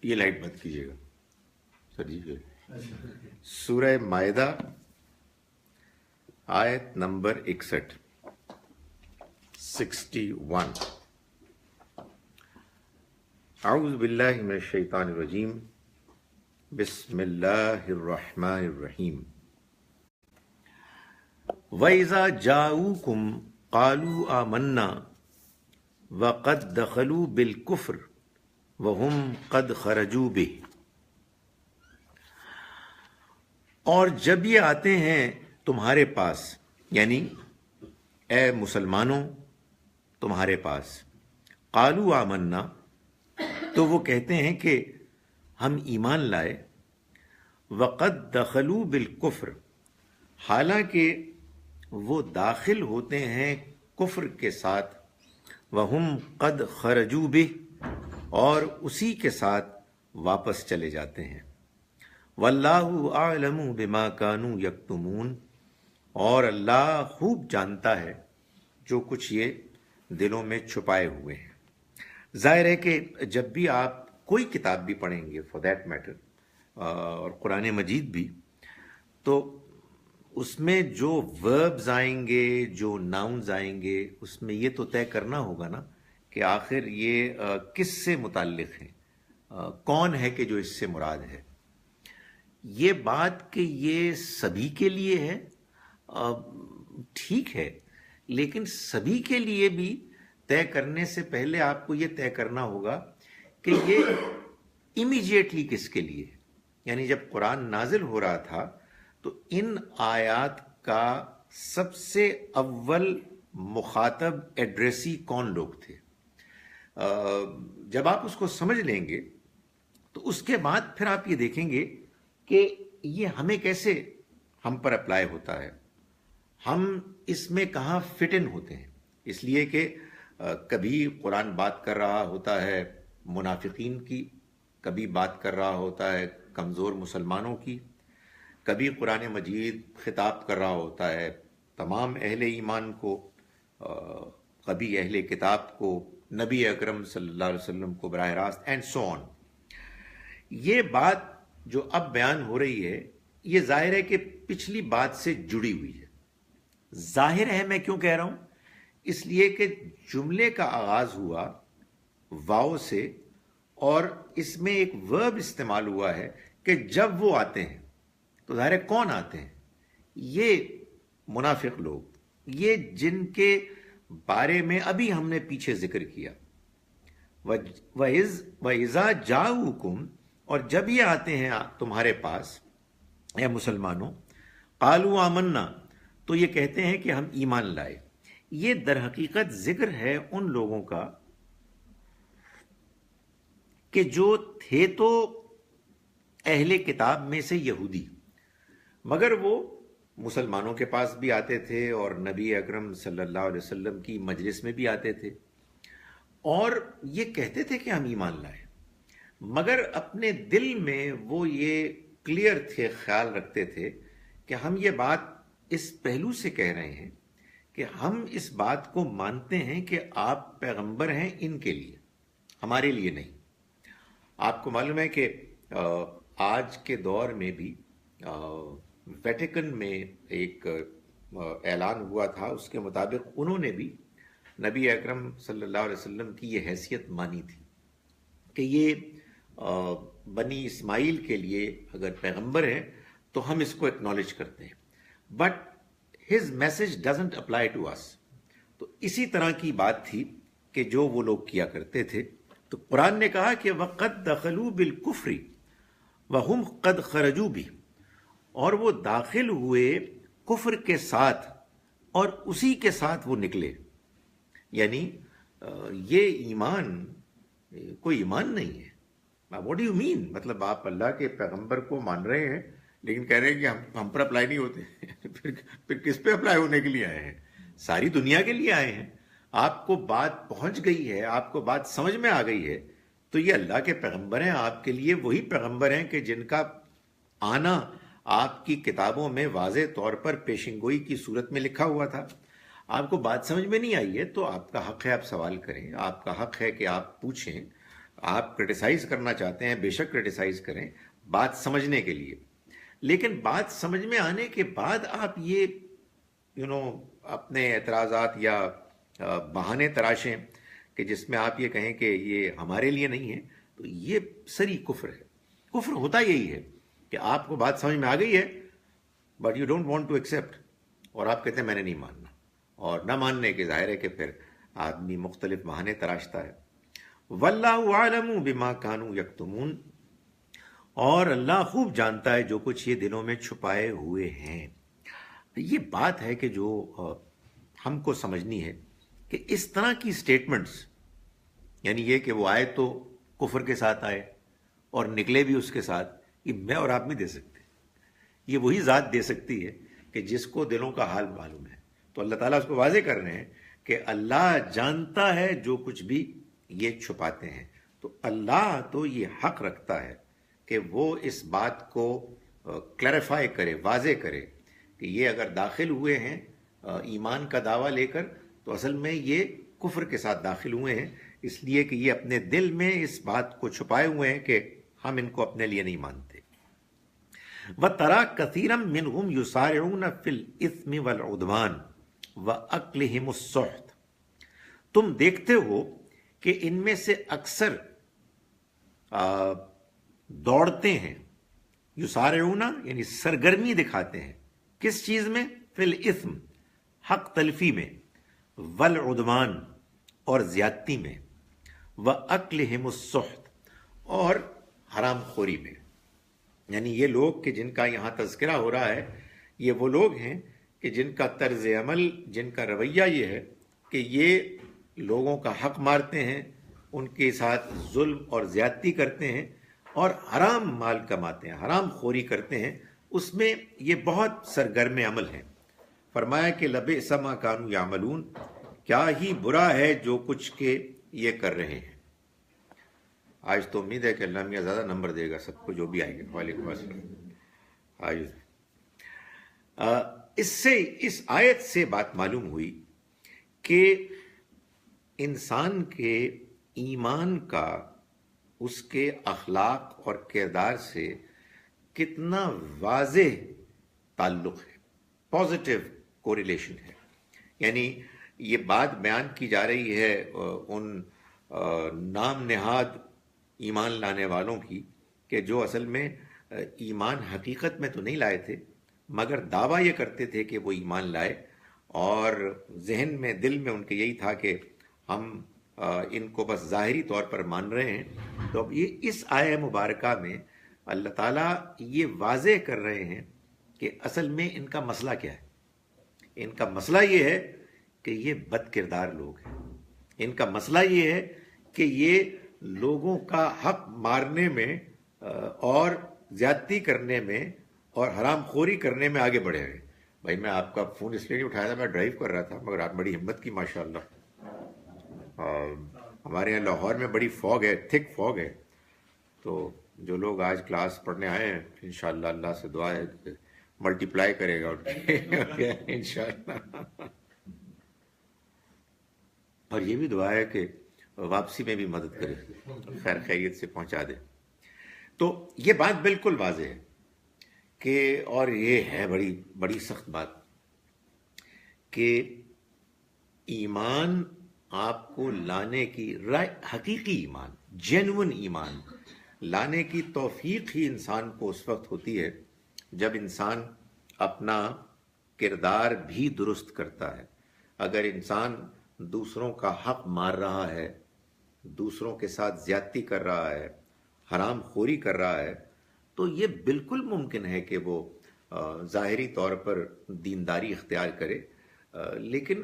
یہ لائٹ بند کیجیے گا سر جی. سورہ مائدہ آیت نمبر 61. اعوذ باللہ من الشیطان الرجیم. بسم اللہ الرحمن الرحیم. وَإِذَا جَاءُوكُمْ قَالُوا آمَنَّا وَقَدْ دَخَلُوا بِالْكُفْرِ وَهُمْ قَدْ خَرَجُوا بِهِ. اور جب یہ آتے ہیں تمہارے پاس، یعنی اے مسلمانوں تمہارے پاس، قالوا آمنا، تو وہ کہتے ہیں کہ ہم ایمان لائے، وقد دخلوا بالکفر، حالانکہ وہ داخل ہوتے ہیں کفر کے ساتھ، وہم قد خرجوا بہ، اور اسی کے ساتھ واپس چلے جاتے ہیں. واللہ اعلم بما كانوا یکتمون، اور اللہ خوب جانتا ہے جو کچھ یہ دلوں میں چھپائے ہوئے ہیں. ظاہر ہے کہ جب بھی آپ کوئی کتاب بھی پڑھیں گے فار دیٹ میٹر، اور قرآن مجید بھی، تو اس میں جو وربز آئیں گے، جو ناؤنز آئیں گے، اس میں یہ تو طے کرنا ہوگا نا کہ آخر یہ کس سے متعلق ہیں، کون ہے کہ جو اس سے مراد ہے. یہ بات کہ یہ سبھی کے لیے ہے ٹھیک ہے، لیکن سبھی کے لیے بھی طے کرنے سے پہلے آپ کو یہ طے کرنا ہوگا کہ یہ امیجیٹلی کس کے لیے ہے. یعنی جب قرآن نازل ہو رہا تھا تو ان آیات کا سب سے اول مخاطب ایڈریسی کون لوگ تھے. جب آپ اس کو سمجھ لیں گے تو اس کے بعد پھر آپ یہ دیکھیں گے کہ یہ ہمیں کیسے ہم پر اپلائی ہوتا ہے، ہم اس میں کہاں فٹ ان ہوتے ہیں. اس لیے کہ کبھی قرآن بات کر رہا ہوتا ہے منافقین کی، کبھی بات کر رہا ہوتا ہے کمزور مسلمانوں کی، کبھی قرآن مجید خطاب کر رہا ہوتا ہے تمام اہل ایمان کو، کبھی اہل کتاب کو، نبی اکرم صلی اللہ علیہ وسلم کو براہ راست، اینڈ سو آن. یہ بات جو اب بیان ہو رہی ہے یہ ظاہر ہے کہ پچھلی بات سے جڑی ہوئی ہے. ظاہر ہے میں کیوں کہہ رہا ہوں؟ اس لیے کہ جملے کا آغاز ہوا واو سے، اور اس میں ایک ورب استعمال ہوا ہے کہ جب وہ آتے ہیں، تو ظاہر ہے کون آتے ہیں؟ یہ منافق لوگ، یہ جن کے بارے میں ابھی ہم نے پیچھے ذکر کیا. وَإِذَا جَاءُوكُمْ، اور جب یہ آتے ہیں تمہارے پاس اے مسلمانوں، قَالُوا آمَنَّا، تو یہ کہتے ہیں کہ ہم ایمان لائے. یہ در حقیقت ذکر ہے ان لوگوں کا کہ جو تھے تو اہل کتاب میں سے یہودی، مگر وہ مسلمانوں کے پاس بھی آتے تھے اور نبی اکرم صلی اللہ علیہ وسلم کی مجلس میں بھی آتے تھے، اور یہ کہتے تھے کہ ہم ایمان لائے، مگر اپنے دل میں وہ یہ کلیئر تھے، خیال رکھتے تھے کہ ہم یہ بات اس پہلو سے کہہ رہے ہیں کہ ہم اس بات کو مانتے ہیں کہ آپ پیغمبر ہیں ان کے لیے، ہمارے لیے نہیں. آپ کو معلوم ہے کہ آج کے دور میں بھی ویٹیکن میں ایک اعلان ہوا تھا، اس کے مطابق انہوں نے بھی نبی اکرم صلی اللہ علیہ وسلم کی یہ حیثیت مانی تھی کہ یہ بنی اسماعیل کے لیے اگر پیغمبر ہے تو ہم اس کو اکنالج کرتے ہیں، but his message doesn't apply to us. تو اسی طرح کی بات تھی کہ جو وہ لوگ کیا کرتے تھے. تو قرآن نے کہا کہ وَقَدْ دَخَلُوا بِالْكُفْرِ وَهُمْ قَدْ خَرَجُوا بِهِ، اور وہ داخل ہوئے کفر کے ساتھ اور اسی کے ساتھ وہ نکلے. یعنی یہ ایمان کوئی ایمان نہیں ہے. What do you mean? مطلب آپ اللہ کے پیغمبر کو مان رہے ہیں لیکن کہہ رہے ہیں کہ ہم پر اپلائی نہیں ہوتے. پھر کس پہ اپلائی ہونے کے لیے آئے ہیں؟ ساری دنیا کے لیے آئے ہیں. آپ کو بات پہنچ گئی ہے، آپ کو بات سمجھ میں آ گئی ہے، تو یہ اللہ کے پیغمبر ہیں، آپ کے لیے وہی پیغمبر ہیں کہ جن کا آنا آپ کی کتابوں میں واضح طور پر پیشن گوئی کی صورت میں لکھا ہوا تھا. آپ کو بات سمجھ میں نہیں آئی ہے تو آپ کا حق ہے آپ سوال کریں، آپ کا حق ہے کہ آپ پوچھیں. آپ کرٹیسائز کرنا چاہتے ہیں، بے شک کرٹیسائز کریں بات سمجھنے کے لیے، لیکن بات سمجھ میں آنے کے بعد آپ یہ اپنے اعتراضات یا بہانے تراشیں کہ جس میں آپ یہ کہیں کہ یہ ہمارے لیے نہیں ہے، تو یہ سری کفر ہے۔ کفر ہوتا یہی ہے کہ آپ کو بات سمجھ میں آ گئی ہے but you don't want to accept, اور آپ کہتے ہیں میں نے نہیں ماننا، اور نہ ماننے کے ظاہر ہے کہ پھر آدمی مختلف بہانے تراشتا ہے۔ واللہ اعلم بما كانوا یکتمون، اور اللہ خوب جانتا ہے جو کچھ یہ دلوں میں چھپائے ہوئے ہیں۔ یہ بات ہے کہ جو ہم کو سمجھنی ہے کہ اس طرح کی سٹیٹمنٹس، یعنی یہ کہ وہ آئے تو کفر کے ساتھ آئے اور نکلے بھی اس کے ساتھ، یہ میں اور آپ نہیں دے سکتے، یہ وہی ذات دے سکتی ہے کہ جس کو دلوں کا حال معلوم ہے۔ تو اللہ تعالیٰ اس کو واضح کر رہے ہیں کہ اللہ جانتا ہے جو کچھ بھی یہ چھپاتے ہیں، تو اللہ تو یہ حق رکھتا ہے کہ وہ اس بات کو کلیریفائی کرے، واضح کرے کہ یہ اگر داخل ہوئے ہیں ایمان کا دعویٰ لے کر تو اصل میں یہ کفر کے ساتھ داخل ہوئے ہیں، اس لیے کہ یہ اپنے دل میں اس بات کو چھپائے ہوئے ہیں کہ ہم ان کو اپنے لیے نہیں مانتے۔ وَتَرَى كَثِيرًا مِّنْهُمْ يُسَارِعُونَ فِي الْإِثْمِ وَالْعُدْوَانِ وَأَكْلِهِمُ السُّحْتَ، تم دیکھتے ہو کہ ان میں سے اکثر دوڑتے ہیں، یسارعون یعنی سرگرمی دکھاتے ہیں، کس چیز میں؟ فی الاثم، حق تلفی میں، والعدوان اور زیادتی میں، واکلہم السحت اور حرام خوری میں۔ یعنی یہ لوگ کہ جن کا یہاں تذکرہ ہو رہا ہے، یہ وہ لوگ ہیں کہ جن کا طرز عمل، جن کا رویہ یہ ہے کہ یہ لوگوں کا حق مارتے ہیں، ان کے ساتھ ظلم اور زیادتی کرتے ہیں، اور حرام مال کماتے ہیں، حرام خوری کرتے ہیں، اس میں یہ بہت سرگرم عمل ہیں۔ فرمایا کہ لبئس ما کانوا یعملون، کیا ہی برا ہے جو کچھ کہ یہ کر رہے ہیں۔ آج تو امید ہے کہ اللہ میاں زیادہ نمبر دے گا سب کو جو بھی آئے گا۔ وعلیکم السلام۔ اس آیت سے بات معلوم ہوئی کہ انسان کے ایمان کا اس کے اخلاق اور کردار سے کتنا واضح تعلق ہے، پازیٹیو کوریلیشن ہے۔ یعنی یہ بات بیان کی جا رہی ہے ان نام نہاد ایمان لانے والوں کی کہ جو اصل میں ایمان حقیقت میں تو نہیں لائے تھے، مگر دعویٰ یہ کرتے تھے کہ وہ ایمان لائے، اور ذہن میں، دل میں ان کے یہی تھا کہ ہم ان کو بس ظاہری طور پر مان رہے ہیں۔ تو اب یہ اس آیہ مبارکہ میں اللہ تعالیٰ یہ واضح کر رہے ہیں کہ اصل میں ان کا مسئلہ کیا ہے۔ ان کا مسئلہ یہ ہے کہ یہ بد کردار لوگ ہیں، ان کا مسئلہ یہ ہے کہ یہ لوگوں کا حق مارنے میں اور زیادتی کرنے میں اور حرام خوری کرنے میں آگے بڑھے ہیں۔ بھائی میں آپ کا فون اس لیے نہیں اٹھایا تھا، میں ڈرائیو کر رہا تھا، مگر آپ بڑی ہمت کی ماشاءاللہ۔ ہمارے یہاں لاہور میں بڑی فوگ ہے، تھک فوگ ہے، تو جو لوگ آج کلاس پڑھنے آئے ہیں انشاءاللہ اللہ سے دعا ہے کہ ملٹی پلائی کرے گا انشاءاللہ، اور یہ بھی دعا ہے کہ واپسی میں بھی مدد کرے، خیر خیریت سے پہنچا دے۔ تو یہ بات بالکل واضح ہے کہ، اور یہ ہے بڑی بڑی سخت بات کہ ایمان آپ کو لانے کی، حقیقی ایمان، جینون ایمان لانے کی توفیق ہی انسان کو اس وقت ہوتی ہے جب انسان اپنا کردار بھی درست کرتا ہے۔ اگر انسان دوسروں کا حق مار رہا ہے، دوسروں کے ساتھ زیادتی کر رہا ہے، حرام خوری کر رہا ہے، تو یہ بالکل ممکن ہے کہ وہ ظاہری طور پر دینداری اختیار کرے، لیکن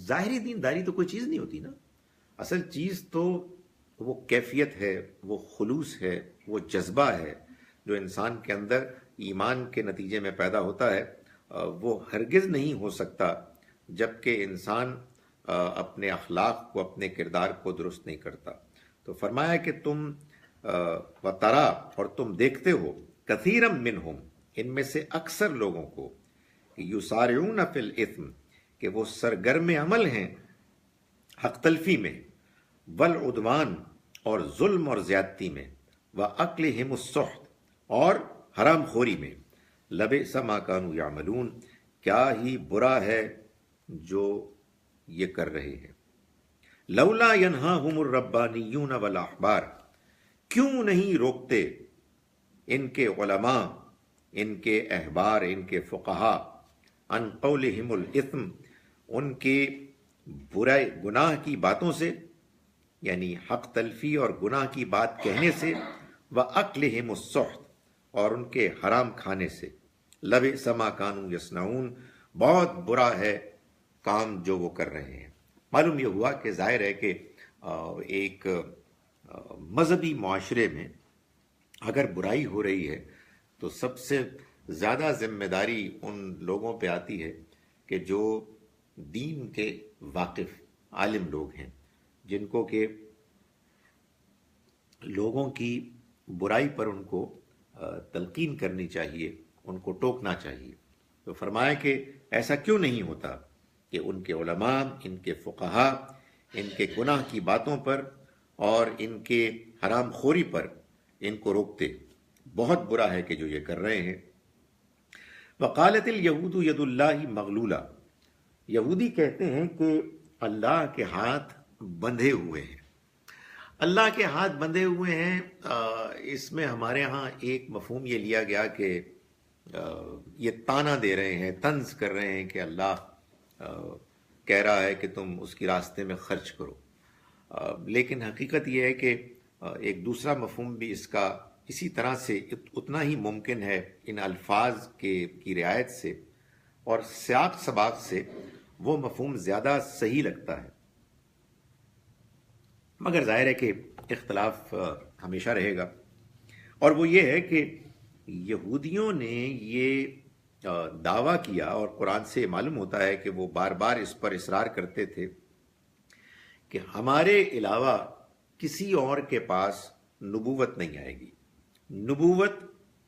ظاہری دینداری تو کوئی چیز نہیں ہوتی نا۔ اصل چیز تو وہ کیفیت ہے، وہ خلوص ہے، وہ جذبہ ہے جو انسان کے اندر ایمان کے نتیجے میں پیدا ہوتا ہے۔ وہ ہرگز نہیں ہو سکتا جب کہ انسان اپنے اخلاق کو، اپنے کردار کو درست نہیں کرتا۔ تو فرمایا کہ تم وَتَرَا، اور تم دیکھتے ہو، کثیرم منہم، ان میں سے اکثر لوگوں کو، یسارعون فی الاثم، کہ وہ سرگرم عمل ہیں حق تلفی میں، والعدوان اور ظلم اور زیادتی میں، وَأَكْلِهِمُ السُّحْتَ اور حرام خوری میں، لَبِئْسَ مَا كَانُوا يَعْمَلُونَ کیا ہی برا ہے جو یہ کر رہے ہیں۔ لولا ينهاهم الربانیون والاحبار کیوں نہیں روکتے ان کے علماء، ان کے احبار، ان کے فقہا، عن قولہم الاثم ان کے برے گناہ کی باتوں سے، یعنی حق تلفی اور گناہ کی بات کہنے سے، وَأَكْلِهِمُ السُّحْتَ اور ان کے حرام کھانے سے، لَبِئْسَ مَا كَانُوا يَصْنَعُونَ بہت برا ہے کام جو وہ کر رہے ہیں۔ معلوم یہ ہوا کہ ظاہر ہے کہ ایک مذہبی معاشرے میں اگر برائی ہو رہی ہے تو سب سے زیادہ ذمہ داری ان لوگوں پہ آتی ہے کہ جو دین کے واقف عالم لوگ ہیں، جن کو کہ لوگوں کی برائی پر ان کو تلقین کرنی چاہیے، ان کو ٹوکنا چاہیے۔ تو فرمایا کہ ایسا کیوں نہیں ہوتا کہ ان کے علماء، ان کے فقہا ان کے گناہ کی باتوں پر اور ان کے حرام خوری پر ان کو روکتے، بہت برا ہے کہ جو یہ کر رہے ہیں۔ وقالت الیہود ید اللہ مغلولہ یہودی کہتے ہیں کہ اللہ کے ہاتھ بندھے ہوئے ہیں۔ اللہ کے ہاتھ بندھے ہوئے ہیں، اس میں ہمارے ہاں ایک مفہوم یہ لیا گیا کہ یہ تانا دے رہے ہیں، طنز کر رہے ہیں کہ اللہ کہہ رہا ہے کہ تم اس کی راستے میں خرچ کرو۔ لیکن حقیقت یہ ہے کہ ایک دوسرا مفہوم بھی اس کا اسی طرح سے اتنا ہی ممکن ہے ان الفاظ کی رعایت سے اور سیاق سباق سے وہ مفہوم زیادہ صحیح لگتا ہے، مگر ظاہر ہے کہ اختلاف ہمیشہ رہے گا، اور وہ یہ ہے کہ یہودیوں نے یہ دعویٰ کیا، اور قرآن سے معلوم ہوتا ہے کہ وہ بار بار اس پر اصرار کرتے تھے کہ ہمارے علاوہ کسی اور کے پاس نبوت نہیں آئے گی، نبوت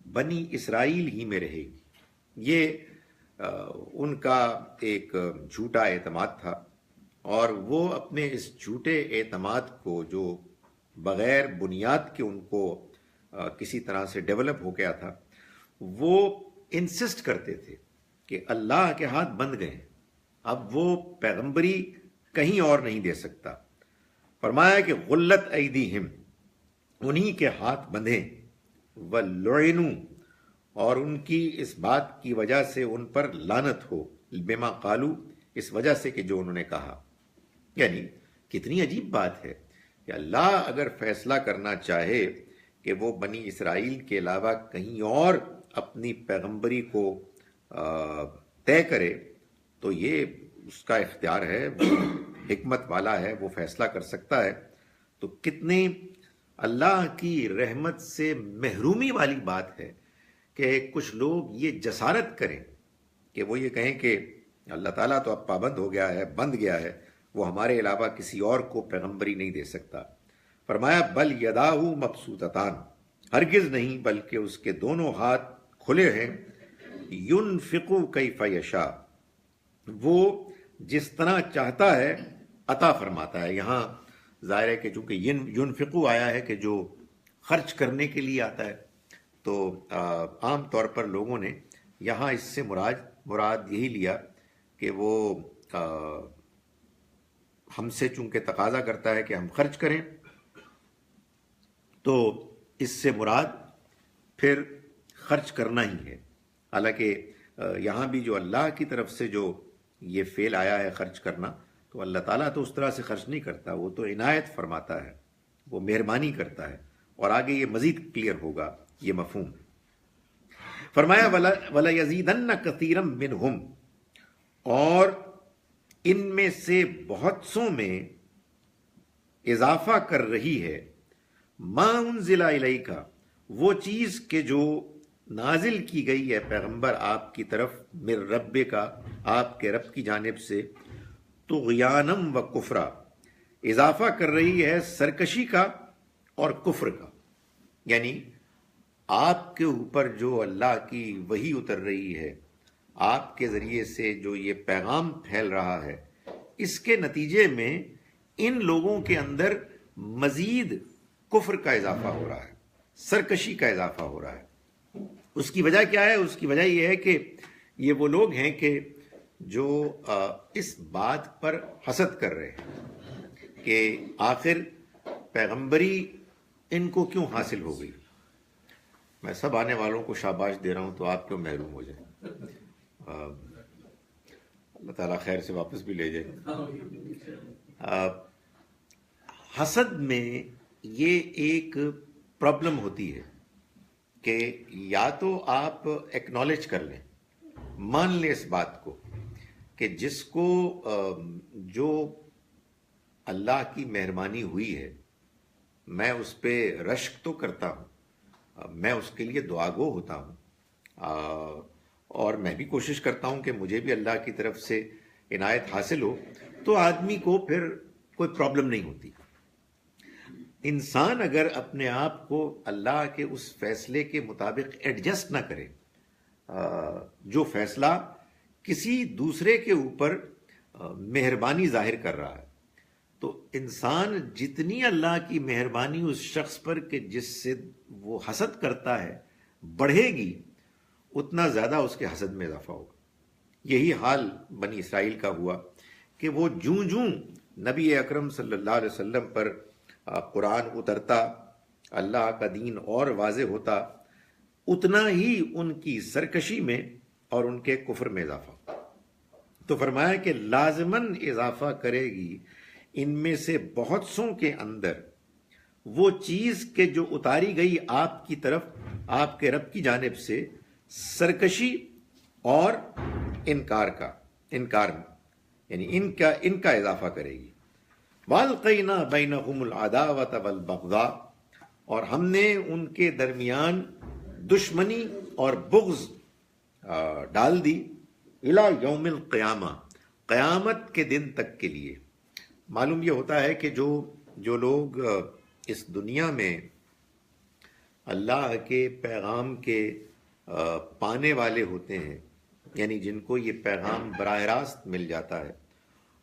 بنی اسرائیل ہی میں رہے گی۔ یہ ان کا ایک جھوٹا اعتماد تھا، اور وہ اپنے اس جھوٹے اعتماد کو جو بغیر بنیاد کے ان کو کسی طرح سے ڈیولپ ہو گیا تھا، وہ انسسٹ کرتے تھے کہ اللہ کے ہاتھ بند گئے، اب وہ پیغمبری کہیں اور نہیں دے سکتا۔ فرمایا کہ غلت ایدیہم انہی کے ہاتھ بندھے، وَلُعِنُوا اور ان کی اس بات کی وجہ سے ان پر لعنت ہو، بما قالو اس وجہ سے کہ جو انہوں نے کہا۔ یعنی کتنی عجیب بات ہے کہ اللہ اگر فیصلہ کرنا چاہے کہ وہ بنی اسرائیل کے علاوہ کہیں اور اپنی پیغمبری کو طے کرے تو یہ اس کا اختیار ہے، وہ حکمت والا ہے، وہ فیصلہ کر سکتا ہے۔ تو کتنی اللہ کی رحمت سے محرومی والی بات ہے کہ کچھ لوگ یہ جسارت کریں کہ وہ یہ کہیں کہ اللہ تعالیٰ تو اب پابند ہو گیا ہے، بند گیا ہے، وہ ہمارے علاوہ کسی اور کو پیغمبری نہیں دے سکتا۔ فرمایا بل یداہ مبسوطتان ہرگز نہیں بلکہ اس کے دونوں ہاتھ کھلے ہیں، ينفق کیف یشاء وہ جس طرح چاہتا ہے عطا فرماتا ہے۔ یہاں ظاہر ہے کہ چونکہ ينفقو آیا ہے کہ جو خرچ کرنے کے لیے آتا ہے، تو عام طور پر لوگوں نے یہاں اس سے مراد یہی لیا کہ وہ ہم سے چونکہ تقاضا کرتا ہے کہ ہم خرچ کریں، تو اس سے مراد پھر خرچ کرنا ہی ہے۔ حالانکہ یہاں بھی جو اللہ کی طرف سے جو یہ فعل آیا ہے خرچ کرنا، تو اللہ تعالیٰ تو اس طرح سے خرچ نہیں کرتا، وہ تو عنایت فرماتا ہے، وہ مہربانی کرتا ہے، اور آگے یہ مزید کلیئر ہوگا یہ مفہوم۔ فرمایا وَلَيَزِيدَنَّ كَثِيرًا مِّنْهُمْ اور ان میں سے بہت سوں میں اضافہ کر رہی ہے، مَا أُنزِلَ إِلَيْكَ وہ چیز کہ جو نازل کی گئی ہے پیغمبر آپ کی طرف، من ربک آپ کے رب کی جانب سے، طغیانم و کفرا اضافہ کر رہی ہے سرکشی کا اور کفر کا۔ یعنی آپ کے اوپر جو اللہ کی وحی اتر رہی ہے، آپ کے ذریعے سے جو یہ پیغام پھیل رہا ہے، اس کے نتیجے میں ان لوگوں کے اندر مزید کفر کا اضافہ ہو رہا ہے، سرکشی کا اضافہ ہو رہا ہے۔ اس کی وجہ کیا ہے؟ اس کی وجہ یہ ہے کہ یہ وہ لوگ ہیں کہ جو اس بات پر حسد کر رہے ہیں کہ آخر پیغمبری ان کو کیوں حاصل ہو گئی۔ میں سب آنے والوں کو شاباش دے رہا ہوں، تو آپ کیوں محروم ہو جائیں؟ اللہ تعالیٰ خیر سے واپس بھی لے جائے۔ حسد میں یہ ایک پرابلم ہوتی ہے کہ یا تو آپ ایکنالج کر لیں، مان لیں اس بات کو کہ جس کو جو اللہ کی مہربانی ہوئی ہے، میں اس پہ رشک تو کرتا ہوں، میں اس کے لیے دعاگو ہوتا ہوں، اور میں بھی کوشش کرتا ہوں کہ مجھے بھی اللہ کی طرف سے عنایت حاصل ہو، تو آدمی کو پھر کوئی پرابلم نہیں ہوتی۔ انسان اگر اپنے آپ کو اللہ کے اس فیصلے کے مطابق ایڈجسٹ نہ کرے جو فیصلہ کسی دوسرے کے اوپر مہربانی ظاہر کر رہا ہے، تو انسان جتنی اللہ کی مہربانی اس شخص پر کہ جس سے وہ حسد کرتا ہے بڑھے گی، اتنا زیادہ اس کے حسد میں اضافہ ہوگا۔ یہی حال بنی اسرائیل کا ہوا کہ وہ جوں جوں نبی اکرم صلی اللہ علیہ وسلم پر قرآن اترتا، اللہ کا دین اور واضح ہوتا، اتنا ہی ان کی سرکشی میں اور ان کے کفر میں اضافہ۔ تو فرمایا کہ لازماً اضافہ کرے گی ان میں سے بہت سوں کے اندر وہ چیز کہ جو اتاری گئی آپ کی طرف، آپ کے رب کی جانب سے، سرکشی اور انکار یعنی ان کا اضافہ کرے گی۔ وَأَلْقَيْنَا بَيْنَهُمُ الْعَدَاوَةَ وَالْبَغْضَاءَ، اور ہم نے ان کے درمیان دشمنی اور بغض ڈال دی، إِلَى يَوْمِ الْقِيَامَةِ، قیامت کے دن تک کے لیے۔ معلوم یہ ہوتا ہے کہ جو لوگ اس دنیا میں اللہ کے پیغام کے پانے والے ہوتے ہیں، یعنی جن کو یہ پیغام براہ راست مل جاتا ہے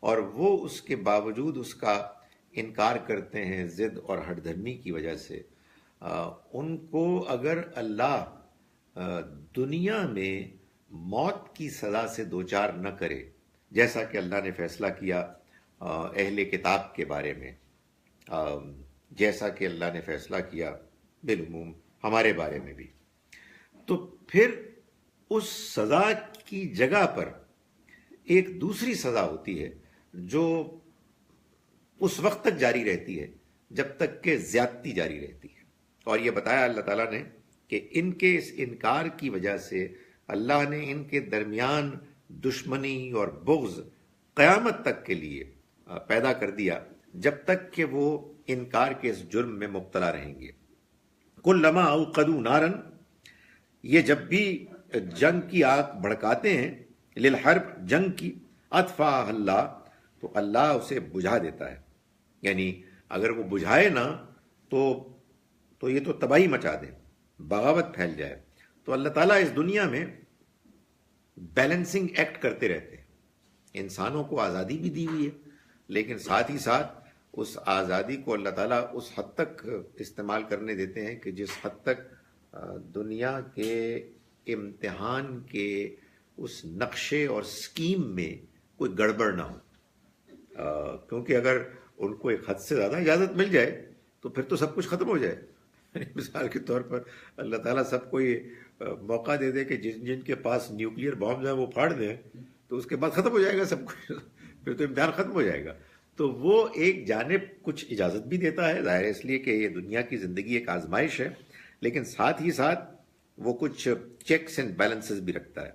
اور وہ اس کے باوجود اس کا انکار کرتے ہیں ضد اور ہٹ دھرمی کی وجہ سے، ان کو اگر اللہ دنیا میں موت کی سزا سے دوچار نہ کرے، جیسا کہ اللہ نے فیصلہ کیا اہل کتاب کے بارے میں، جیسا کہ اللہ نے فیصلہ کیا بالعموم ہمارے بارے میں بھی، تو پھر اس سزا کی جگہ پر ایک دوسری سزا ہوتی ہے جو اس وقت تک جاری رہتی ہے جب تک کہ زیادتی جاری رہتی ہے۔ اور یہ بتایا اللہ تعالیٰ نے کہ ان کے اس انکار کی وجہ سے اللہ نے ان کے درمیان دشمنی اور بغض قیامت تک کے لیے پیدا کر دیا، جب تک کہ وہ انکار کے اس جرم میں مبتلا رہیں گے۔ کلما اوقدوا نارا، یہ جب بھی جنگ کی آگ بھڑکاتے ہیں، للحرب، جنگ کی، اطفاء اللہ، تو اللہ اسے بجھا دیتا ہے۔ یعنی اگر وہ بجھائے نا تو یہ تو تباہی مچا دے، بغاوت پھیل جائے۔ تو اللہ تعالیٰ اس دنیا میں بیلنسنگ ایکٹ کرتے رہتے ہیں۔ انسانوں کو آزادی بھی دی ہوئی ہے، لیکن ساتھ ہی ساتھ اس آزادی کو اللہ تعالیٰ اس حد تک استعمال کرنے دیتے ہیں کہ جس حد تک دنیا کے امتحان کے اس نقشے اور سکیم میں کوئی گڑبڑ نہ ہو، کیونکہ اگر ان کو ایک حد سے زیادہ اجازت مل جائے تو پھر تو سب کچھ ختم ہو جائے۔ مثال کے طور پر اللہ تعالیٰ سب کو یہ موقع دے دے کہ جن کے پاس نیوکلیئر بامز ہیں وہ پھاڑ دیں، تو اس کے بعد ختم ہو جائے گا سب کچھ، پھر تو امتحان ختم ہو جائے گا۔ تو وہ ایک جانب کچھ اجازت بھی دیتا ہے، ظاہر ہے اس لیے کہ یہ دنیا کی زندگی ایک آزمائش ہے، لیکن ساتھ ہی ساتھ وہ کچھ چیکس اینڈ بیلنسز بھی رکھتا ہے۔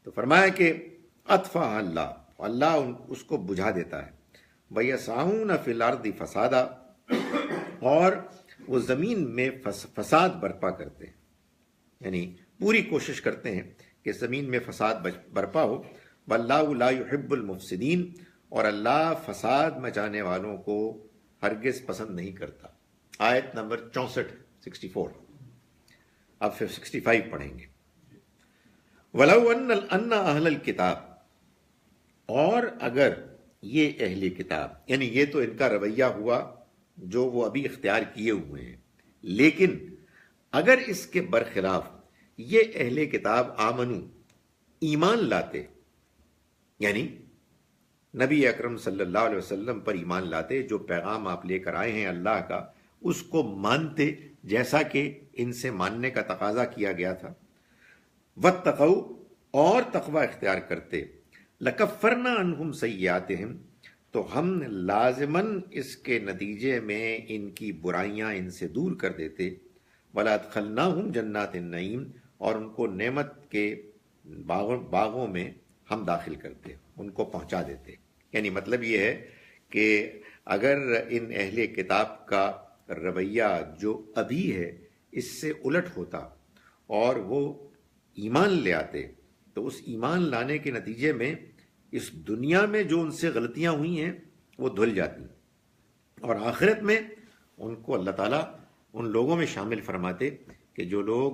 تو فرمایا کہ اطفاء اللہ اس کو بجھا دیتا ہے۔ وَيَسْعَوْنَ فِي الْأَرْضِ فَسَادًا، اور وہ زمین میں فساد برپا کرتے ہیں، یعنی پوری کوشش کرتے ہیں کہ زمین میں فساد برپا ہو۔ وَاللَّهُ لَا يُحِبُّ الْمُفْسِدِينَ، اور اللہ فساد مچانے والوں کو ہرگز پسند نہیں کرتا۔ آیت نمبر 64 اب 65 پڑھیں گے۔ وَلَوْ أَنَّ أَهْلَ الْكِتَابِ، اور اگر یہ اہل کتاب، یعنی یہ تو ان کا رویہ ہوا جو وہ ابھی اختیار کیے ہوئے ہیں، لیکن اگر اس کے برخلاف یہ اہل کتاب آمنو ایمان لاتے، یعنی نبی اکرم صلی اللہ علیہ وسلم پر ایمان لاتے، جو پیغام آپ لے کر آئے ہیں اللہ کا اس کو مانتے جیسا کہ ان سے ماننے کا تقاضا کیا گیا تھا، واتقوا اور تقوی اختیار کرتے، لکفرنا عنہم سیئاتہم تو ہم لازماً اس کے نتیجے میں ان کی برائیاں ان سے دور کر دیتے، ولا ادخلناہم جنات النعیم اور ان کو نعمت کے باغوں میں ہم داخل کرتے، ان کو پہنچا دیتے۔ یعنی مطلب یہ ہے کہ اگر ان اہل کتاب کا رویہ جو ابھی ہے اس سے الٹ ہوتا اور وہ ایمان لے آتے، تو اس ایمان لانے کے نتیجے میں اس دنیا میں جو ان سے غلطیاں ہوئی ہیں وہ دھل جاتی، اور آخرت میں ان کو اللہ تعالیٰ ان لوگوں میں شامل فرماتے کہ جو لوگ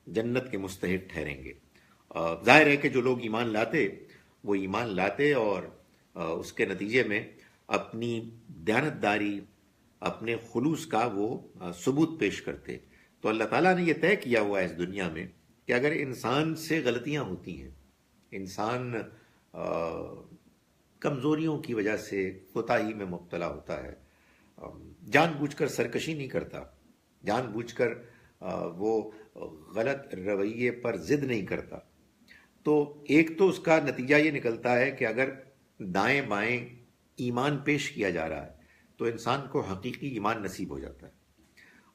جنت کے مستحق ٹھہریں گے۔ ظاہر ہے کہ جو لوگ ایمان لاتے وہ ایمان لاتے اور اس کے نتیجے میں اپنی دیانتداری، اپنے خلوص کا وہ ثبوت پیش کرتے۔ تو اللہ تعالیٰ نے یہ طے کیا ہوا ہے اس دنیا میں کہ اگر انسان سے غلطیاں ہوتی ہیں، انسان کمزوریوں کی وجہ سے کوتاہی میں مبتلا ہوتا ہے، جان بوجھ کر سرکشی نہیں کرتا، جان بوجھ کر وہ غلط رویے پر ضد نہیں کرتا، تو ایک تو اس کا نتیجہ یہ نکلتا ہے کہ اگر دائیں بائیں ایمان پیش کیا جا رہا ہے تو انسان کو حقیقی ایمان نصیب ہو جاتا ہے،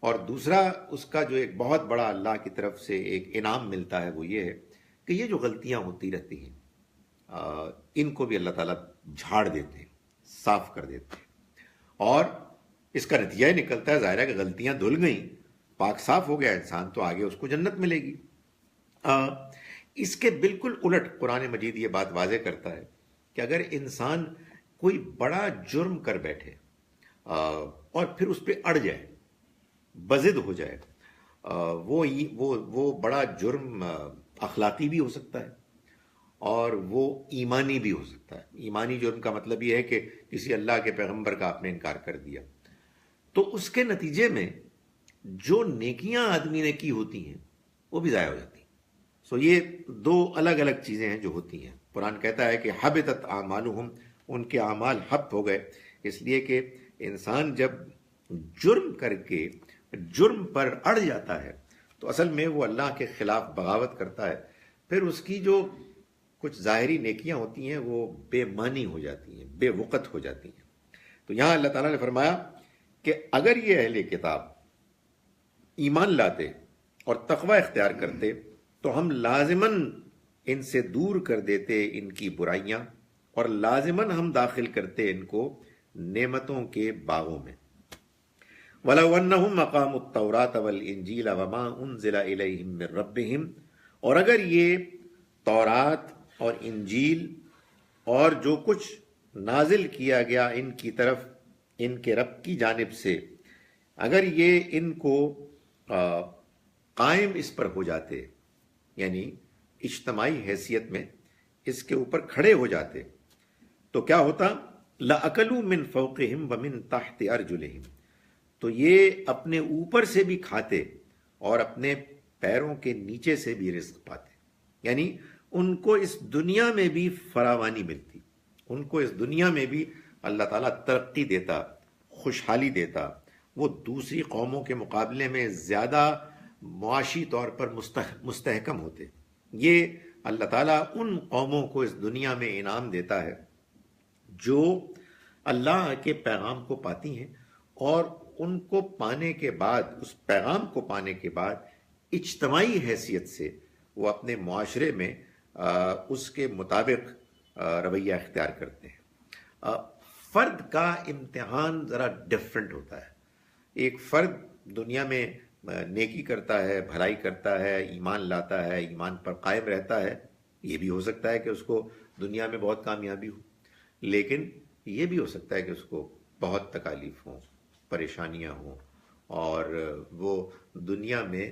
اور دوسرا اس کا جو ایک بہت بڑا اللہ کی طرف سے ایک انعام ملتا ہے وہ یہ ہے کہ یہ جو غلطیاں ہوتی رہتی ہیں ان کو بھی اللہ تعالیٰ جھاڑ دیتے ہیں، صاف کر دیتے ہیں، اور اس کا نتیجہ یہ نکلتا ہے ظاہر ہے کہ غلطیاں دھل گئیں، پاک صاف ہو گیا انسان، تو آگے اس کو جنت ملے گی۔ اس کے بالکل الٹ قرآن مجید یہ بات واضح کرتا ہے کہ اگر انسان کوئی بڑا جرم کر بیٹھے اور پھر اس پہ اڑ جائے، بضد ہو جائے، وہ بڑا جرم اخلاقی بھی ہو سکتا ہے اور وہ ایمانی بھی ہو سکتا ہے۔ ایمانی جرم کا مطلب یہ ہے کہ کسی اللہ کے پیغمبر کا آپ نے انکار کر دیا، تو اس کے نتیجے میں جو نیکیاں آدمی نے کی ہوتی ہیں وہ بھی ضائع ہو جاتی ہیں۔ سو یہ دو الگ الگ چیزیں ہیں جو ہوتی ہیں۔ قرآن کہتا ہے کہ حبطت اعمالہم، ان کے اعمال حبط ہو گئے، اس لیے کہ انسان جب جرم کر کے جرم پر اڑ جاتا ہے تو اصل میں وہ اللہ کے خلاف بغاوت کرتا ہے، پھر اس کی جو کچھ ظاہری نیکیاں ہوتی ہیں وہ بے معنی ہو جاتی ہیں، بے وقت ہو جاتی ہیں۔ تو یہاں اللہ تعالیٰ نے فرمایا کہ اگر یہ اہل کتاب ایمان لاتے اور تقوی اختیار کرتے تو ہم لازماً ان سے دور کر دیتے ان کی برائیاں، اور لازماً ہم داخل کرتے ان کو نعمتوں کے باغوں میں۔ وَلَوْ أَنَّهُمْ أَقَامُوا التَّوْرَاةَ وَالْإِنجِيلَ وَمَا أُنزِلَ إِلَيْهِمْ مِنْ رَبِّهِمْ، اور اگر یہ تورات اور انجیل اور جو کچھ نازل کیا گیا ان کی طرف ان کے رب کی جانب سے، اگر یہ ان کو قائم اس پر ہو جاتے، یعنی اجتماعی حیثیت میں اس کے اوپر کھڑے ہو جاتے، تو کیا ہوتا؟ لَأَكَلُوا مِنْ فَوْقِهِمْ وَمِنْ تَحْتِ أَرْجُلِهِمْ، تو یہ اپنے اوپر سے بھی کھاتے اور اپنے پیروں کے نیچے سے بھی رزق پاتے، یعنی ان کو اس دنیا میں بھی فراوانی ملتی، ان کو اس دنیا میں بھی اللہ تعالیٰ ترقی دیتا، خوشحالی دیتا، وہ دوسری قوموں کے مقابلے میں زیادہ معاشی طور پر مستحکم ہوتے۔ یہ اللہ تعالیٰ ان قوموں کو اس دنیا میں انعام دیتا ہے جو اللہ کے پیغام کو پاتی ہیں، اور ان کو پانے کے بعد، اس پیغام کو پانے کے بعد اجتماعی حیثیت سے وہ اپنے معاشرے میں اس کے مطابق رویہ اختیار کرتے ہیں۔ فرد کا امتحان ذرا ڈیفرنٹ ہوتا ہے۔ ایک فرد دنیا میں نیکی کرتا ہے، بھلائی کرتا ہے، ایمان لاتا ہے، ایمان پر قائم رہتا ہے، یہ بھی ہو سکتا ہے کہ اس کو دنیا میں بہت کامیابی ہو، لیکن یہ بھی ہو سکتا ہے کہ اس کو بہت تکالیف ہوں، پریشانیاں ہوں، اور وہ دنیا میں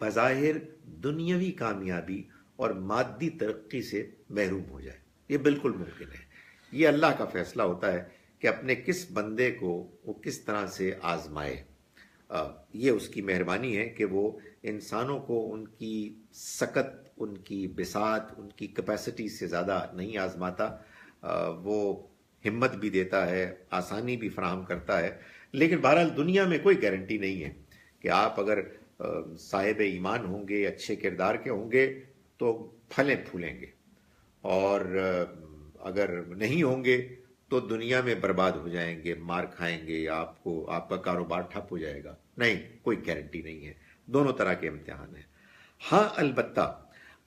بظاہر دنیاوی کامیابی اور مادی ترقی سے محروم ہو جائے۔ یہ بالکل ممکن ہے، یہ اللہ کا فیصلہ ہوتا ہے کہ اپنے کس بندے کو وہ کس طرح سے آزمائے. یہ اس کی مہربانی ہے کہ وہ انسانوں کو ان کی سکت، ان کی بساط، ان کی کیپیسٹی سے زیادہ نہیں آزماتا. وہ ہمت بھی دیتا ہے، آسانی بھی فراہم کرتا ہے. لیکن بہرحال دنیا میں کوئی گارنٹی نہیں ہے کہ آپ اگر صاحب ایمان ہوں گے، اچھے کردار کے ہوں گے تو پھلیں پھولیں گے، اور اگر نہیں ہوں گے تو دنیا میں برباد ہو جائیں گے، مار کھائیں گے، یا آپ کا کاروبار ٹھپ ہو جائے گا. نہیں، کوئی گارنٹی نہیں ہے. دونوں طرح کے امتحان ہیں. ہاں البتہ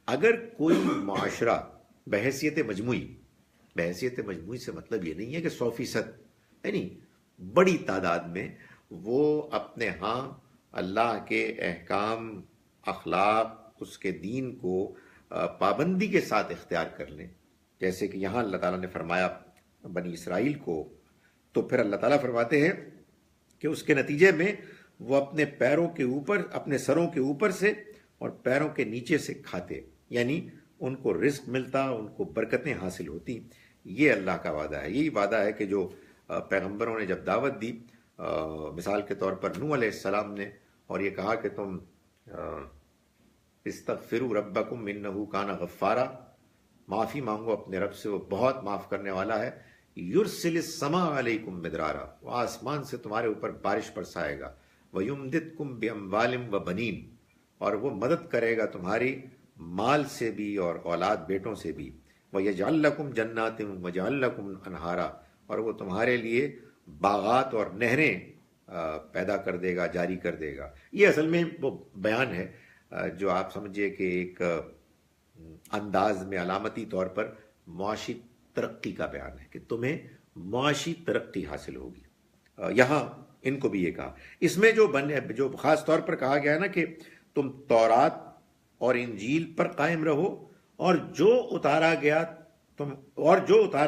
اگر کوئی معاشرہ بحیثیت مجموعی سے مطلب یہ نہیں ہے کہ 100%، یعنی بڑی تعداد میں وہ اپنے ہاں اللہ کے احکام، اخلاق، اس کے دین کو پابندی کے ساتھ اختیار کر لیں، جیسے کہ یہاں اللہ تعالیٰ نے فرمایا بنی اسرائیل کو، تو پھر اللہ تعالیٰ فرماتے ہیں کہ اس کے نتیجے میں وہ اپنے پیروں کے اوپر، اپنے سروں کے اوپر سے اور پیروں کے نیچے سے کھاتے، یعنی ان کو رزق ملتا، ان کو برکتیں حاصل ہوتی. یہ اللہ کا وعدہ ہے. یہی وعدہ ہے کہ جو پیغمبروں نے جب دعوت دی، مثال کے طور پر نوح علیہ السلام نے، اور یہ کہا کہ تم استغفروا ربکم انہ کان غفارا، معافی مانگو اپنے رب سے، وہ بہت معاف کرنے والا ہے. یرسل السماء علیکم مدرارا، وہ آسمان سے تمہارے اوپر بارش برسائے گا. ویمددکم باموال وبنین، اور وہ مدد کرے گا تمہاری مال سے بھی اور اولاد بیٹوں سے بھی. وَيَجْعَلْ لَكُمْ جَنَّاتٍ وَيَجْعَلْ لَكُمْ أَنْهَارًا، اور وہ تمہارے لیے باغات اور نہریں پیدا کر دے گا، جاری کر دے گا. یہ اصل میں وہ بیان ہے جو آپ سمجھئے کہ ایک انداز میں علامتی طور پر معاشی ترقی کا بیان ہے کہ تمہیں معاشی ترقی حاصل ہوگی. یہاں ان کو بھی یہ کہا. اس میں جو خاص طور پر کہا گیا ہے نا کہ تم تورات اور انجیل پر قائم رہو، اور جو اتارا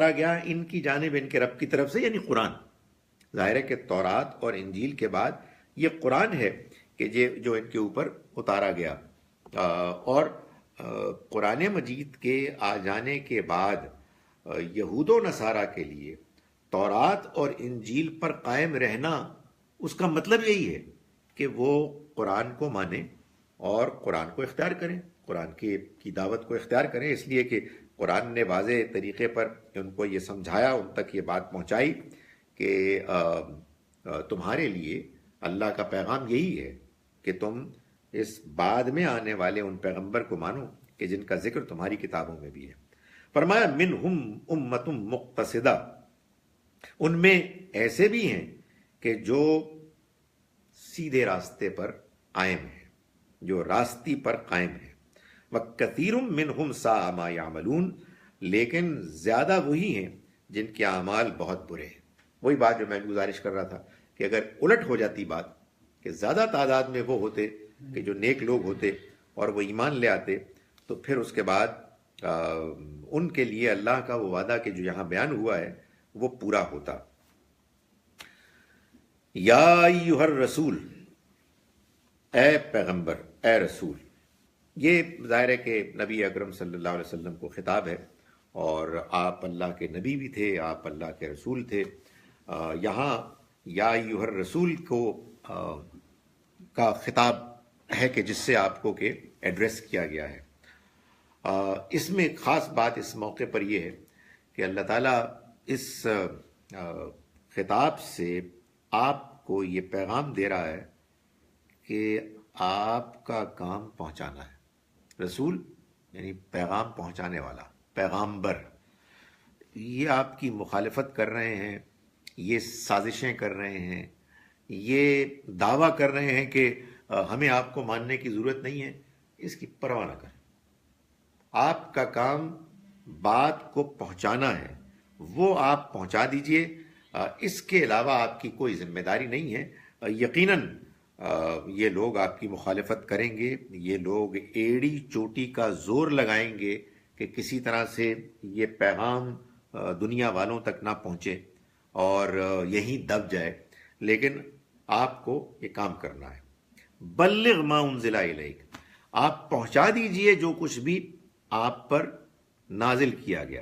گیا ان کی جانب ان کے رب کی طرف سے، یعنی قرآن. ظاہر ہے کہ تورات اور انجیل کے بعد یہ قرآن ہے کہ جو ان کے اوپر اتارا گیا. اور قرآن مجید کے آ جانے کے بعد یہود و نصارہ کے لیے تورات اور انجیل پر قائم رہنا، اس کا مطلب یہی ہے کہ وہ قرآن کو مانیں اور قرآن کو اختیار کریں، قرآن کی دعوت کو اختیار کریں. اس لیے کہ قرآن نے واضح طریقے پر ان کو یہ سمجھایا، ان تک یہ بات پہنچائی کہ تمہارے لیے اللہ کا پیغام یہی ہے کہ تم اس بعد میں آنے والے ان پیغمبر کو مانو کہ جن کا ذکر تمہاری کتابوں میں بھی ہے. فرمایا منہم امۃ مقتصدہ، ان میں ایسے بھی ہیں کہ جو سیدھے راستے پر قائم ہیں، جو راستی پر قائم ہیں. وَكَثِيرٌ مِّنْهُمْ سَاءَ مَا يَعْمَلُونَ، لیکن زیادہ وہی ہیں جن کے اعمال بہت برے ہیں. وہی بات جو میں گزارش کر رہا تھا کہ اگر الٹ ہو جاتی بات، کہ زیادہ تعداد میں وہ ہوتے کہ جو نیک لوگ ہوتے اور وہ ایمان لے آتے، تو پھر اس کے بعد ان کے لیے اللہ کا وہ وعدہ کہ جو یہاں بیان ہوا ہے وہ پورا ہوتا. یا ایھا الرسول، اے پیغمبر، اے رسول. یہ ظاہر ہے کہ نبی اکرم صلی اللہ علیہ وسلم کو خطاب ہے، اور آپ اللہ کے نبی بھی تھے، آپ اللہ کے رسول تھے. یہاں یا ایھا الرسول کا خطاب ہے کہ جس سے آپ کو کہ ایڈریس کیا گیا ہے. اس میں خاص بات اس موقع پر یہ ہے کہ اللہ تعالیٰ اس خطاب سے آپ کو یہ پیغام دے رہا ہے کہ آپ کا کام پہنچانا ہے. رسول یعنی پیغام پہنچانے والا، پیغامبر. یہ آپ کی مخالفت کر رہے ہیں، یہ سازشیں کر رہے ہیں، یہ دعویٰ کر رہے ہیں کہ ہمیں آپ کو ماننے کی ضرورت نہیں ہے. اس کی پرواہ نہ کریں. آپ کا کام بات کو پہنچانا ہے، وہ آپ پہنچا دیجئے. اس کے علاوہ آپ کی کوئی ذمہ داری نہیں ہے. یقیناً یہ لوگ آپ کی مخالفت کریں گے، یہ لوگ ایڑی چوٹی کا زور لگائیں گے کہ کسی طرح سے یہ پیغام دنیا والوں تک نہ پہنچے اور یہیں دب جائے. لیکن آپ کو یہ کام کرنا ہے. بلغ ما انزل الیک، آپ پہنچا دیجئے جو کچھ بھی آپ پر نازل کیا گیا.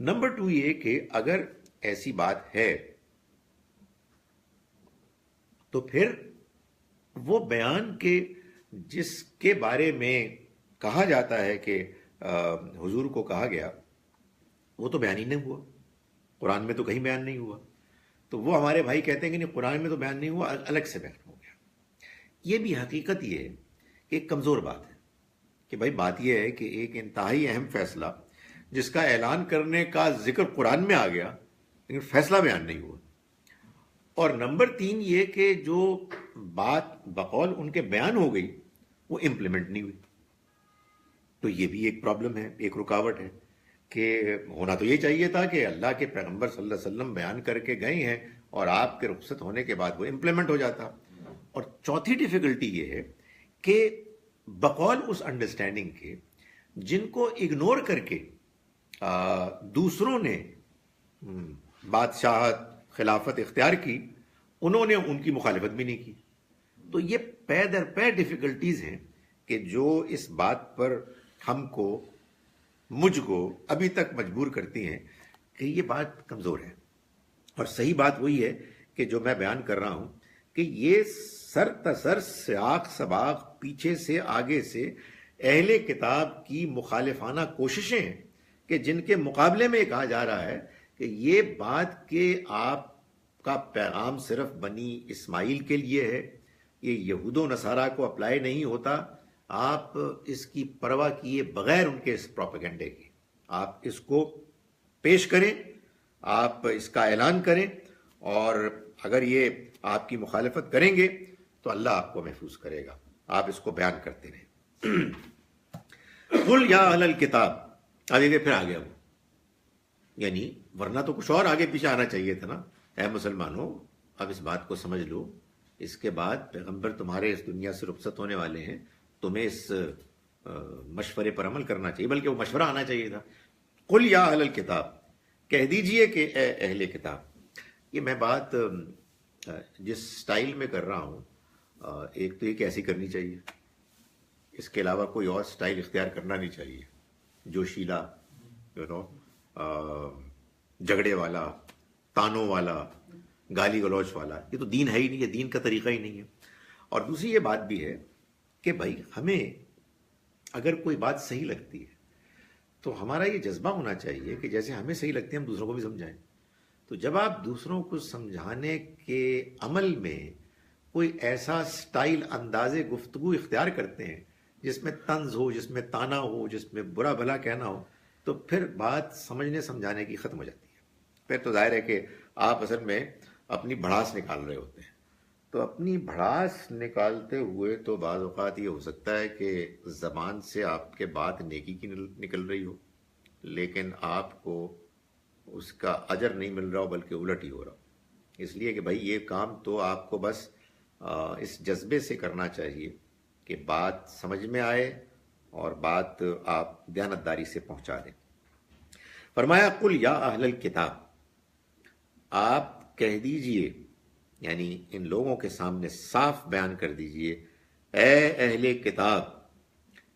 نمبر 2 یہ کہ اگر ایسی بات ہے تو پھر وہ بیان کے جس کے بارے میں کہا جاتا ہے کہ حضور کو کہا گیا وہ تو بیان ہی نہیں ہوا، قرآن میں تو کہیں بیان نہیں ہوا، تو وہ ہمارے بھائی کہتے ہیں کہ نہیں قرآن میں تو بیان نہیں ہوا، الگ سے بیان ہو گیا۔ یہ بھی حقیقت یہ ہے کہ ایک کمزور بات ہے کہ بھائی بات یہ ہے کہ ایک انتہائی اہم فیصلہ جس کا اعلان کرنے کا ذکر قرآن میں آ گیا لیکن فیصلہ بیان نہیں ہوا، اور نمبر 3 یہ کہ جو بات بقول ان کے بیان ہو گئی وہ امپلیمنٹ نہیں ہوئی، تو یہ بھی ایک پرابلم ہے، ایک رکاوٹ ہے کہ ہونا تو یہ چاہیے تھا کہ اللہ کے پیغمبر صلی اللہ علیہ وسلم بیان کر کے گئے ہیں اور آپ کے رخصت ہونے کے بعد وہ امپلیمنٹ ہو جاتا۔ اور چوتھی ڈیفیکلٹی یہ ہے کہ بقول اس انڈرسٹینڈنگ کے جن کو اگنور کر کے دوسروں نے بادشاہت خلافت اختیار کی، انہوں نے ان کی مخالفت بھی نہیں کی۔ تو یہ پے در پے ڈیفیکلٹیز ہیں کہ جو اس بات پر ہم کو مجھ کو ابھی تک مجبور کرتی ہیں کہ یہ بات کمزور ہے، اور صحیح بات وہی ہے کہ جو میں بیان کر رہا ہوں کہ یہ سر تسر سیاق سباق پیچھے سے آگے سے اہل کتاب کی مخالفانہ کوششیں ہیں کہ جن کے مقابلے میں کہا جا رہا ہے کہ یہ بات کہ آپ کا پیغام صرف بنی اسماعیل کے لیے ہے، یہ یہود و نصارہ کو اپلائی نہیں ہوتا، آپ اس کی پرواہ کیے بغیر ان کے اس پروپیگنڈے کی آپ اس کو پیش کریں، آپ اس کا اعلان کریں، اور اگر یہ آپ کی مخالفت کریں گے تو اللہ آپ کو محفوظ کرے گا، آپ اس کو بیان کرتے رہیں۔ قل یا اہل الکتاب، آگے پھر آ گیا وہ، یعنی ورنہ تو کچھ اور آگے پیچھے آنا چاہیے تھا نا۔ اے مسلمانوں، اب اس بات کو سمجھ لو، اس کے بعد پیغمبر تمہارے اس دنیا سے رخصت ہونے والے ہیں، تمہیں اس مشورے پر عمل کرنا چاہیے، بلکہ وہ مشورہ آنا چاہیے تھا۔ قل یا اہل الکتاب، کہہ دیجئے کہ اے اہل کتاب۔ یہ میں بات جس سٹائل میں کر رہا ہوں، ایک تو یہ کہ ایسی کرنی چاہیے، اس کے علاوہ کوئی اور سٹائل اختیار کرنا نہیں چاہیے، جو شیلا جھگڑے والا، تانوں والا، گالی گلوچ والا، یہ تو دین ہے ہی نہیں، یہ دین کا طریقہ ہی نہیں ہے۔ اور دوسری یہ بات بھی ہے کہ بھائی ہمیں اگر کوئی بات صحیح لگتی ہے تو ہمارا یہ جذبہ ہونا چاہیے کہ جیسے ہمیں صحیح لگتی ہے ہم دوسروں کو بھی سمجھائیں۔ تو جب آپ دوسروں کو سمجھانے کے عمل میں کوئی ایسا سٹائل، انداز گفتگو اختیار کرتے ہیں جس میں طنز ہو، جس میں تانا ہو، جس میں برا بھلا کہنا ہو، تو پھر بات سمجھنے سمجھانے کی ختم ہو جاتی ہے۔ پھر تو ظاہر ہے کہ آپ اصل میں اپنی بھڑاس نکال رہے ہوتے ہیں۔ تو اپنی بھڑاس نکالتے ہوئے تو بعض اوقات یہ ہو سکتا ہے کہ زبان سے آپ کے بات نیکی کی نکل رہی ہو، لیکن آپ کو اس کا اجر نہیں مل رہا ہو بلکہ الٹ ہی ہو رہا ہو۔ اس لیے کہ بھائی یہ کام تو آپ کو بس اس جذبے سے کرنا چاہیے کہ بات سمجھ میں آئے اور بات آپ دیانتداری سے پہنچا دیں۔ فرمایا قل یا اہل الکتاب، آپ کہہ دیجئے، یعنی ان لوگوں کے سامنے صاف بیان کر دیجئے، اے اہل کتاب،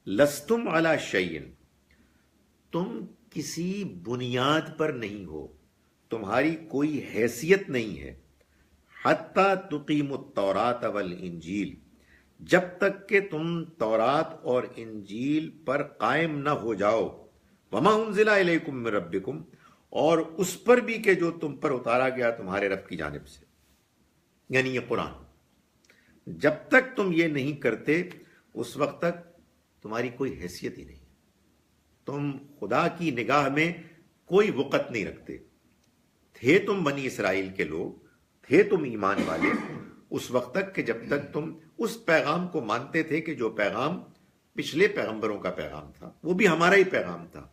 لستم علی شیء، تم کسی بنیاد پر نہیں ہو، تمہاری کوئی حیثیت نہیں ہے، حتی تقیموا التوراۃ والانجیل، جب تک کہ تم تورات اور انجیل پر قائم نہ ہو جاؤ، وما انزل الیکم من ربکم، اور اس پر بھی کہ جو تم پر اتارا گیا تمہارے رب کی جانب سے، یعنی یہ قرآن۔ جب تک تم یہ نہیں کرتے اس وقت تک تمہاری کوئی حیثیت ہی نہیں، تم خدا کی نگاہ میں کوئی وقت نہیں رکھتے۔ تھے تم بنی اسرائیل کے لوگ، تھے تم ایمان والے اس وقت تک کہ جب تک تم اس پیغام کو مانتے تھے کہ جو پیغام پچھلے پیغمبروں کا پیغام تھا، وہ بھی ہمارا ہی پیغام تھا۔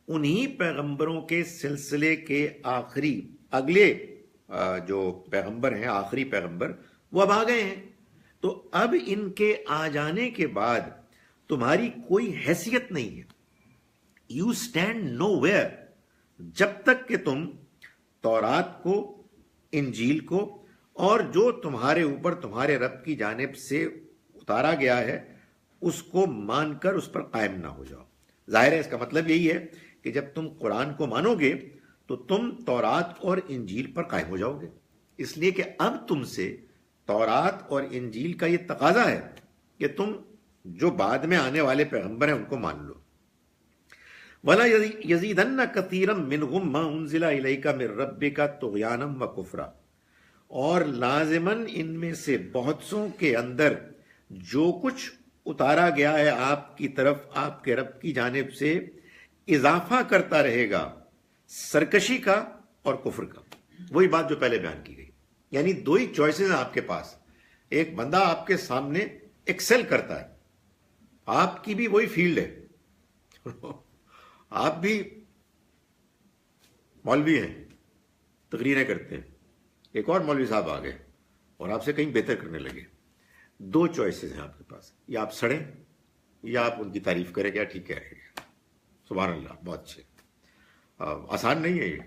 انہی پیغمبروں کے سلسلے کے آخری اگلے جو پیغمبر ہیں، آخری پیغمبر، وہ اب آ گئے ہیں، تو اب ان کے آ جانے کے بعد تمہاری کوئی حیثیت نہیں ہے۔ یو اسٹینڈ نو ویئر، جب تک کہ تم تورات کو، انجیل کو، اور جو تمہارے اوپر تمہارے رب کی جانب سے اتارا گیا ہے اس کو مان کر اس پر قائم نہ ہو جاؤ۔ ظاہر ہے اس کا مطلب یہی ہے کہ جب تم قرآن کو مانو گے تو تم تورات اور انجیل پر قائم ہو جاؤ گے، اس لیے کہ اب تم سے تورات اور انجیل کا یہ تقاضا ہے کہ تم جو بعد میں آنے والے پیغمبر ہیں ان کو مان لو۔ وَلَا يَزِيدَنَّ كَثِيرًا مِّنْهُمْ مَا أُنزِلَ إِلَيْكَ مِن رَّبِّكَ طُغْيَانًا وَكُفْرًا، اور لازماً ان میں سے بہت سوں کے اندر جو کچھ اتارا گیا ہے آپ کی طرف آپ کے رب کی جانب سے اضافہ کرتا رہے گا سرکشی کا اور کفر کا۔ وہی بات جو پہلے بیان کی گئی، یعنی دو ہی چوائسز ہیں آپ کے پاس۔ ایک بندہ آپ کے سامنے ایکسل کرتا ہے، آپ کی بھی وہی فیلڈ ہے، آپ بھی مولوی ہیں، تقریریں کرتے ہیں، ایک اور مولوی صاحب آ گئے اور آپ سے کہیں بہتر کرنے لگے۔ دو چوائسز ہیں آپ کے پاس، یا آپ سڑیں یا آپ ان کی تعریف کریں کہ ٹھیک کہہ رہے ہیں، سبحان اللہ بہت اچھے۔ آسان نہیں ہے یہ۔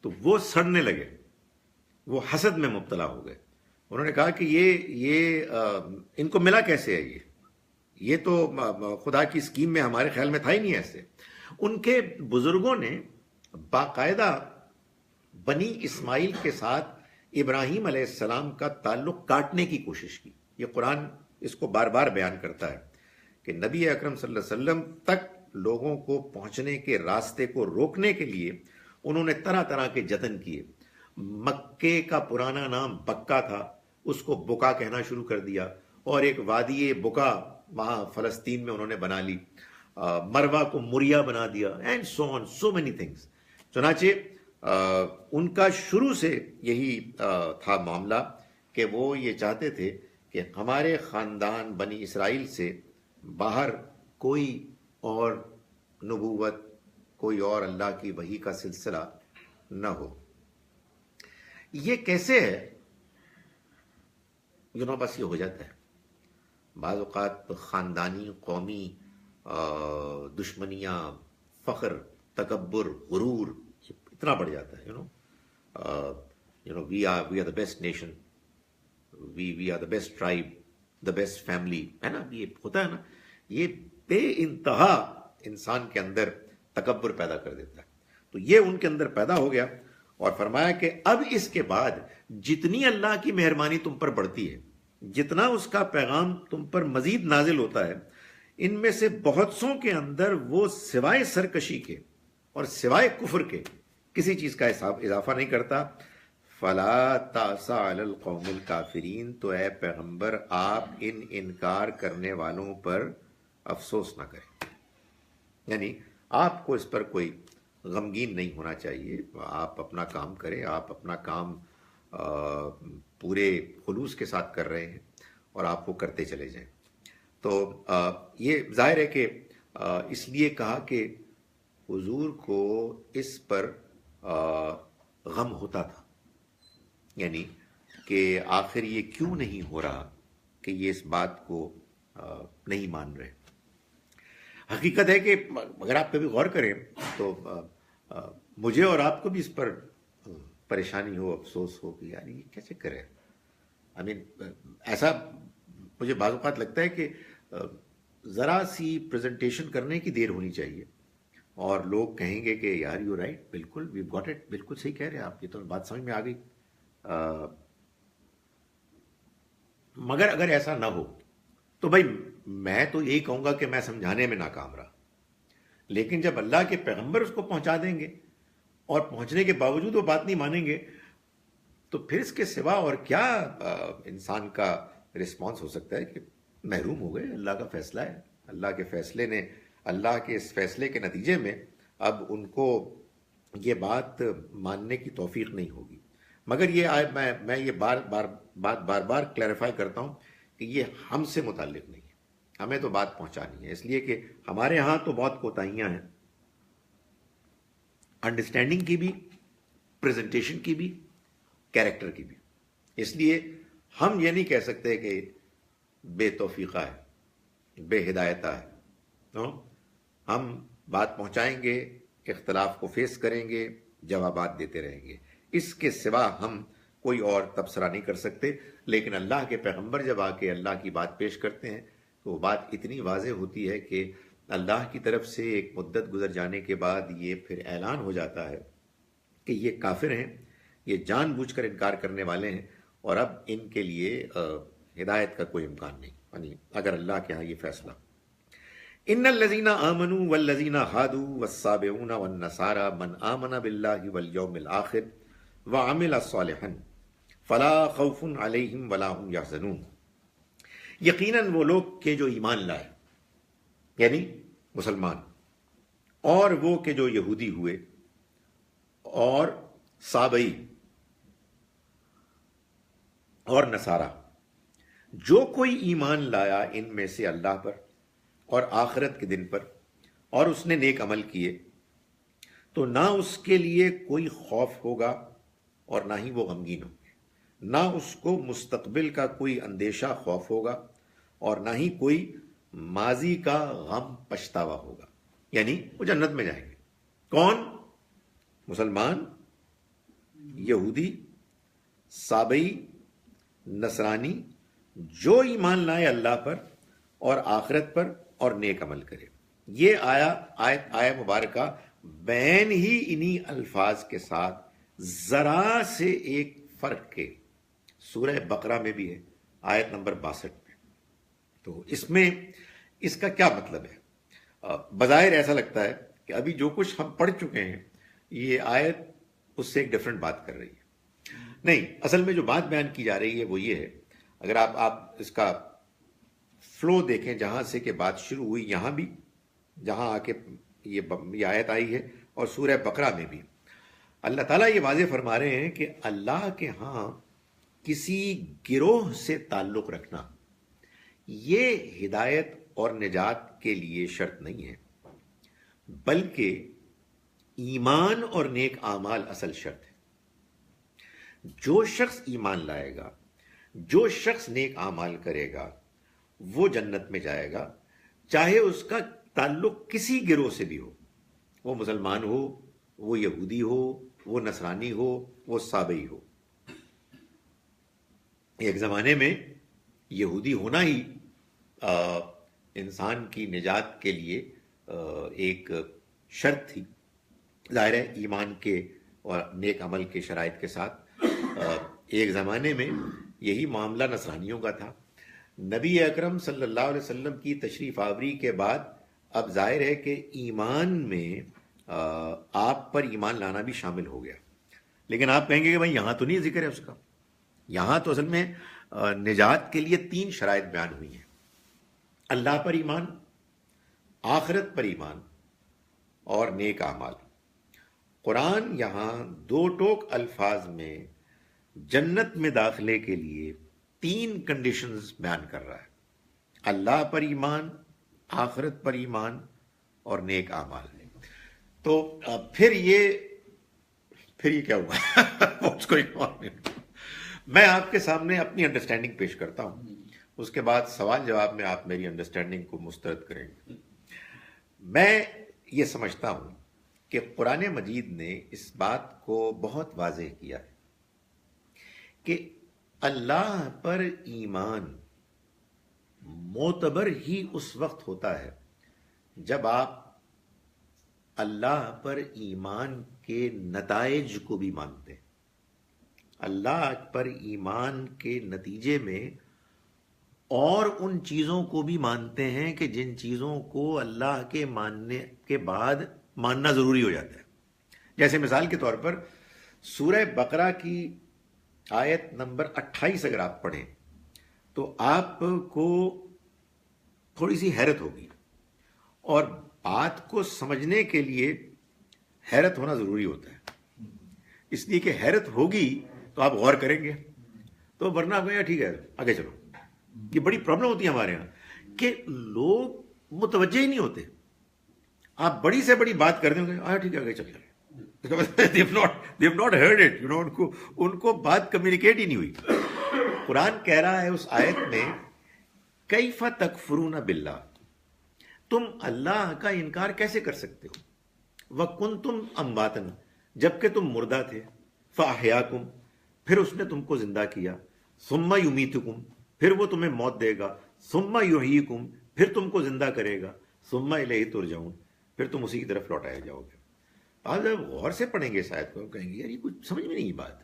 تو وہ سڑنے لگے، وہ حسد میں مبتلا ہو گئے۔ انہوں نے کہا کہ یہ ان کو ملا کیسے ہے یہ تو خدا کی اسکیم میں ہمارے خیال میں تھا ہی نہیں ایسے۔ ان کے بزرگوں نے باقاعدہ بنی اسماعیل کے ساتھ ابراہیم علیہ السلام کا تعلق کاٹنے کی کوشش کی۔ یہ قرآن اس کو بار بار بیان کرتا ہے کہ نبی اکرم صلی اللہ علیہ وسلم تک لوگوں کو پہنچنے کے راستے کو روکنے کے لیے انہوں نے طرح طرح کے جتن کیے۔ مکے کا پرانا نام بکہ تھا، اس کو بکا کہنا شروع کر دیا، اور ایک وادی بکا وہاں فلسطین میں انہوں نے بنا لی، مروا کو مریا بنا دیا، and so on, so many things. چنانچہ ان کا شروع سے یہی تھا معاملہ کہ وہ یہ چاہتے تھے کہ ہمارے خاندان بنی اسرائیل سے باہر کوئی اور نبوت، کوئی اور اللہ کی وحی کا سلسلہ نہ ہو۔ یہ کیسے ہے؟ بس یہ ہو جاتا ہے بعض اوقات خاندانی قومی دشمنیاں، فخر، تکبر، غرور اتنا بڑھ جاتا ہے۔ We are the best nation, we are the best tribe, the best family, ہے نا، یہ ہوتا ہے نا، یہ بے انتہا انسان کے اندر تکبر پیدا کر دیتا ہے۔ تو یہ ان کے اندر پیدا ہو گیا، اور فرمایا کہ اب اس کے بعد جتنی اللہ کی مہربانی تم پر بڑھتی ہے، جتنا اس کا پیغام تم پر مزید نازل ہوتا ہے، ان میں سے بہت سوں کے اندر وہ سوائے سرکشی کے اور سوائے کفر کے کسی چیز کا اضافہ نہیں کرتا۔ فلا تأس علی القوم الکافرین، تو اے پیغمبر آپ ان انکار کرنے والوں پر افسوس نہ کریں، یعنی آپ کو اس پر کوئی غمگین نہیں ہونا چاہیے۔ آپ اپنا کام کریں، آپ اپنا کام پورے خلوص کے ساتھ کر رہے ہیں اور آپ وہ کرتے چلے جائیں۔ تو یہ ظاہر ہے کہ اس لیے کہا کہ حضور کو اس پر غم ہوتا تھا، یعنی کہ آخر یہ کیوں نہیں ہو رہا کہ یہ اس بات کو نہیں مان رہے۔ حقیقت ہے کہ اگر آپ کبھی غور کریں تو مجھے اور آپ کو بھی اس پر پریشانی ہو، افسوس ہو کہ یار یہ کیسے کرے۔ ایسا مجھے بعض اوقات لگتا ہے کہ ذرا سی پریزنٹیشن کرنے کی دیر ہونی چاہیے اور لوگ کہیں گے کہ یار یو رائٹ، بالکل وی گاٹ اٹ، بالکل صحیح کہہ رہے ہیں آپ، یہ تو بات سمجھ میں آ گئی۔ مگر اگر ایسا نہ ہو تو بھائی میں تو یہی کہوں گا کہ میں سمجھانے میں ناکام رہا، لیکن جب اللہ کے پیغمبر اس کو پہنچا دیں گے اور پہنچنے کے باوجود وہ بات نہیں مانیں گے تو پھر اس کے سوا اور کیا انسان کا رسپانس ہو سکتا ہے کہ محروم ہو گئے، اللہ کا فیصلہ ہے، اللہ کے فیصلے نے، اللہ کے اس فیصلے کے نتیجے میں اب ان کو یہ بات ماننے کی توفیق نہیں ہوگی۔ مگر یہ میں یہ بار بار کلیریفائی کرتا ہوں کہ یہ ہم سے متعلق نہیں ہے، ہمیں تو بات پہنچانی ہے، اس لیے کہ ہمارے ہاں تو بہت کوتاہیاں ہیں، انڈرسٹینڈنگ کی بھی، پریزنٹیشن کی بھی، کیریکٹر کی بھی۔ اس لیے ہم یہ نہیں کہہ سکتے کہ بے توفیقہ ہے، بے ہدایتہ ہے۔ ہم بات پہنچائیں گے، اختلاف کو فیس کریں گے، جوابات دیتے رہیں گے، اس کے سوا ہم کوئی اور تبصرہ نہیں کر سکتے۔ لیکن اللہ کے پیغمبر جب آ کے اللہ کی بات پیش کرتے ہیں تو وہ بات اتنی واضح ہوتی ہے کہ اللہ کی طرف سے ایک مدت گزر جانے کے بعد یہ پھر اعلان ہو جاتا ہے کہ یہ کافر ہیں، یہ جان بوجھ کر انکار کرنے والے ہیں، اور اب ان کے لیے ہدایت کا کوئی امکان نہیں، یعنی اگر اللہ کے ہاں یہ فیصلہ۔ ان الذین آمنوا والذین ہادوا والصابئون والنصارى من آمن باللہ والیوم الآخر وعمل صالحا فلا خوف علیہم ولا هم یحزنون، یقیناً وہ لوگ کہ جو ایمان لائے، یعنی مسلمان، اور وہ کہ جو یہودی ہوئے اور صابئی اور نصارہ، جو کوئی ایمان لایا ان میں سے اللہ پر اور آخرت کے دن پر اور اس نے نیک عمل کیے، تو نہ اس کے لیے کوئی خوف ہوگا اور نہ ہی وہ غمگین ہوں گے، نہ اس کو مستقبل کا کوئی اندیشہ خوف ہوگا اور نہ ہی کوئی ماضی کا غم پچھتاوا ہوگا، یعنی وہ جنت میں جائیں گے۔ کون؟ مسلمان، یہودی، صابئی، نصرانی، جو ایمان لائے اللہ پر اور آخرت پر اور نیک عمل کرے۔ یہ آیت مبارکہ بین ہی انہی الفاظ کے ساتھ ذرا سے ایک فرق کے سورہ بقرہ میں بھی ہے، آیت نمبر 62 میں۔ تو اس میں اس کا کیا مطلب ہے؟ بظاہر ایسا لگتا ہے کہ ابھی جو کچھ ہم پڑھ چکے ہیں یہ آیت اس سے ایک ڈیفرنٹ بات کر رہی ہے۔ نہیں، اصل میں جو بات بیان کی جا رہی ہے وہ یہ ہے، اگر آپ اس کا فلو دیکھیں، جہاں سے کہ بات شروع ہوئی یہاں بھی، جہاں آ کے یہ آیت آئی ہے، اور سورہ بقرہ میں بھی اللہ تعالیٰ یہ واضح فرما رہے ہیں کہ اللہ کے ہاں کسی گروہ سے تعلق رکھنا یہ ہدایت اور نجات کے لیے شرط نہیں ہے، بلکہ ایمان اور نیک اعمال اصل شرط ہے۔ جو شخص ایمان لائے گا، جو شخص نیک اعمال کرے گا، وہ جنت میں جائے گا، چاہے اس کا تعلق کسی گروہ سے بھی ہو، وہ مسلمان ہو، وہ یہودی ہو، وہ نصرانی ہو، وہ صابئی ہو۔ ایک زمانے میں یہودی ہونا ہی انسان کی نجات کے لیے ایک شرط تھی، ظاہر ہے ایمان کے اور نیک عمل کے شرائط کے ساتھ۔ ایک زمانے میں یہی معاملہ نصرانیوں کا تھا۔ نبی اکرم صلی اللہ علیہ وسلم کی تشریف آوری کے بعد اب ظاہر ہے کہ ایمان میں آپ پر ایمان لانا بھی شامل ہو گیا، لیکن آپ کہیں گے کہ بھائی یہاں تو نہیں ذکر ہے اس کا۔ یہاں تو اصل میں نجات کے لیے 3 شرائط بیان ہوئی ہیں: اللہ پر ایمان، آخرت پر ایمان اور نیک اعمال۔ قرآن یہاں 2 ٹوک الفاظ میں جنت میں داخلے کے لیے 3 کنڈیشنز بیان کر رہا ہے: اللہ پر ایمان، آخرت پر ایمان اور نیک اعمال۔ تو پھر یہ کیا ہوا؟ اس کو میں آپ کے سامنے اپنی انڈرسٹینڈنگ پیش کرتا ہوں، اس کے بعد سوال جواب میں آپ میری انڈرسٹینڈنگ کو مسترد کریں گے۔ میں یہ سمجھتا ہوں کہ قرآن مجید نے اس بات کو بہت واضح کیا ہے کہ اللہ پر ایمان معتبر ہی اس وقت ہوتا ہے جب آپ اللہ پر ایمان کے نتائج کو بھی مانتے ہیں، اللہ پر ایمان کے نتیجے میں اور ان چیزوں کو بھی مانتے ہیں کہ جن چیزوں کو اللہ کے ماننے کے بعد ماننا ضروری ہو جاتا ہے۔ جیسے مثال کے طور پر سورہ بقرہ کی آیت نمبر 28 اگر آپ پڑھیں تو آپ کو تھوڑی سی حیرت ہوگی، اور بات کو سمجھنے کے لیے حیرت ہونا ضروری ہوتا ہے، اس لیے کہ حیرت ہوگی تو آپ غور کریں گے، تو ورنہ آپ کہیں ٹھیک ہے آگے چلو۔ یہ بڑی پرابلم ہوتی ہے ہمارے یہاں کہ لوگ متوجہ ہی نہیں ہوتے، آپ بڑی سے بڑی بات کر دیں گے ٹھیک ہے آگے چل جائے، they have not heard it, ان کو بات کمیونیکیٹ ہی نہیں ہوئی۔ قرآن کہہ رہا ہے اس آیت میں کیف تکفرون باللہ، تم اللہ کا انکار کیسے کر سکتے ہو، وکنتم امواتا، جبکہ تم مردہ تھے، فاحیاکم، پھر اس نے تم کو زندہ کیا، ثم یمیتکم، پھر وہ تمہیں موت دے گا، ثم یحییکم، پھر تم کو زندہ کرے گا، ثم الیہ ترجعون، پھر تم اسی کی طرف لوٹائے جاؤ گے. آپ جب غور سے پڑھیں گے شاید کو کہیں گے یار یہ کچھ سمجھ میں نہیں بات.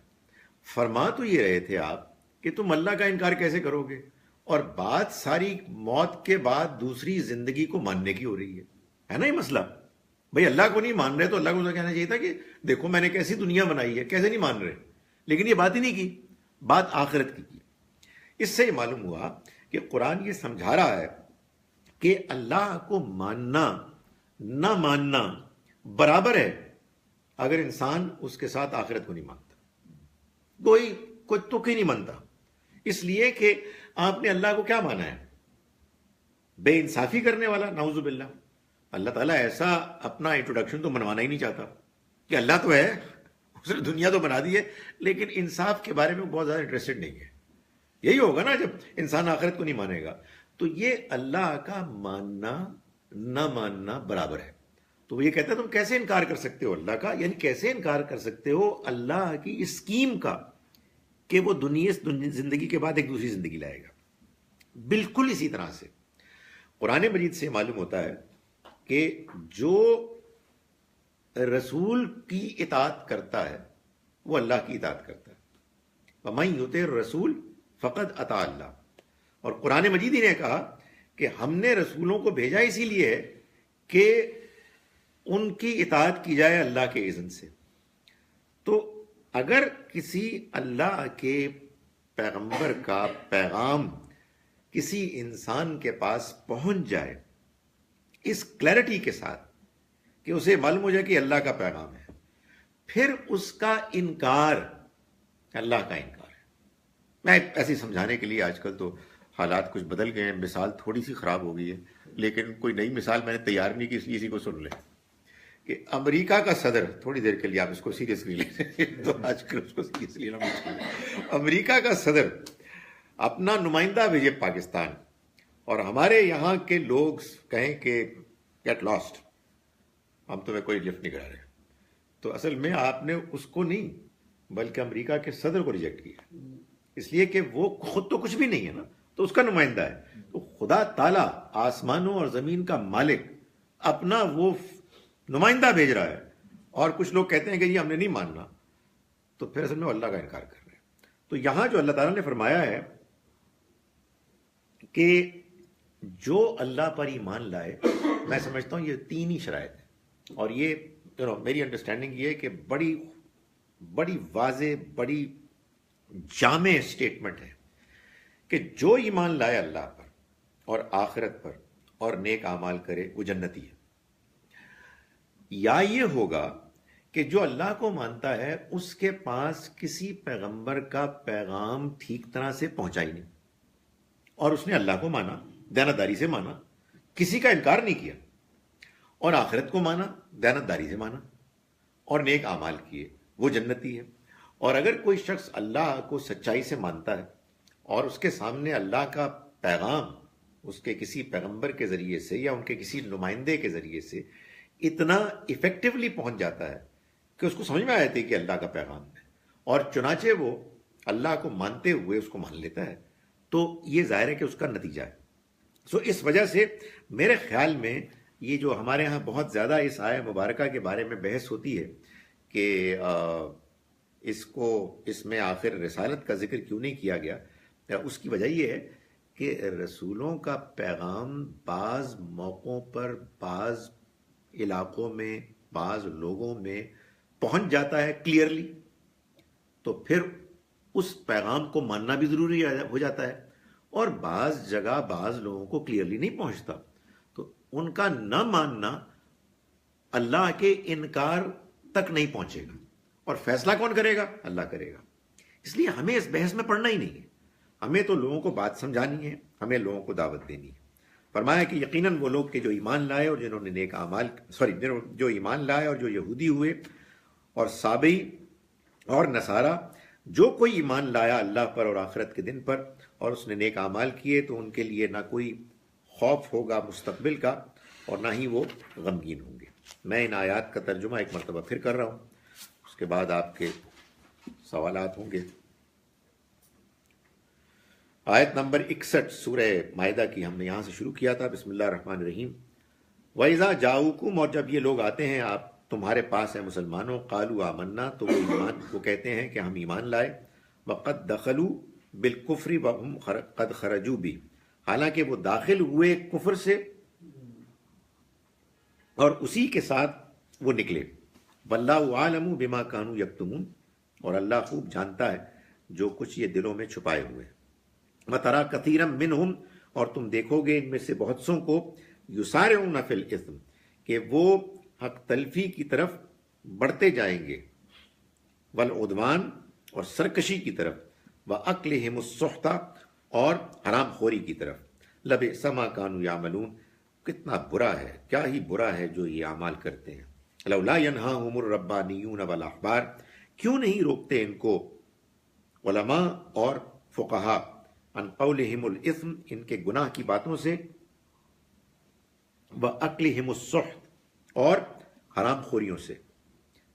فرما تو یہ رہے تھے آپ کہ تم اللہ کا انکار کیسے کرو گے، اور بات ساری موت کے بعد دوسری زندگی کو ماننے کی ہو رہی ہے نا یہ مسئلہ. بھئی اللہ کو نہیں مان رہے تو اللہ کو تو کہنا چاہیے تھا کہ دیکھو میں نے کیسی دنیا بنائی ہے، کیسے نہیں مان رہے. لیکن یہ بات ہی نہیں کی، بات آخرت کی. اس سے یہ معلوم ہوا کہ قرآن یہ سمجھا رہا ہے کہ اللہ کو ماننا نہ ماننا برابر ہے اگر انسان اس کے ساتھ آخرت کو نہیں مانتا. کوئی تک ہی نہیں مانتا، اس لیے کہ آپ نے اللہ کو کیا مانا ہے؟ بے انصافی کرنے والا. نعوذ باللہ. اللہ تعالیٰ ایسا اپنا انٹروڈکشن تو منوانا ہی نہیں چاہتا کہ اللہ تو ہے، اس نے دنیا تو بنا دی ہے، لیکن انصاف کے بارے میں بہت زیادہ انٹرسٹڈ نہیں ہے. یہی ہوگا نا جب انسان آخرت کو نہیں مانے گا. تو یہ اللہ کا ماننا نہ ماننا برابر ہے. تو وہ یہ کہتا ہے تم کیسے انکار کر سکتے ہو اللہ کا، یعنی کیسے انکار کر سکتے ہو اللہ کی اسکیم کا کہ وہ دنیا زندگی کے بعد ایک دوسری زندگی لائے گا. بالکل اسی طرح سے قرآن مجید سے معلوم ہوتا ہے کہ جو رسول کی اطاعت کرتا ہے وہ اللہ کی اطاعت کرتا ہے. وَمَن يُطِعِ الرَّسُولَ فَقَدْ أَطَاعَ اللَّهَ. اور قرآن مجید ہی نے کہا کہ ہم نے رسولوں کو بھیجا اسی لیے کہ ان کی اطاعت کی جائے اللہ کے اذن سے. تو اگر کسی اللہ کے پیغمبر کا پیغام کسی انسان کے پاس پہنچ جائے اس کلیرٹی کے ساتھ کہ اسے معلوم ہو جائے کہ اللہ کا پیغام ہے، پھر اس کا انکار اللہ کا انکار ہے. میں ایسے سمجھانے کے لیے، آج کل تو حالات کچھ بدل گئے ہیں، مثال تھوڑی سی خراب ہو گئی ہے، لیکن کوئی نئی مثال میں نے تیار نہیں کی، اس لیے اسی کو سن لیں کہ امریکہ کا صدر، تھوڑی دیر کے لیے آپ اس کو سیریسلی لیں تو آج کل اس کو سیریسلی لینا مشکل ہے. امریکہ کا صدر اپنا نمائندہ بھیجے پاکستان اور ہمارے یہاں کے لوگ کہیں کہ گیٹ لاسٹ، ہم تمہیں کوئی لفٹ نہیں کرا رہے، تو اصل میں آپ نے اس کو نہیں بلکہ امریکہ کے صدر کو ریجیکٹ کیا، اس لیے کہ وہ خود تو کچھ بھی نہیں ہے نا، تو اس کا نمائندہ ہے. تو خدا تعالیٰ آسمانوں اور زمین کا مالک اپنا وہ نمائندہ بھیج رہا ہے اور کچھ لوگ کہتے ہیں کہ یہ ہم نے نہیں ماننا، تو پھر اصل میں اللہ کا انکار کر رہے ہیں. تو یہاں جو اللہ تعالیٰ نے فرمایا ہے کہ جو اللہ پر ایمان لائے، میں سمجھتا ہوں یہ تین ہی شرائط ہیں، اور یہ میری انڈرسٹینڈنگ یہ ہے کہ بڑی واضح، بڑی جامع اسٹیٹمنٹ ہے کہ جو ایمان لائے اللہ پر اور آخرت پر اور نیک اعمال کرے وہ جنتی ہے. یا یہ ہوگا کہ جو اللہ کو مانتا ہے اس کے پاس کسی پیغمبر کا پیغام ٹھیک طرح سے پہنچا ہی نہیں، اور اس نے اللہ کو مانا، دیانتداری سے مانا، کسی کا انکار نہیں کیا، اور آخرت کو مانا، دیانتداری سے مانا، اور نیک اعمال کیے، وہ جنتی ہے. اور اگر کوئی شخص اللہ کو سچائی سے مانتا ہے اور اس کے سامنے اللہ کا پیغام اس کے کسی پیغمبر کے ذریعے سے یا ان کے کسی نمائندے کے ذریعے سے اتنا ایفیکٹولی پہنچ جاتا ہے کہ اس کو سمجھ میں آتی ہے کہ اللہ کا پیغام ہے، اور چنانچہ وہ اللہ کو مانتے ہوئے اس کو مان لیتا ہے، تو یہ ظاہر ہے کہ اس کا نتیجہ ہے. اس وجہ سے میرے خیال میں یہ جو ہمارے ہاں بہت زیادہ اس آیہ مبارکہ کے بارے میں بحث ہوتی ہے کہ اس میں آخر رسالت کا ذکر کیوں نہیں کیا گیا، اس کی وجہ یہ ہے کہ رسولوں کا پیغام بعض موقعوں پر، بعض علاقوں میں، بعض لوگوں میں پہنچ جاتا ہے کلیئرلی، تو پھر اس پیغام کو ماننا بھی ضروری ہو جاتا ہے، اور بعض جگہ بعض لوگوں کو کلیئرلی نہیں پہنچتا، تو ان کا نہ ماننا اللہ کے انکار تک نہیں پہنچے گا، اور فیصلہ کون کرے گا؟ اللہ کرے گا. اس لیے ہمیں اس بحث میں پڑھنا ہی نہیں ہے، ہمیں تو لوگوں کو بات سمجھانی ہے، ہمیں لوگوں کو دعوت دینی ہے. فرمایا کہ یقیناً وہ لوگ کہ جو ایمان لائے اور جنہوں نے نیک اعمال جو ایمان لائے اور جو یہودی ہوئے اور سابئی اور نصارہ، جو کوئی ایمان لایا اللہ پر اور آخرت کے دن پر اور اس نے نیک اعمال کیے، تو ان کے لیے نہ کوئی خوف ہوگا مستقبل کا اور نہ ہی وہ غمگین ہوں گے. میں ان آیات کا ترجمہ ایک مرتبہ پھر کر رہا ہوں، اس کے بعد آپ کے سوالات ہوں گے. آیت نمبر 61 سورہ مائدہ کی ہم نے یہاں سے شروع کیا تھا. بسم اللہ الرحمن الرحیم. وَإِذَا جَاءُوكُمْ، اور جب یہ لوگ آتے ہیں آپ تمہارے پاس ہیں مسلمانوں، قالوا آمنا، تو وہ کہتے ہیں کہ ہم ایمان لائے، وقد دخلوا بالکفر وهم قد خرجوا بھی، حالانکہ وہ داخل ہوئے کفر سے اور اسی کے ساتھ وہ نکلے. واللہ عالم بما كانوا یکتمون، اور اللہ خوب جانتا ہے جو کچھ یہ دلوں میں چھپائے ہوئے. وترى كثيرا منهم، اور تم دیکھو گے ان میں سے بہت سوں کو، یسارعون فی الاثم، کہ وہ حق تلفی کی طرف بڑھتے جائیں گے، والعدوان، اور سرکشی کی طرف، واکلہم السحت، اور حرام خوری کی طرف. لبئس ما كانوا یعملون، کتنا برا ہے، کیا ہی برا ہے جو یہ اعمال کرتے ہیں. لولا ینہاہم الربانیون والاحبار، کیوں نہیں روکتے ان کو علماء اور فقہا، عن قولہم الاثم، ان کے گناہ کی باتوں سے، واکلہم السحت، اور حرام خوریوں سے.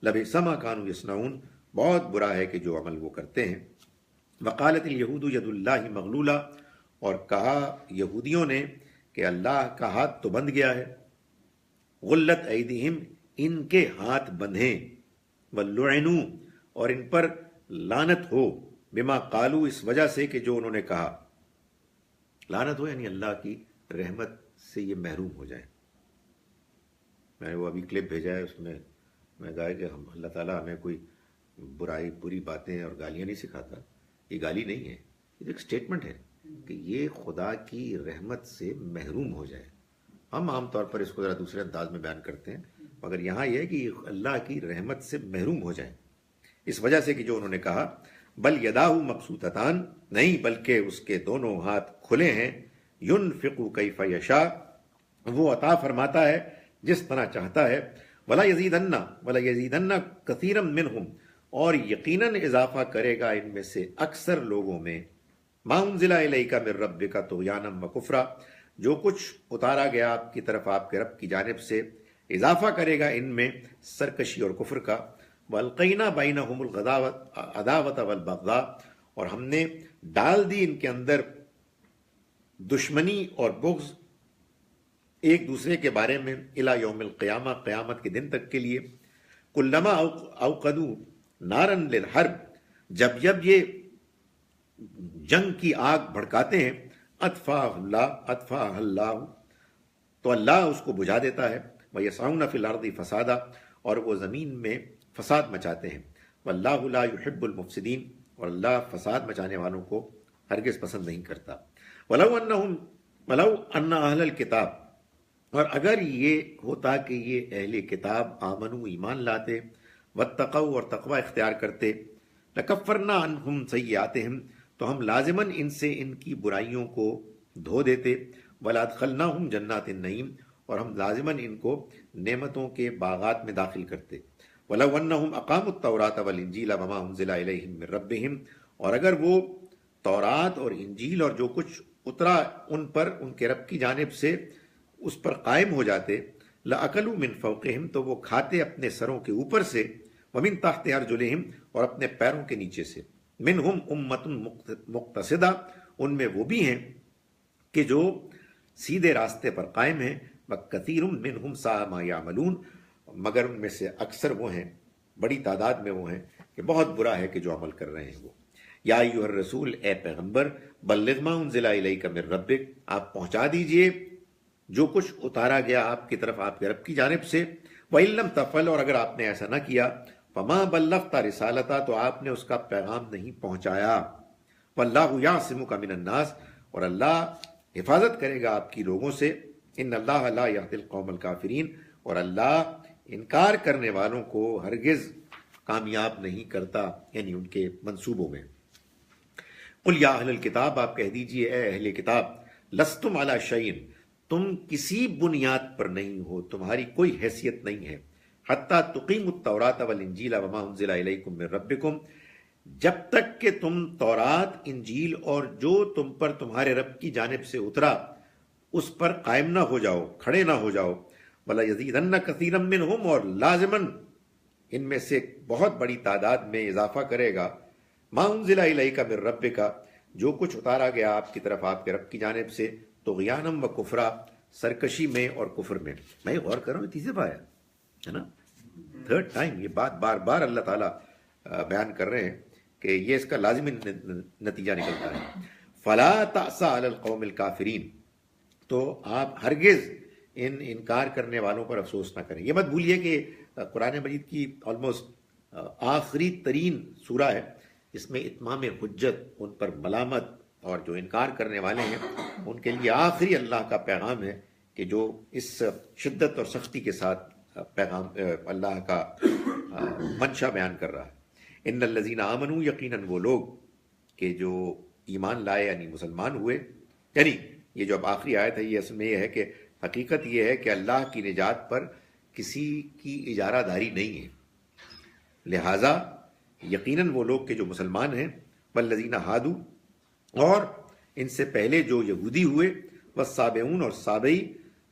لبئس ما كانوا یصنعون، بہت برا ہے کہ جو عمل وہ کرتے ہیں. وقالت الیہود ید اللہ مغلولہ، اور کہا یہودیوں نے کہ اللہ کا ہاتھ تو بندھ گیا ہے. غلت ایدیہم، ان کے ہاتھ بندھیں. ولعنوا، اور ان پر لعنت ہو. بما قالو، اس وجہ سے کہ جو انہوں نے کہا. لعنت ہو یعنی اللہ کی رحمت سے یہ محروم ہو جائے. میں نے وہ ابھی کلپ بھیجا ہے، اس میں میں کہا کہ ہم اللہ تعالیٰ ہمیں کوئی بری باتیں اور گالیاں نہیں سکھاتا. یہ گالی نہیں ہے، یہ ایک سٹیٹمنٹ ہے کہ یہ خدا کی رحمت سے محروم ہو جائے. ہم عام طور پر اس کو ذرا دوسرے انداز میں بیان کرتے ہیں، مگر یہاں یہ ہے کہ اللہ کی رحمت سے محروم ہو جائے، اس وجہ سے کہ جو انہوں نے کہا. بل یداہ مبسوطتان، نہیں بلکہ اس کے دونوں ہاتھ کھلے ہیں. ینفق کیف یشاء، وہ عطا فرماتا ہے جس طرح چاہتا ہے. ولا یزیدن کثیرا منہم، اور یقیناً اضافہ کرے گا ان میں سے اکثر لوگوں میں. ما انزل الیک من ربک طغیانا وکفرا، جو کچھ اتارا گیا آپ کی طرف آپ کے رب کی جانب سے، اضافہ کرے گا ان میں سرکشی اور کفر کا. والقینا بینہم العداوۃ والبغضاء، اور ہم نے ڈال دی ان کے اندر دشمنی اور بغض ایک دوسرے کے بارے میں، الی یوم القیامہ، قیامت کے دن تک کے لیے. کلما اوقدوا نارا للحرب، جب یہ جنگ کی آگ بھڑکاتے ہیں، اطفاء اللہ، تو اللہ اس کو بجھا دیتا ہے. وَيَسْعَوْنَ فِي الْأَرْضِ فَسَادًا، اور وہ زمین میں فساد مچاتے ہیں. وَاللَّهُ لَا يُحِبُّ الْمُفْسِدِينَ، اور اللہ فساد مچانے والوں کو ہرگز پسند نہیں کرتا. وَلَوْ أَنَّ أَهْلَ الْكِتَابِ، اور اگر یہ ہوتا کہ یہ اہل کتاب آمنو، ایمان لاتے، واتقوا، اور تقوی اختیار کرتے، لَكَفَّرْنَا عَنْهُمْ سَيِّئَاتِهِمْ، تو ہم لازماً ان سے ان کی برائیوں کو دھو دیتے. وَلَأَدْخَلْنَاهُمْ جَنَّاتِ النَّعِيمِ، اور ہم لازماً ان کو نعمتوں کے باغات میں داخل کرتے. وَلَوْ أَنَّهُمْ أَقَامُوا التَّوْرَاةَ وَالْإِنْجِيلَ وَمَا أُنزِلَ إِلَيْهِمْ مِنْ رَبِّهِمْ، اور اگر وہ تورات اور انجیل اور جو کچھ اترا ان پر ان کے رب کی جانب سے اس پر قائم ہو جاتے. لَأَكَلُوا مِنْ فَوْقِهِمْ، تو وہ کھاتے اپنے سروں کے اوپر سے. وَمِنْ تَحْتِ أَرْجُلِهِمْ، اور اپنے پیروں کے نیچے سے. مِنْهُمْ أُمَّةٌ مُقْتَصِدَةٌ، ان میں وہ بھی ہیں کہ جو سیدھے راستے پر قائم ہیں. وَكَثِيرٌ مِّنْهُمْ سَاءَ مَا يَعْمَلُونَ، مگر ان میں سے اکثر وہ ہیں، بڑی تعداد میں وہ ہیں کہ بہت برا ہے کہ جو عمل کر رہے ہیں وہ. یا ایھا الرسول، اے پیغمبر، بلغ ما انزل الیک من ربک، آپ پہنچا دیجئے جو کچھ اتارا گیا آپ کی طرف آپ کے رب کی جانب سے. وَإِن لَّمْ تَفْعَلْ، اور اگر آپ نے ایسا نہ کیا، فَمَا بَلَّغْتَ رِسَالَتَهُ، تو آپ نے اس کا پیغام نہیں پہنچایا. وَاللَّهُ يَعْصِمُكَ مِنَ النَّاسِ، اور اللہ حفاظت کرے گا آپ کی لوگوں سے. ان اللہ لا يهدي القوم الكافرین، اور اللہ انکار کرنے والوں کو ہرگز کامیاب نہیں کرتا، یعنی ان کے منصوبوں میں. قل یا اہل الکتاب، آپ کہہ دیجئے اے اہل کتاب، لستم علی شیء، تم کسی بنیاد پر نہیں ہو، تمہاری کوئی حیثیت نہیں ہے. حتی تقیموا التوراۃ والانجیل وما انزل الیکم من ربکم، جب تک کہ تم تورات، انجیل اور جو تم پر تمہارے رب کی جانب سے اترا اس پر قائم نہ ہو جاؤ، کھڑے نہ ہو جاؤ. وَلَيَزِيدَنَّ كَثِيرًا مِّنْهُمْ، اور لازماً ان میں سے بہت بڑی تعداد میں اضافہ کرے گا. مَا أُنزِلَ إِلَيْكَ مِن رَبِّكَ، جو کچھ اتارا گیا آپ کی طرف آپ کے رب کی جانب سے. طغیانًا وکفرا، سرکشی میں اور کفر میں. میں غور کر رہا ہوں تیسری دفعہ ہے نا, تھرڈ ٹائم یہ بات بار بار اللہ تعالیٰ بیان کر رہے ہیں کہ یہ اس کا لازمی نتیجہ نکلتا ہے. فلا تأس علی القوم الکافرین, تو آپ ہرگز ان انکار کرنے والوں پر افسوس نہ کریں. یہ مت بھولیے کہ قرآن مجید کی آلموسٹ آخری ترین سورہ ہے جس میں اتمام حجت, ان پر ملامت, اور جو انکار کرنے والے ہیں ان کے لیے آخری اللہ کا پیغام ہے کہ جو اس شدت اور سختی کے ساتھ پیغام اللہ کا منشا بیان کر رہا ہے. ان الذین آمنوا, یقیناً وہ لوگ کہ جو ایمان لائے یعنی مسلمان ہوئے. یعنی یہ جو اب آخری آیت ہے یہ اصل میں یہ ہے کہ حقیقت یہ ہے کہ اللہ کی نجات پر کسی کی اجارہ داری نہیں ہے, لہٰذا یقیناً وہ لوگ کہ جو مسلمان ہیں, والذین ہادو, اور ان سے پہلے جو یہودی ہوئے, والسابعون, اور سابعی,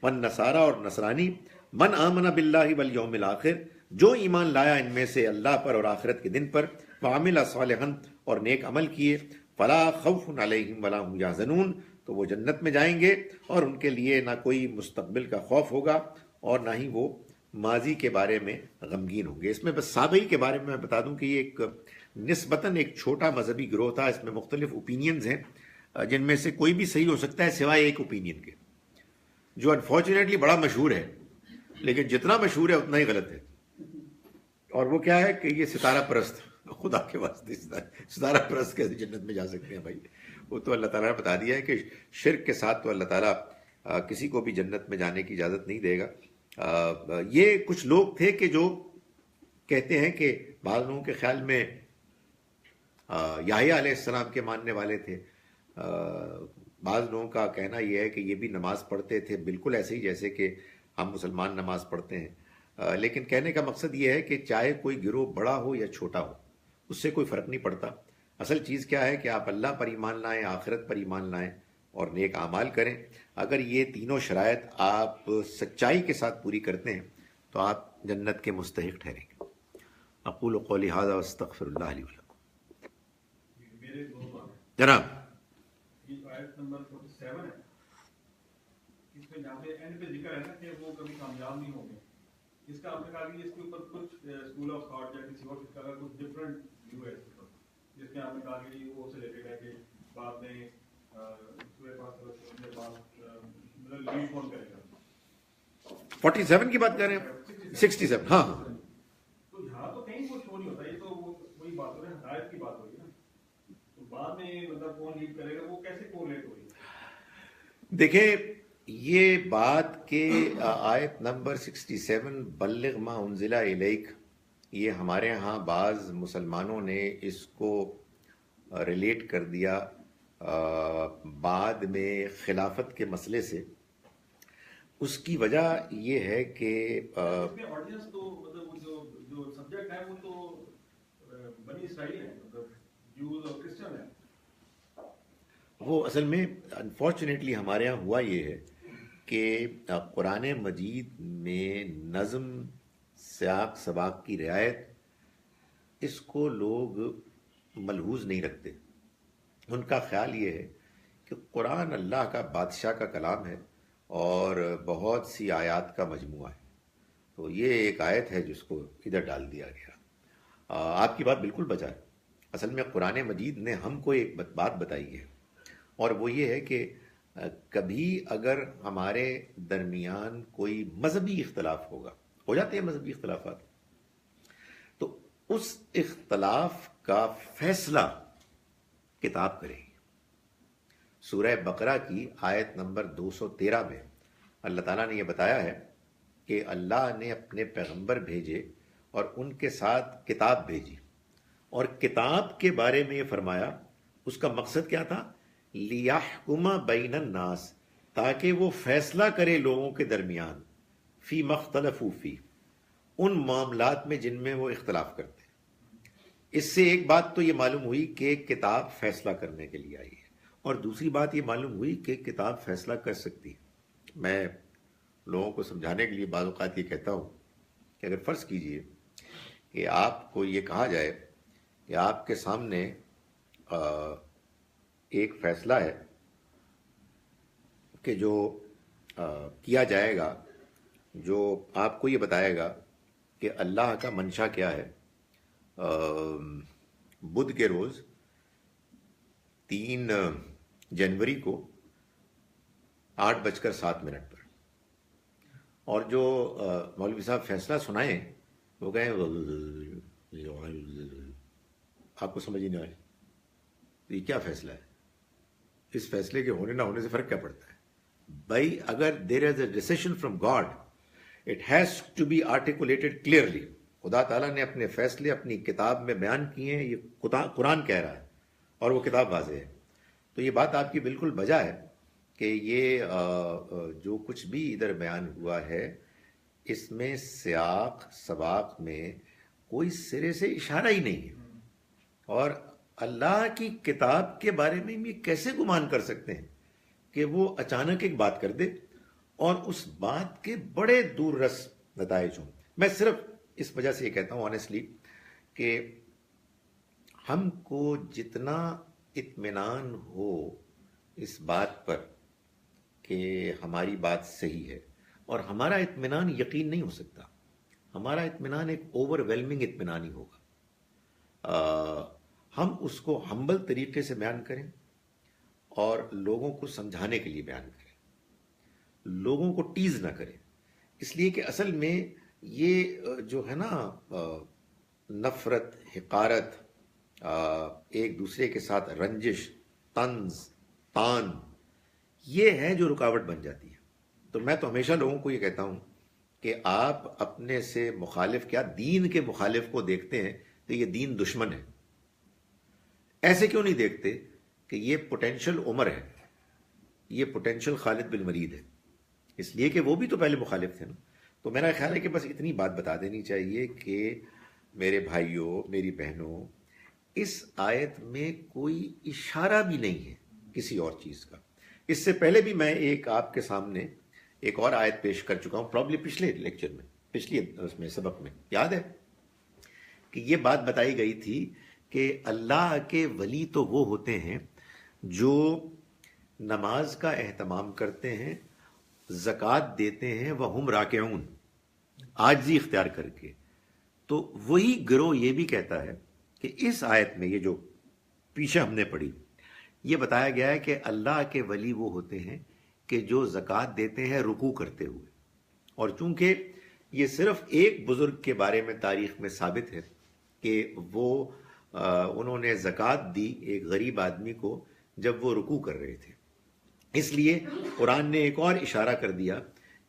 والنصارى, اور نصرانی, من آمن باللہ والیوم الآخر, جو ایمان لایا ان میں سے اللہ پر اور آخرت کے دن پر, وعمل صالحا, اور نیک عمل کیے, فلا خوف علیہم ولا هم یحزنون, تو وہ جنت میں جائیں گے اور ان کے لیے نہ کوئی مستقبل کا خوف ہوگا اور نہ ہی وہ ماضی کے بارے میں غمگین ہوں گے. اس میں بس سابعی کے بارے میں بتا دوں کہ یہ ایک نسبتاً ایک چھوٹا مذہبی گروہ تھا. اس میں مختلف اوپینینز ہیں جن میں سے کوئی بھی صحیح ہو سکتا ہے سوائے ایک اوپینین کے, جو انفارچونیٹلی بڑا مشہور ہے, لیکن جتنا مشہور ہے اتنا ہی غلط ہے. اور وہ کیا ہے کہ یہ ستارہ پرست, خدا کے واسطے ستارہ پرست کیسے جنت میں جا سکتے ہیں بھائی؟ وہ تو اللہ تعالیٰ نے بتا دیا ہے کہ شرک کے ساتھ تو اللہ تعالیٰ کسی کو بھی جنت میں جانے کی اجازت نہیں دے گا. یہ کچھ لوگ تھے کہ جو کہتے ہیں کہ بعض لوگوں کے خیال میں یحییٰ علیہ السلام کے ماننے والے تھے, بعض لوگوں کا کہنا یہ ہے کہ یہ بھی نماز پڑھتے تھے بالکل ایسے ہی جیسے کہ ہم مسلمان نماز پڑھتے ہیں. لیکن کہنے کا مقصد یہ ہے کہ چاہے کوئی گروہ بڑا ہو یا چھوٹا ہو اس سے کوئی فرق نہیں پڑتا. اصل چیز کیا ہے کہ آپ اللہ پر ایمان لائیں, آخرت پر ایمان لائیں اور نیک اعمال کریں. اگر یہ تینوں شرائط آپ سچائی کے ساتھ پوری کرتے ہیں تو آپ جنت کے مستحق ٹھہریں گے. اقول قولی ھذا واستغفر اللہ لی ولکم. میرے دو بات ہیں جناب, یہ آیت نمبر 47 ہے, اس میں جہاں پہ اینڈ پہ ذکر ہے نا کہ وہ کبھی کامیاب نہیں ہوں گے, اس کا آپ نے کہا کہ اس کے اوپر کچھ اسکول آف تھاٹ یا کسی اور فقہ کا کچھ ڈفرینٹ ویو ہے اس کے اوپر, جس میں آپ نے کہا کہ وہ سے ریلیٹڈ ہے کہ بعد میں سورہ پاک کے بعد مطلب لیڈ کون کرے گا. 47 کی بات کر رہے ہیں, 67, ہاں ہاں. تو یہاں تو کہیں کچھ ہو نہیں ہوتا, یہ تو وہی بات ہو رہی ہے, ہدایت کی بات ہو رہی ہے نا, تو بعد میں مطلب کون لیڈ کرے گا وہ کیسے کوریلیٹ ہو رہی ہے؟ دیکھیں یہ بات کہ آیت نمبر 67 بلغ ما انزل الیک, یہ ہمارے ہاں بعض مسلمانوں نے اس کو ریلیٹ کر دیا بعد میں خلافت کے مسئلے سے. اس کی وجہ یہ ہے کہ اس میں آڈینس تو مطلب جو سبجیکٹ ہے وہ تو بنی اسرائیل ہے, مطلب جوز اور کرسچن ہے. وہ اصل میں انفارچونیٹلی ہمارے ہاں ہوا یہ ہے کہ قرآن مجید میں نظم سیاق سباق کی رعایت اس کو لوگ ملحوظ نہیں رکھتے. ان کا خیال یہ ہے کہ قرآن اللہ کا بادشاہ کا کلام ہے اور بہت سی آیات کا مجموعہ ہے, تو یہ ایک آیت ہے جس کو ادھر ڈال دیا گیا. آپ کی بات بالکل بچا ہے. اصل میں قرآن مجید نے ہم کو ایک بات بتائی ہے, اور وہ یہ ہے کہ کبھی اگر ہمارے درمیان کوئی مذہبی اختلاف ہوگا, ہو جاتے ہیں مذہبی اختلافات, تو اس اختلاف کا فیصلہ کتاب کرے گی. سورہ بقرہ کی آیت نمبر 213 میں اللہ تعالیٰ نے یہ بتایا ہے کہ اللہ نے اپنے پیغمبر بھیجے اور ان کے ساتھ کتاب بھیجی, اور کتاب کے بارے میں یہ فرمایا اس کا مقصد کیا تھا, لیحکم بین الناس, تاکہ وہ فیصلہ کرے لوگوں کے درمیان, فی مختلفوا فی, ان معاملات میں جن میں وہ اختلاف کرتے ہیں. اس سے ایک بات تو یہ معلوم ہوئی کہ کتاب فیصلہ کرنے کے لیے آئی ہے, اور دوسری بات یہ معلوم ہوئی کہ کتاب فیصلہ کر سکتی ہے. میں لوگوں کو سمجھانے کے لیے بعض اوقات یہ کہتا ہوں کہ اگر فرض کیجئے کہ آپ کو یہ کہا جائے کہ آپ کے سامنے ایک فیصلہ ہے کہ جو کیا جائے گا جو آپ کو یہ بتائے گا کہ اللہ کا منشا کیا ہے. بدھ کے روز 3 جنوری کو 8:07 پر، اور جو مولوی صاحب فیصلہ سنائیں وہ کہیں آپ کو سمجھ ہی نہیں آئے یہ کیا فیصلہ ہے. اس فیصلے کے ہونے نہ ہونے سے فرق کیا پڑتا ہے بھائی؟ اگر there is a decision from God it has to be articulated clearly. خدا تعالیٰ نے اپنے فیصلے اپنی کتاب میں بیان کیے ہیں، یہ قرآن کہہ رہا ہے اور وہ کتاب واضح ہے. تو یہ بات آپ کی بالکل بجا ہے کہ یہ جو کچھ بھی ادھر بیان ہوا ہے اس میں سیاق سباق میں کوئی سرے سے اشارہ ہی نہیں ہے. اور اللہ کی کتاب کے بارے میں یہ کیسے گمان کر سکتے ہیں کہ وہ اچانک ایک بات کر دے اور اس بات کے بڑے دور رس نتائج ہوں. میں صرف اس وجہ سے یہ کہتا ہوں آنیسٹلی کہ ہم کو جتنا اطمینان ہو اس بات پر کہ ہماری بات صحیح ہے، اور ہمارا اطمینان یقین نہیں ہو سکتا، ہمارا اطمینان ایک اوور ویلمنگ اطمینان ہی ہوگا. ہم اس کو ہمبل طریقے سے بیان کریں اور لوگوں کو سمجھانے کے لیے بیان کریں، لوگوں کو ٹیز نہ کریں. اس لیے کہ اصل میں یہ جو ہے نا نفرت، حقارت، ایک دوسرے کے ساتھ رنجش، طنز، تان، یہ ہے جو رکاوٹ بن جاتی ہے. تو میں تو ہمیشہ لوگوں کو یہ کہتا ہوں کہ آپ اپنے سے مخالف کیا دین کے مخالف کو دیکھتے ہیں تو یہ دین دشمن ہے. ایسے کیوں نہیں دیکھتے کہ یہ پوٹینشل عمر ہے، یہ پوٹینشل خالد بن ولید ہے، اس لیے کہ وہ بھی تو پہلے مخالف تھے نا. تو میرا خیال ہے کہ بس اتنی بات بتا دینی چاہیے کہ میرے بھائیوں، میری بہنوں، اس آیت میں کوئی اشارہ بھی نہیں ہے کسی اور چیز کا. اس سے پہلے بھی میں ایک آپ کے سامنے ایک اور آیت پیش کر چکا ہوں، پرابلی پچھلے لیکچر میں، پچھلی اس میں سبق میں یاد ہے کہ یہ بات بتائی گئی تھی کہ اللہ کے ولی تو وہ ہوتے ہیں جو نماز کا اہتمام کرتے ہیں، زکوٰۃ دیتے ہیں، وہم راکعون، عاجزی اختیار کر کے. تو وہی گروہ یہ بھی کہتا ہے کہ اس آیت میں یہ جو پیچھے ہم نے پڑھی یہ بتایا گیا ہے کہ اللہ کے ولی وہ ہوتے ہیں کہ جو زکوٰۃ دیتے ہیں رکوع کرتے ہوئے. اور چونکہ یہ صرف ایک بزرگ کے بارے میں تاریخ میں ثابت ہے کہ وہ انہوں نے زکوٰۃ دی ایک غریب آدمی کو جب وہ رکوع کر رہے تھے، اس لیے قرآن نے ایک اور اشارہ کر دیا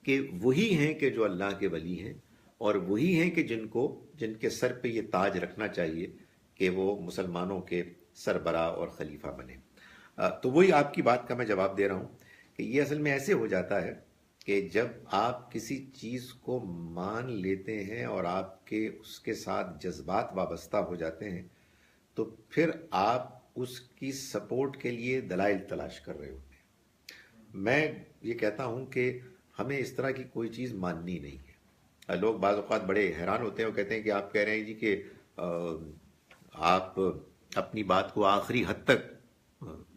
کہ وہی ہیں کہ جو اللہ کے ولی ہیں، اور وہی ہیں کہ جن کے سر پہ یہ تاج رکھنا چاہیے کہ وہ مسلمانوں کے سربراہ اور خلیفہ بنے. تو وہی آپ کی بات کا میں جواب دے رہا ہوں کہ یہ اصل میں ایسے ہو جاتا ہے کہ جب آپ کسی چیز کو مان لیتے ہیں اور آپ کے اس کے ساتھ جذبات وابستہ ہو جاتے ہیں تو پھر آپ اس کی سپورٹ کے لیے دلائل تلاش کر رہے ہوتے ہیں. میں یہ کہتا ہوں کہ ہمیں اس طرح کی کوئی چیز ماننی نہیں ہے. لوگ بعض اوقات بڑے حیران ہوتے ہیں اور کہتے ہیں کہ آپ کہہ رہے ہیں جی کہ آپ اپنی بات کو آخری حد تک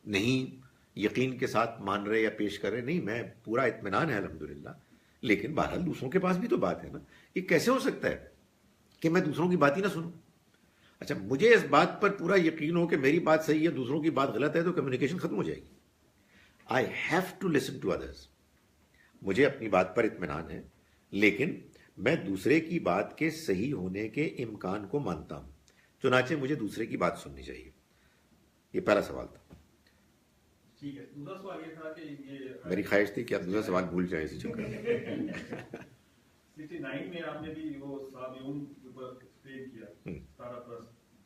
نہیں یقین کے ساتھ مان رہے یا پیش کر رہے. نہیں، میں پورا اطمینان ہے الحمدللہ، لیکن بہرحال دوسروں کے پاس بھی تو بات ہے نا. یہ کیسے ہو سکتا ہے کہ میں دوسروں کی بات ہی نہ سنوں؟ اچھا، مجھے اس بات پر پورا یقین ہو کہ میری بات صحیح ہے، دوسروں کی بات غلط ہے، تو کمیونیکیشن ختم ہو جائے گی. I have to listen to others. مجھے اپنی بات پر اطمینان ہے، لیکن میں دوسرے کی بات کے صحیح ہونے کے امکان کو مانتا ہوں، چنانچہ مجھے دوسرے کی بات سننی چاہیے. یہ پہلا سوال تھا. ٹھیک ہے. دوسرا سوال یہ تھا کہ یہ میری خواہش تھی کہ آپ دوسرا سوال بھول جائیں اسی چکر میں. 69 میں آپ نے بھی وہ صابیون کے اوپر ایکسپلین کیا 17+.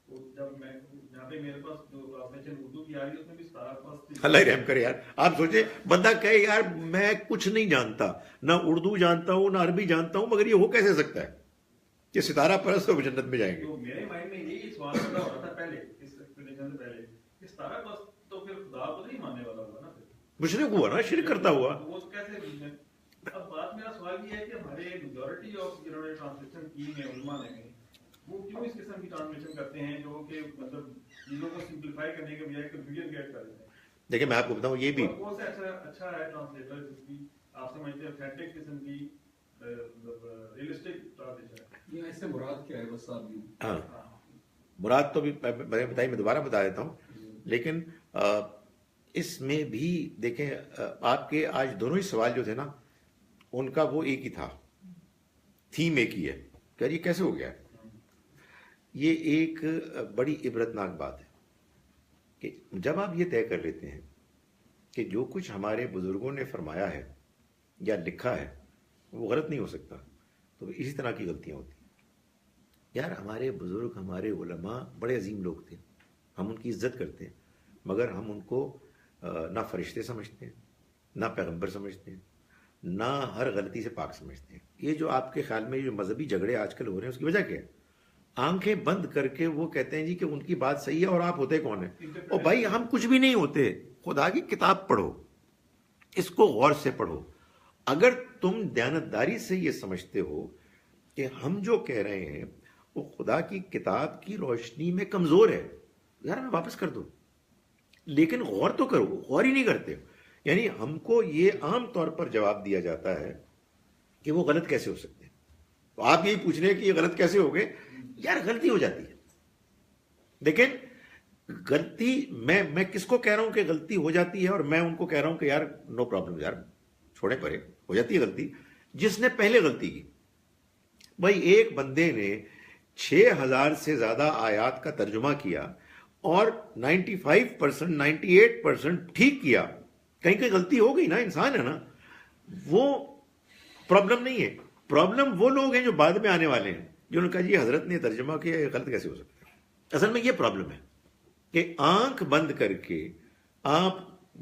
تو جب میں یہاں پہ میرے پاس جو ٹرانسلیشن اردو کی آ رہی ہے اس میں بھی 17+ اللہ رحم کرے یار. آپ سوچیں بندہ کہے یار میں کچھ نہیں جانتا، نہ اردو جانتا ہوں نہ عربی جانتا ہوں، مگر یہ ہو کیسے سکتا ہے کہ 17+ تو جنت میں جائیں گے. تو میرے مائنڈ میں یہی سوال پیدا ہو رہا تھا پہلے اس ایکسپلینیشن سے پہلے کہ 17+ تو پھر خدا کو نہیں ماننے والا ہوگا نا، پھر مشرک ہوا نا، شرک کرتا ہوا. وہ کیسے. اب بات میرا سوال یہ ہے کہ ہمارے میجورٹی آف جنہوں نے ٹرانسلیشن کی ہے علماء نے، وہ کیوں اس قسم کی ٹرانسلیشن کرتے ہیں جو کہ مطلب چیزوں کو سمپلیفائی کرنے کے بجائے کنفیوژن کریٹ کر دیتے ہیں. دیکھیں میں آپ کو بتاؤں، یہ بھی کون سا اچھا ہے ٹرانسلیٹر جس کی آپ سمجھتے ہیں authentic قسم کی ریئلسٹک ٹرانسلیشن ہے؟ یہ ایسے مراد کیا ہے بس آپ بھی؟ ہاں مراد تو بھی میں بتائی، میں دوبارہ بتا دیتا ہوں، لیکن اس میں بھی دیکھیں آپ کے آج دونوں ہی سوال جو تھے نا ان کا وہ ایک ہی تھا، تھیم ایک ہی ہے کہ یہ کیسے ہو گیا. یہ ایک بڑی عبرتناک بات ہے کہ جب آپ یہ طے کر لیتے ہیں کہ جو کچھ ہمارے بزرگوں نے فرمایا ہے یا لکھا ہے وہ غلط نہیں ہو سکتا، تو اسی طرح کی غلطیاں ہوتی ہیں. یار ہمارے بزرگ، ہمارے علماء بڑے عظیم لوگ تھے، ہم ان کی عزت کرتے ہیں، مگر ہم ان کو نہ فرشتے سمجھتے ہیں، نہ پیغمبر سمجھتے ہیں، نہ ہر غلطی سے پاک سمجھتے ہیں. یہ جو آپ کے خیال میں جو مذہبی جھگڑے آج کل ہو رہے ہیں اس کی وجہ کیا ہے؟ آنکھیں بند کر کے وہ کہتے ہیں جی کہ ان کی بات صحیح ہے اور آپ ہوتے کون ہیں؟ اور بھائی ہم کچھ بھی نہیں ہوتے. خدا کی کتاب پڑھو، اس کو غور سے پڑھو. اگر تم دیانتداری سے یہ سمجھتے ہو کہ ہم جو کہہ رہے ہیں وہ خدا کی کتاب کی روشنی میں کمزور ہے، یار ہمیں واپس کر دو. لیکن غور تو کرو، غور ہی نہیں کرتے. یعنی ہم کو یہ عام طور پر جواب دیا جاتا ہے کہ وہ غلط کیسے ہو سکتے ہیں. تو آپ یہی پوچھ رہے ہیں کہ یہ غلط کیسے ہو گئے. یار غلطی ہو جاتی ہے. لیکن غلطی میں کس کو کہہ رہا ہوں کہ غلطی ہو جاتی ہے، اور میں ان کو کہہ رہا ہوں کہ یار نو پرابلم، یار چھوڑے پرے، ہو جاتی ہے غلطی. جس نے پہلے غلطی کی، بھائی ایک بندے نے 6000 سے زیادہ آیات کا ترجمہ کیا اور 95% 98% ٹھیک کیا. کہیں کہیں غلطی ہو گئی نا، انسان ہے نا، وہ پرابلم نہیں ہے. پرابلم وہ لوگ ہیں جو بعد میں آنے والے ہیں، جنہوں نے کہا جی حضرت نے ترجمہ کیا، یہ غلط کیسے ہو سکتا ہے. اصل میں یہ پرابلم ہے کہ آنکھ بند کر کے آپ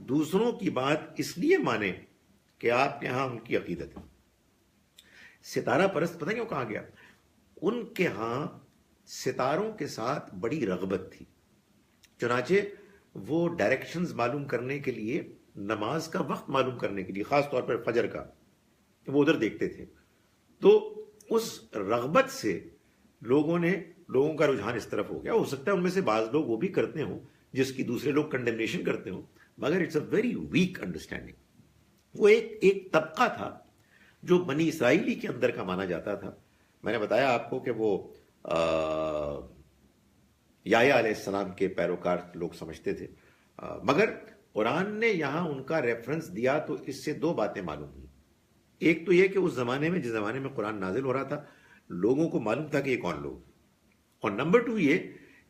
دوسروں کی بات اس لیے مانیں کہ آپ کے ہاں ان کی عقیدت ہے. ستارہ پرست پتہ کیوں کہا گیا؟ ان کے ہاں ستاروں کے ساتھ بڑی رغبت تھی، چنانچہ وہ ڈائریکشنز معلوم کرنے کے لیے، نماز کا وقت معلوم کرنے کے لیے، خاص طور پر فجر کا، وہ ادھر دیکھتے تھے. تو اس رغبت سے لوگوں کا رجحان اس طرف ہو گیا. ہو سکتا ہے ان میں سے بعض لوگ وہ بھی کرتے ہوں جس کی دوسرے لوگ کنڈمنیشن کرتے ہوں، مگر it's a very weak understanding. وہ ایک طبقہ تھا جو بنی اسرائیلی کے اندر کا مانا جاتا تھا. میں نے بتایا آپ کو کہ وہ یحییٰ علیہ السلام کے پیروکار لوگ سمجھتے تھے، مگر قرآن نے یہاں ان کا ریفرنس دیا تو اس سے دو باتیں معلوم ہوئی. ایک تو یہ کہ اس زمانے میں، جس زمانے میں قرآن نازل ہو رہا تھا، لوگوں کو معلوم تھا کہ یہ کون لوگ، اور نمبر 2 یہ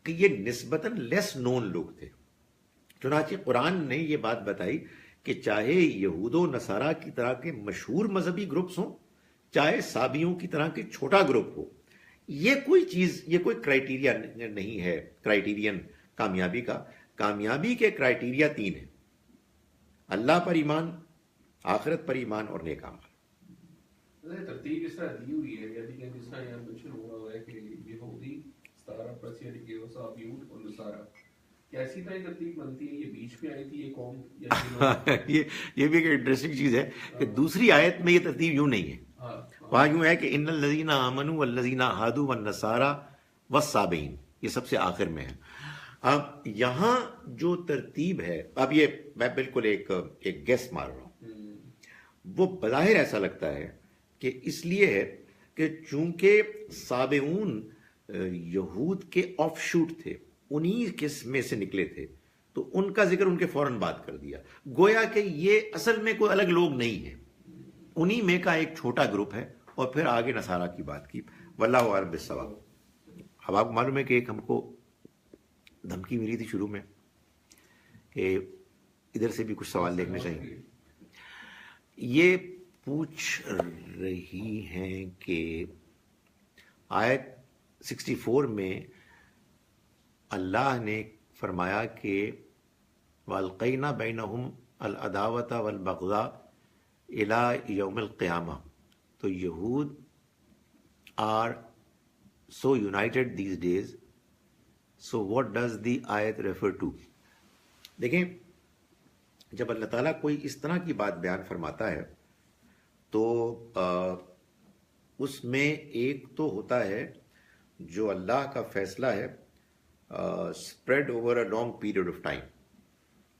کہ یہ نسبتاً لیس نون لوگ تھے. چنانچہ قرآن نے یہ بات بتائی کہ چاہے یہود و نصارہ کی طرح کے مشہور مذہبی گروپس ہوں، چاہے سابیوں کی طرح کے چھوٹا گروپ ہو، یہ کوئی کرائیٹیریا نہیں ہے. کرائیٹیرین کامیابی کا، کامیابی کے کرائیٹیریا 3 ہیں: اللہ پر ایمان، آخرت پر ایمان، اور نیک اعمال. ترتیب اس طرح دی ہوئی ہے، یعنی کہ جس طرح یہاں مینشن ہوا ہے کہ یہودی، ستارہ پرست یعنی کہ صابئون اور نصارہ، کیا اسی طرح ترتیب بنتی ہے؟ یہ بیچ میں آئی تھی یہ قوم؟ یہ بھی ایک انٹرسٹنگ چیز ہے کہ دوسری آیت میں یہ ترتیب یوں نہیں ہے. وہاں یوں ہے کہ ان الذین آمنوا والذین ہادوا والنصارى والصابئین، یہ سب سے آخر میں ہے. اب یہاں جو ترتیب ہے، اب یہ میں بالکل ایک گیس مار رہا ہوں، وہ بظاہر ایسا لگتا ہے کہ اس لیے ہے کہ چونکہ صابئون یہود کے آف شوٹ تھے، انہی میں سے نکلے تھے، تو ان کا ذکر ان کے فوراً بات کر دیا، گویا کہ یہ اصل میں کوئی الگ لوگ نہیں ہیں، انہی میں کا ایک چھوٹا گروپ ہے. اور پھر آگے نصارہ کی بات کی. واللہ اعلم بالصواب. اب آپ کو معلوم ہے کہ ایک ہم کو دھمکی ملی تھی شروع میں کہ ادھر سے بھی کچھ سوال دیکھنے چاہیے. یہ پوچھ رہی ہیں کہ آیت 64 میں اللہ نے فرمایا کہ وَأَلْقَيْنَا بَيْنَهُمْ الْعَدَاوَةَ وَالْبَغْضَاءَ إِلَى يَوْمِ الْقِيَامَةِ. تو یہود are so united these days. So what does the ayat refer to? دیکھیں، جب اللہ تعالیٰ کوئی اس طرح کی بات بیان فرماتا ہے تو اس میں ایک تو ہوتا ہے جو اللہ کا فیصلہ ہے spread over a long period of time.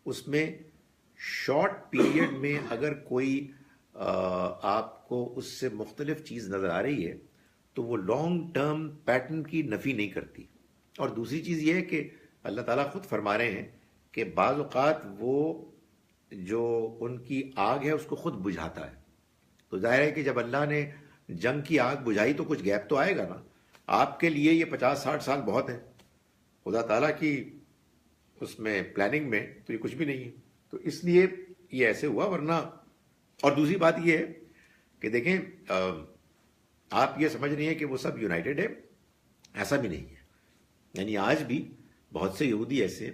اس میں شارٹ پیریڈ میں اگر کوئی آپ کو اس سے مختلف چیز نظر آ رہی ہے تو وہ لانگ ٹرم پیٹرن کی نفی نہیں کرتی. اور دوسری چیز یہ ہے کہ اللہ تعالیٰ خود فرما رہے ہیں کہ بعض اوقات وہ جو ان کی آگ ہے اس کو خود بجھاتا ہے. تو ظاہر ہے کہ جب اللہ نے جنگ کی آگ بجھائی تو کچھ گیپ تو آئے گا نا. آپ کے لیے یہ 50-60 سال بہت ہیں, خدا تعالیٰ کی اس میں پلاننگ میں تو یہ کچھ بھی نہیں ہے. تو اس لیے یہ ایسے ہوا, ورنہ. اور دوسری بات یہ ہے کہ دیکھیں آپ یہ سمجھ رہی ہیں کہ وہ سب یونائٹڈ ہے, ایسا بھی نہیں ہے. یعنی آج بھی بہت سے یہودی ایسے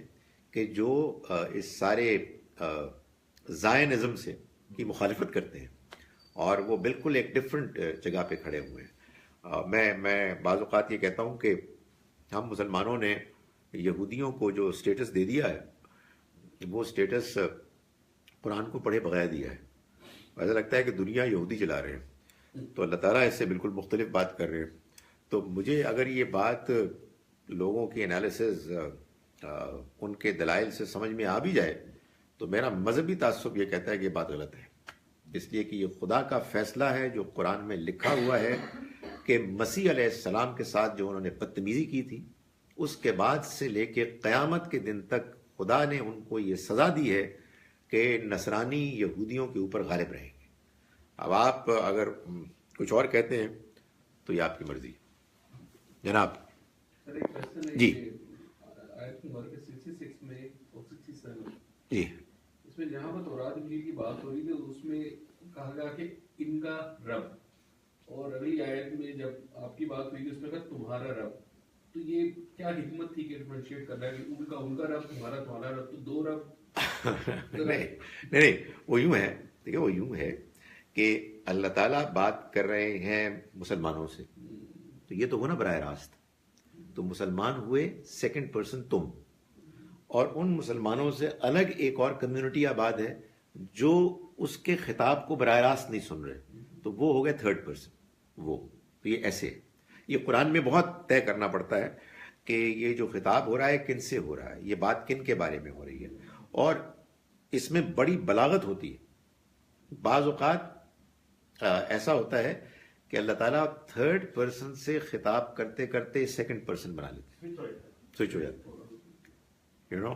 کہ جو اس سارے زائنزم سے کی مخالفت کرتے ہیں اور وہ بالکل ایک ڈفرینٹ جگہ پہ کھڑے ہوئے ہیں. میں بعض اوقات یہ کہتا ہوں کہ ہم مسلمانوں نے یہودیوں کو جو اسٹیٹس دے دیا ہے وہ اسٹیٹس قرآن کو پڑھے بغیر دیا ہے. ایسا لگتا ہے کہ دنیا یہودی چلا رہے ہیں, تو اللہ تعالیٰ اس سے بالکل مختلف بات کر رہے ہیں. تو مجھے اگر یہ بات لوگوں کی انالیسز ان کے دلائل سے سمجھ میں آ بھی جائے تو میرا مذہبی تعصب یہ کہتا ہے کہ یہ بات غلط ہے, اس لیے کہ یہ خدا کا فیصلہ ہے جو قرآن میں لکھا ہوا ہے کہ مسیح علیہ السلام کے ساتھ جو انہوں نے بدتمیزی کی تھی اس کے بعد سے لے کے قیامت کے دن تک خدا نے ان کو یہ سزا دی ہے کہ نصرانی یہودیوں کے اوپر غالب رہیں گے. اب آپ اگر کچھ اور کہتے ہیں تو یہ آپ کی مرضی. جناب سر ایک کوشچن ہے جی آیت نمبر 66 میں اور 67 جی, اس میں جہاں پر تورات انجیل کی بات ہو رہی تھی اس میں کہا گیا کہ ان کا رب, اور اگلی آیت میں جب آپ کی بات ہوئی اس میں کہا تمہارا رب. تو یہ کیا حکمت تھی کہ ڈفرینشیٹ کرنا ہے کہ ان کا رب تمہارا رب, تو دو رب نہیں وہ یوں ہے. دیکھیں وہ یوں ہے کہ اللہ تعالیٰ بات کر رہے ہیں مسلمانوں سے, تو یہ تو ہو نا براہ راست. تو مسلمان ہوئے سیکنڈ پرسن تم, اور ان مسلمانوں سے الگ ایک اور کمیونٹی آباد ہے جو اس کے خطاب کو براہ راست نہیں سن رہے, تو وہ ہو گئے تھرڈ پرسن. وہ تو یہ ایسے یہ قرآن میں بہت طے کرنا پڑتا ہے کہ یہ جو خطاب ہو رہا ہے کن سے ہو رہا ہے, یہ بات کن کے بارے میں ہو رہی ہے. اور اس میں بڑی بلاغت ہوتی ہے. بعض اوقات ایسا ہوتا ہے کہ اللہ تعالیٰ تھرڈ پرسن سے خطاب کرتے کرتے سیکنڈ پرسن بنا لیتے, سوئچ ہو جاتا ہے. یو نو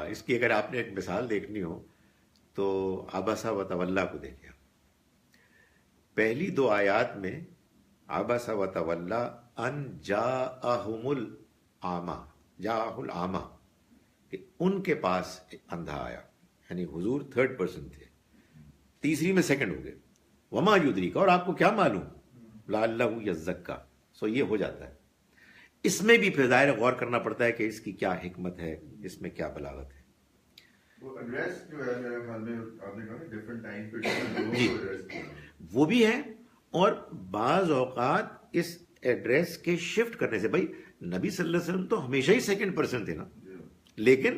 اس کی اگر آپ نے ایک مثال دیکھنی ہو تو عبس و تولی کو دیکھیں. پہلی 2 آیات میں عبس و تولی ان جاءہم العامہ, کہ ان کے پاس اندھا آیا, یعنی حضور تھرڈ پرسن تھے. تیسری میں سیکنڈ ہو گئے وما یدریک, اور آپ کو کیا معلوم لعلہ یزکا. سو یہ ہو جاتا ہے. اس میں بھی پھر ظاہر غور کرنا پڑتا ہے کہ اس کی کیا حکمت ہے, اس میں کیا بلاغت ہے. وہ ایڈریس جو ہے میرے خیال میں آپ نے کہا ڈفرینٹ ٹائم پہ جی وہ بھی ہے, اور بعض اوقات اس ایڈریس کے شفٹ کرنے سے, بھائی نبی صلی اللہ علیہ وسلم تو ہمیشہ ہی سیکنڈ پرسن تھے نا, لیکن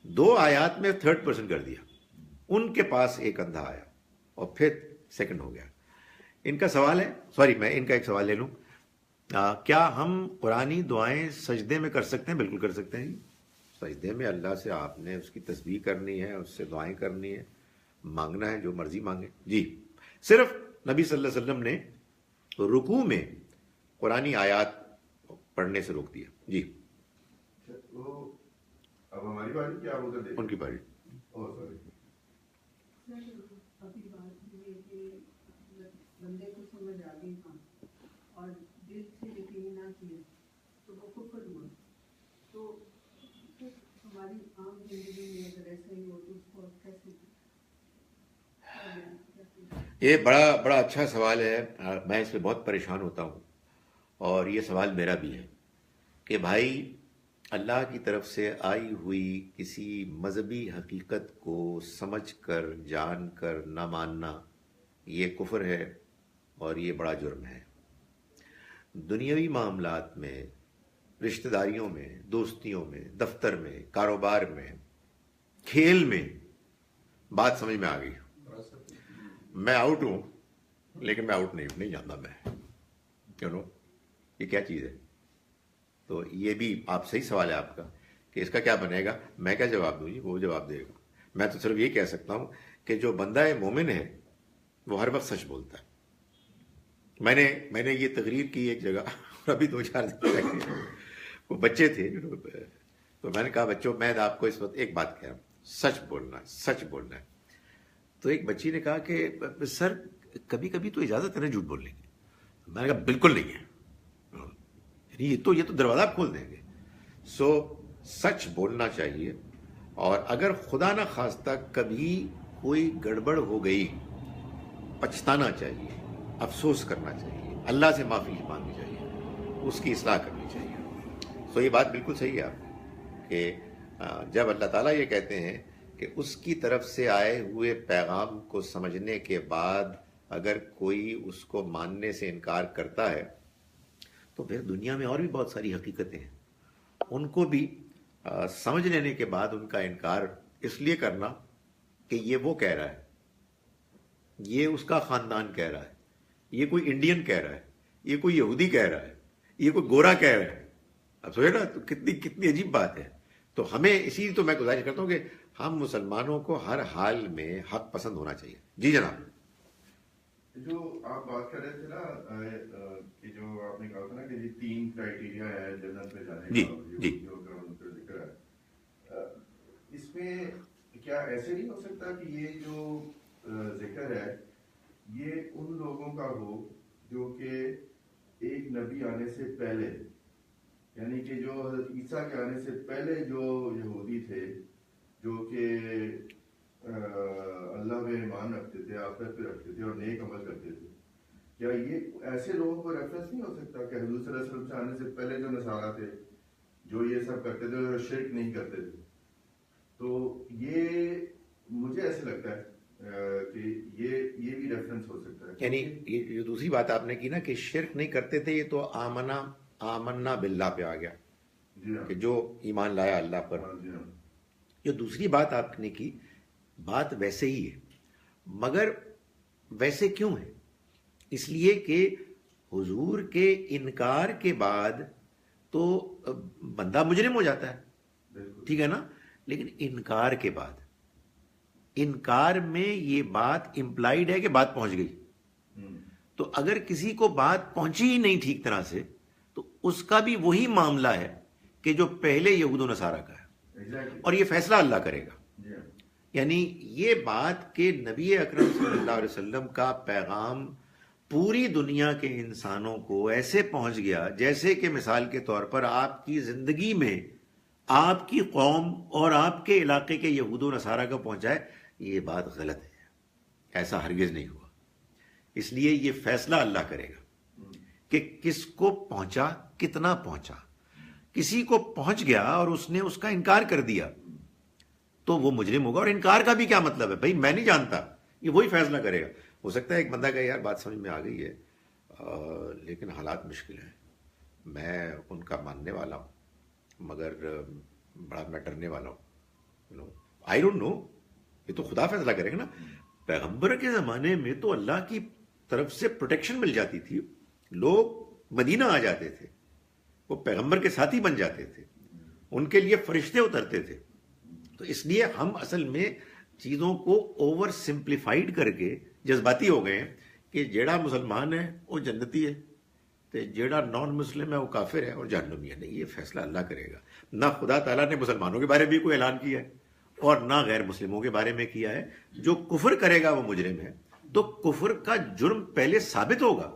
2 آیات میں تھرڈ پرسن کر دیا. ان کے پاس ایک اندھا آیا اور پھر سیکنڈ ہو گیا. ان کا سوال ہے, سوری میں ان کا ایک سوال لے لوں, کیا ہم قرآنی دعائیں سجدے میں کر سکتے ہیں؟ بالکل کر سکتے ہیں. سجدے میں اللہ سے آپ نے اس کی تسبیح کرنی ہے, اس سے دعائیں کرنی ہے, مانگنا ہے جو مرضی مانگے. جی صرف نبی صلی اللہ علیہ وسلم نے رکوع میں قرآنی آیات پڑھنے سے روک دیا. جی اب ہماری باری کیا آپ ادھر ان کی باری. ابھی بات یہ کہ بندے کو سمجھ آ گئی اور دل سے یقین نہ کیا تو وہ کفر ہوا. تو ہماری عام زندگی میں اگر ایسا ہی ہو تو اس کو کیسے؟ یہ بڑا اچھا سوال ہے. میں اس پہ بہت پریشان ہوتا ہوں, اور یہ سوال میرا بھی ہے کہ بھائی اللہ کی طرف سے آئی ہوئی کسی مذہبی حقیقت کو سمجھ کر جان کر نہ ماننا یہ کفر ہے اور یہ بڑا جرم ہے. دنیاوی معاملات میں, رشتہ داریوں میں, دوستیوں میں, دفتر میں, کاروبار میں, کھیل میں بات سمجھ میں آ گئی. میں آؤٹ ہوں لیکن میں آؤٹ نہیں جانتا میں, کیوں نو یہ کیا چیز ہے. تو یہ بھی آپ صحیح سوال ہے آپ کا کہ اس کا کیا بنے گا. میں کیا جواب دوں جی, وہ جواب دے گا. میں تو صرف یہ کہہ سکتا ہوں کہ کہ جو بندہ مومن ہے وہ ہر وقت سچ بولتا ہے. میں نے یہ تقریر کی ایک جگہ، اور ابھی 2-4 دن پہلے وہ بچے تھے، تو میں نے کہا بچوں میں آپ کو اس وقت ایک بات کہہ رہا ہوں، سچ بولنا ہے، سچ بولنا ہے. تو ایک بچی نے کہا کہ سر کبھی کبھی تو اجازت ہے نا جھوٹ بولنے کی. میں نے کہا بالکل نہیں ہے، یہ تو دروازہ آپ کھول دیں گے. سو سچ بولنا چاہیے، اور اگر خدا نہ خواستہ کبھی کوئی گڑبڑ ہو گئی پچھتانا چاہیے، افسوس کرنا چاہیے، اللہ سے معافی مانگنی چاہیے، اس کی اصلاح کرنی چاہیے. سو یہ بات بالکل صحیح ہے آپ کہ جب اللہ تعالیٰ یہ کہتے ہیں کہ اس کی طرف سے آئے ہوئے پیغام کو سمجھنے کے بعد اگر کوئی اس کو ماننے سے انکار کرتا ہے تو پھر دنیا میں اور بھی بہت ساری حقیقتیں ہیں، ان کو بھی سمجھ لینے کے بعد ان کا انکار اس لیے کرنا کہ یہ وہ کہہ رہا ہے، یہ اس کا خاندان کہہ رہا ہے، یہ کوئی انڈین کہہ رہا ہے، یہ کوئی یہودی کہہ رہا ہے، یہ کوئی گورا کہہ رہا ہے. اب سوچے نا تو کتنی عجیب بات ہے. تو ہمیں اسی لیے تو میں گزارش کرتا ہوں کہ ہم مسلمانوں کو ہر حال میں حق پسند ہونا چاہیے. جی جناب. جو آپ بات کر رہے تھے نا کہ جو آپ نے کہا تھا نا کہ یہ 3 کرائٹیریا ہے جنت میں جانے جی کا، جی جو ذکر ہے، اس میں کیا ایسے نہیں ہو سکتا کہ یہ جو ذکر ہے یہ ان لوگوں کا ہو جو کہ ایک نبی آنے سے پہلے، یعنی کہ جو حضرت عیسیٰ کے آنے سے پہلے جو یہودی تھے جو کہ اللہ میں ایمان رکھتے تھے، آخرت پہ رکھتے تھے اور نیک عمل کرتے تھے، کیا یہ ایسے لوگوں کو ریفرنس نہیں ہو سکتا کہ حضور صلی اللہ علیہ وسلم سے آنے سے پہلے جو نصارہ تھے جو یہ سب کرتے تھے اور شرک نہیں کرتے تھے؟ تو یہ مجھے ایسے لگتا ہے کہ یہ بھی ریفرنس ہو سکتا ہے. یعنی یہ جو دوسری بات آپ نے کی نا کہ شرک نہیں کرتے تھے، یہ تو آمنا باللہ پہ آ گیا جی ہاں، کہ جو ایمان لایا اللہ پر. جی ہاں، جو دوسری بات آپ نے کی بات ویسے ہی ہے، مگر ویسے کیوں ہے؟ اس لیے کہ حضور کے انکار کے بعد تو بندہ مجرم ہو جاتا ہے، بالکل ٹھیک ہے نا، لیکن انکار کے بعد، انکار میں یہ بات امپلائیڈ ہے کہ بات پہنچ گئی. تو اگر کسی کو بات پہنچی ہی نہیں ٹھیک طرح سے تو اس کا بھی وہی معاملہ ہے کہ جو پہلے یہود و نصارہ کا ہے، ایگزیکٹلی. اور یہ فیصلہ اللہ کرے گا. جی ہاں، یعنی یہ بات کہ نبی اکرم صلی اللہ علیہ وسلم کا پیغام پوری دنیا کے انسانوں کو ایسے پہنچ گیا جیسے کہ مثال کے طور پر آپ کی زندگی میں آپ کی قوم اور آپ کے علاقے کے یہود و نصارہ کا پہنچائے، یہ بات غلط ہے، ایسا ہرگز نہیں ہوا. اس لیے یہ فیصلہ اللہ کرے گا کہ کس کو پہنچا، کتنا پہنچا. کسی کو پہنچ گیا اور اس نے اس کا انکار کر دیا تو وہ مجرم ہوگا. اور انکار کا بھی کیا مطلب ہے؟ بھائی میں نہیں جانتا، یہ وہی فیصلہ کرے گا. ہو سکتا ہے ایک بندہ کہے یار بات سمجھ میں آ گئی ہے لیکن حالات مشکل ہیں، میں ان کا ماننے والا ہوں مگر بڑا میں ڈرنے والا ہوں. آئی ڈونٹ نو، یہ تو خدا فیصلہ کرے گا نا. پیغمبر کے زمانے میں تو اللہ کی طرف سے پروٹیکشن مل جاتی تھی، لوگ مدینہ آ جاتے تھے، وہ پیغمبر کے ساتھی بن جاتے تھے، ان کے لیے فرشتے اترتے تھے. تو اس لیے ہم اصل میں چیزوں کو اوور سمپلیفائڈ کر کے جذباتی ہو گئے ہیں کہ جیڑا مسلمان ہے وہ جنتی ہے، تو جیڑا نان مسلم ہے وہ کافر ہے اور جہنمی ہے. نہیں، یہ فیصلہ اللہ کرے گا. نہ خدا تعالیٰ نے مسلمانوں کے بارے میں بھی کوئی اعلان کیا ہے اور نہ غیر مسلموں کے بارے میں کیا ہے. جو کفر کرے گا وہ مجرم ہے، تو کفر کا جرم پہلے ثابت ہوگا،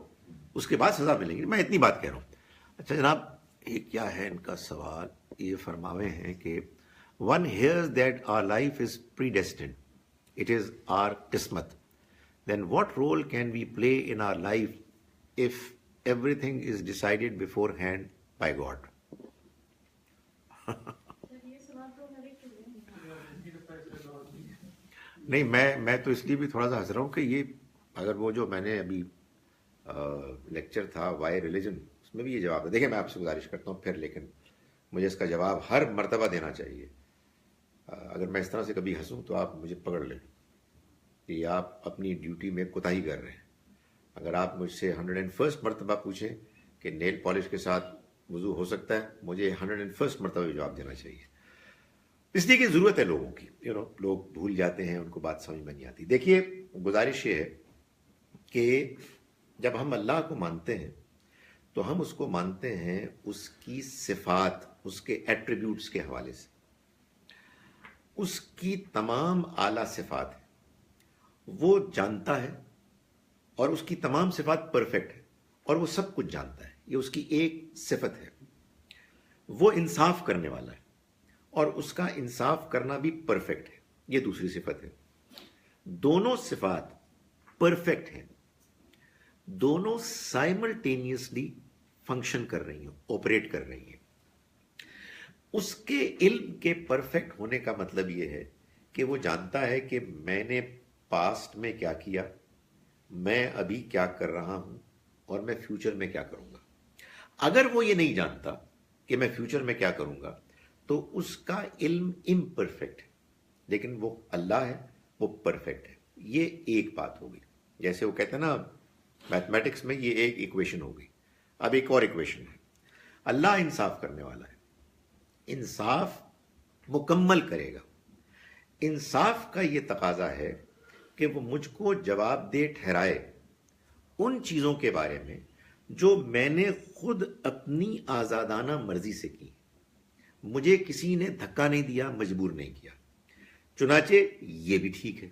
اس کے بعد سزا ملے گی. میں اتنی بات کہہ رہا ہوں. اچھا جناب، ایک کیا ہے ان کا سوال، یہ فرماوے ہیں کہ one hears that our life is predestined, it is our qismat, then what role can we play in our life if everything is decided beforehand by God? نہیں، میں تو اس لیے بھی تھوڑا سا ہنس رہا ہوں کہ یہ اگر وہ جو میں نے ابھی لیکچر تھا وائی ریلیجن، اس میں بھی یہ جواب ہے. دیکھیں میں آپ سے گزارش کرتا ہوں پھر، لیکن مجھے اس کا جواب ہر مرتبہ دینا چاہیے. اگر میں اس طرح سے کبھی ہنسوں تو آپ مجھے پکڑ لیں کہ آپ اپنی ڈیوٹی میں کوتاہی کر رہے ہیں. اگر آپ مجھ سے 101 مرتبہ پوچھیں کہ نیل پالش کے ساتھ وضو ہو سکتا ہے، مجھے 101 مرتبہ جواب دینا چاہیے. اس لیے کہ ضرورت ہے لوگوں کی، لوگ بھول جاتے ہیں، ان کو بات سمجھ میں نہیں آتی. دیکھیے، گزارش یہ ہے کہ جب ہم اللہ کو مانتے ہیں تو ہم اس کو مانتے ہیں اس کی صفات، اس کے ایٹریبیوٹس کے حوالے سے. اس کی تمام اعلیٰ صفات ہیں، وہ جانتا ہے، اور اس کی تمام صفات پرفیکٹ ہے، اور وہ سب کچھ جانتا ہے. یہ اس کی ایک صفت ہے. وہ انصاف کرنے والا ہے، اور اس کا انصاف کرنا بھی پرفیکٹ ہے. یہ دوسری صفت ہے. دونوں صفات پرفیکٹ ہیں، دونوں سائملٹینیسلی فنکشن کر رہی ہیں، آپریٹ کر رہی ہیں. اس کے علم کے پرفیکٹ ہونے کا مطلب یہ ہے کہ وہ جانتا ہے کہ میں نے پاسٹ میں کیا کیا، میں ابھی کیا کر رہا ہوں، اور میں فیوچر میں کیا کروں گا. اگر وہ یہ نہیں جانتا کہ میں فیوچر میں کیا کروں گا تو اس کا علم امپرفیکٹ ہے. لیکن وہ اللہ ہے، وہ پرفیکٹ ہے. یہ ایک بات ہوگی. جیسے وہ کہتے ہیں نا میتھمیٹکس میں، یہ ایک ایکویشن ہوگی. اب ایک اور ایکویشن ہے. اللہ انصاف کرنے والا ہے، انصاف مکمل کرے گا. انصاف کا یہ تقاضا ہے کہ وہ مجھ کو جواب دہ ٹھہرائے ان چیزوں کے بارے میں جو میں نے خود اپنی آزادانہ مرضی سے کی. مجھے کسی نے دھکا نہیں دیا، مجبور نہیں کیا. چنانچہ یہ بھی ٹھیک ہے.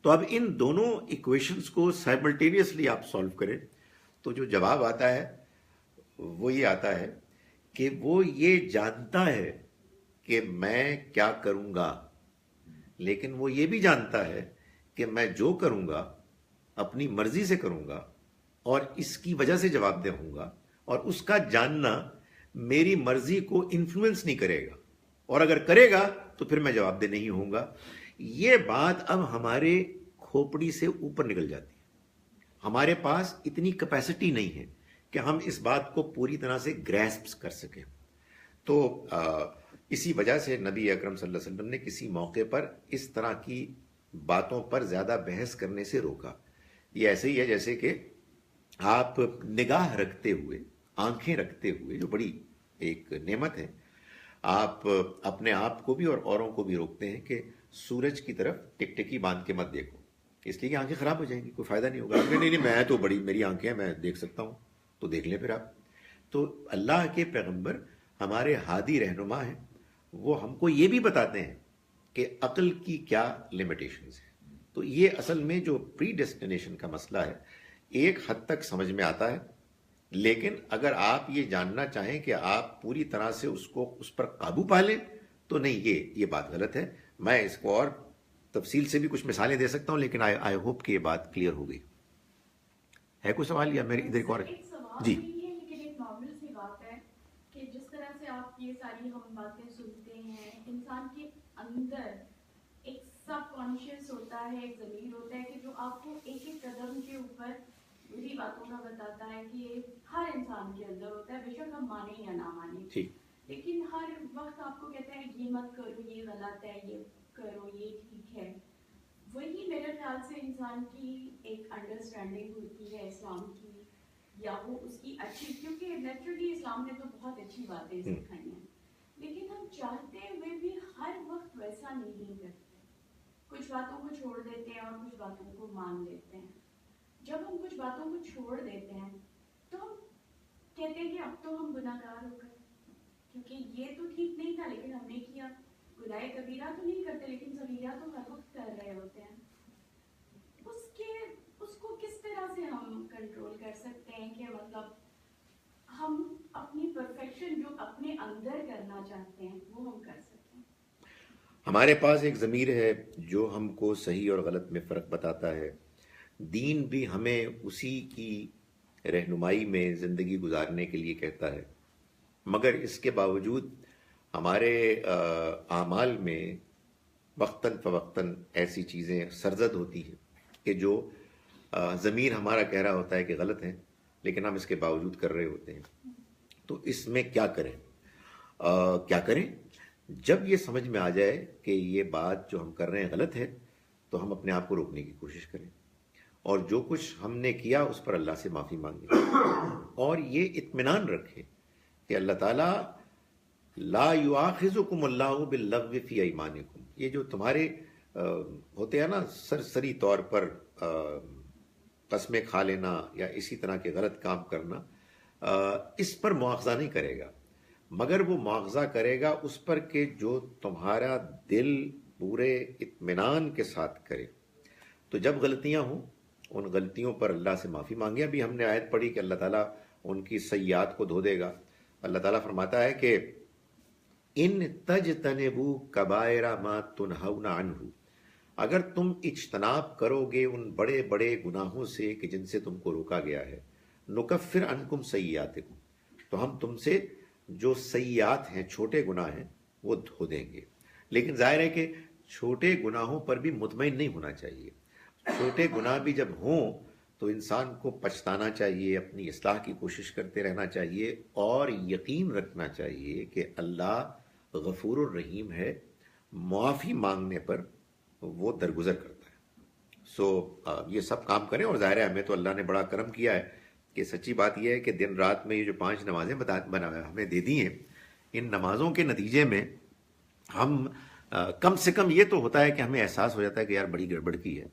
تو اب ان دونوں ایکویشنز کو سائملٹینیسلی آپ سالو کریں تو جو جواب آتا ہے وہ یہ آتا ہے کہ وہ یہ جانتا ہے کہ میں کیا کروں گا، لیکن وہ یہ بھی جانتا ہے کہ میں جو کروں گا اپنی مرضی سے کروں گا، اور اس کی وجہ سے جواب دہ ہوں گا. اور اس کا جاننا میری مرضی کو انفلوئنس نہیں کرے گا، اور اگر کرے گا تو پھر میں جواب دہ نہیں ہوں گا. یہ بات اب ہمارے کھوپڑی سے اوپر نکل جاتی ہے. ہمارے پاس اتنی کیپیسٹی نہیں ہے کہ ہم اس بات کو پوری طرح سے گریسپ کر سکیں. تو اسی وجہ سے نبی اکرم صلی اللہ علیہ وسلم نے کسی موقع پر اس طرح کی باتوں پر زیادہ بحث کرنے سے روکا. یہ ایسے ہی ہے جیسے کہ آپ نگاہ رکھتے ہوئے، آنکھیں رکھتے ہوئے، جو بڑی ایک نعمت ہے، آپ اپنے آپ کو بھی اور اوروں کو بھی روکتے ہیں کہ سورج کی طرف ٹکٹکی باندھ کے مت دیکھو، اس لیے کہ آنکھیں خراب ہو جائیں گی، کوئی فائدہ نہیں ہوگا. آپ نہیں میں تو بڑی میری آنکھیں ہیں، میں دیکھ سکتا ہوں، تو دیکھ لیں پھر آپ. تو اللہ کے پیغمبر ہمارے ہادی رہنما ہیں. وہ ہم کو یہ بھی بتاتے ہیں کہ عقل کی کیا لمیٹیشنز ہیں. تو یہ اصل میں جو پری ڈیسٹینیشن کا مسئلہ ہے ایک حد تک سمجھ میں آتا ہے، لیکن اگر آپ یہ جاننا چاہیں کہ آپ پوری طرح سے اس پر قابو پا لیں تو نہیں، یہ بات غلط ہے. میں اس کو اور تفصیل سے بھی کچھ مثالیں دے سکتا ہوں، لیکن آئی ہوپ کہ یہ بات کلیئر ہو گئی. ہے کوئی سوال یا میرے ادھر ایک اور؟ جی لیکن ایک نارمل سی بات ہے کہ جس طرح سے آپ یہ ساری ہم باتیں سنتے ہیں، انسان کے اندر ایک سب کانشیس ہوتا ہے، ایک ضمیر ہوتا ہے کہ جو آپ کو ایک ایک قدم کے اوپر بری باتوں کا بتاتا ہے، کہ ہر انسان کے اندر ہوتا ہے، بے شک ہم مانیں یا نہ مانیں. ٹھیک. لیکن ہر وقت آپ کو کہتا ہے یہ مت کرو، یہ غلط ہے، یہ کرو، یہ ٹھیک ہے. وہی میرے خیال سے انسان کی ایک انڈرسٹینڈنگ ہوتی ہے اسلام کی، یا وہ اس کی اچھی، کیونکہ نیچرلی اسلام نے تو بہت اچھی باتیں سکھائی ہیں، لیکن ہم چاہتے ہوئے بھی ہر وقت ویسا نہیں کرتے. کچھ باتوں کو چھوڑ دیتے ہیں اور کچھ باتوں کو مان لیتے ہیں. جب ہم کچھ باتوں کو چھوڑ دیتے ہیں تو ہم کہتے ہیں کہ اب تو ہم گناہ گار ہو گئے، کیونکہ یہ تو ٹھیک نہیں تھا لیکن ہم نے کیا. گناہ کبیرہ تو نہیں کرتے لیکن صغیرہ تو ہر وقت کر رہے ہوتے ہیں. اس کو کس طرح سے ہم کنٹرول کر سکتے ہیں کہ مطلب ہم اپنی پرفیکشن جو اپنے اندر کرنا چاہتے ہیں وہ ہم کر سکیں؟ ہمارے پاس ایک ضمیر ہے جو ہم کو صحیح اور غلط میں فرق بتاتا ہے. دین بھی ہمیں اسی کی رہنمائی میں زندگی گزارنے کے لیے کہتا ہے، مگر اس کے باوجود ہمارے اعمال میں وقتاً فوقتاً ایسی چیزیں سرزد ہوتی ہیں کہ جو ضمیر ہمارا کہہ رہا ہوتا ہے کہ غلط ہیں، لیکن ہم اس کے باوجود کر رہے ہوتے ہیں. تو اس میں کیا کریں؟ جب یہ سمجھ میں آ جائے کہ یہ بات جو ہم کر رہے ہیں غلط ہے تو ہم اپنے آپ کو روکنے کی کوشش کریں، اور جو کچھ ہم نے کیا اس پر اللہ سے معافی مانگیں، اور یہ اطمینان رکھیں کہ اللہ تعالیٰ لا یؤاخذکم اللہ باللغو فی ایمانکم، یہ جو تمہارے ہوتے ہیں نا سرسری طور پر قسمیں کھا لینا یا اسی طرح کے غلط کام کرنا، اس پر مواخذہ نہیں کرے گا، مگر وہ مواخذہ کرے گا اس پر کہ جو تمہارا دل پورے اطمینان کے ساتھ کرے۔ تو جب غلطیاں ہوں ان غلطیوں پر اللہ سے معافی مانگے۔ ابھی ہم نے آیت پڑھی کہ اللہ تعالیٰ ان کی سیئات کو دھو دے گا۔ اللہ تعالیٰ فرماتا ہے کہ ان تجتنبوا کبائر ما تنہون عنہ، اگر تم اجتناب کرو گے ان بڑے بڑے گناہوں سے کہ جن سے تم کو روکا گیا ہے، نکفر عنکم سیئاتکم، تو ہم تم سے جو سیئات ہیں، چھوٹے گناہ ہیں، وہ دھو دیں گے۔ لیکن ظاہر ہے کہ چھوٹے گناہوں پر بھی مطمئن نہیں ہونا چاہیے۔ چھوٹے گناہ بھی جب ہوں تو انسان کو پچھتانا چاہیے، اپنی اصلاح کی کوشش کرتے رہنا چاہیے، اور یقین رکھنا چاہیے کہ اللہ غفور الرحیم ہے، معافی مانگنے پر وہ درگزر کرتا ہے۔ یہ سب کام کریں، اور ظاہر ہے ہمیں تو اللہ نے بڑا کرم کیا ہے کہ سچی بات یہ ہے کہ دن رات میں یہ جو 5 نمازیں ہمیں دے دی ہیں، ان نمازوں کے نتیجے میں ہم کم سے کم یہ تو ہوتا ہے کہ ہمیں احساس ہو جاتا ہے کہ یار بڑی گڑبڑ کی ہے۔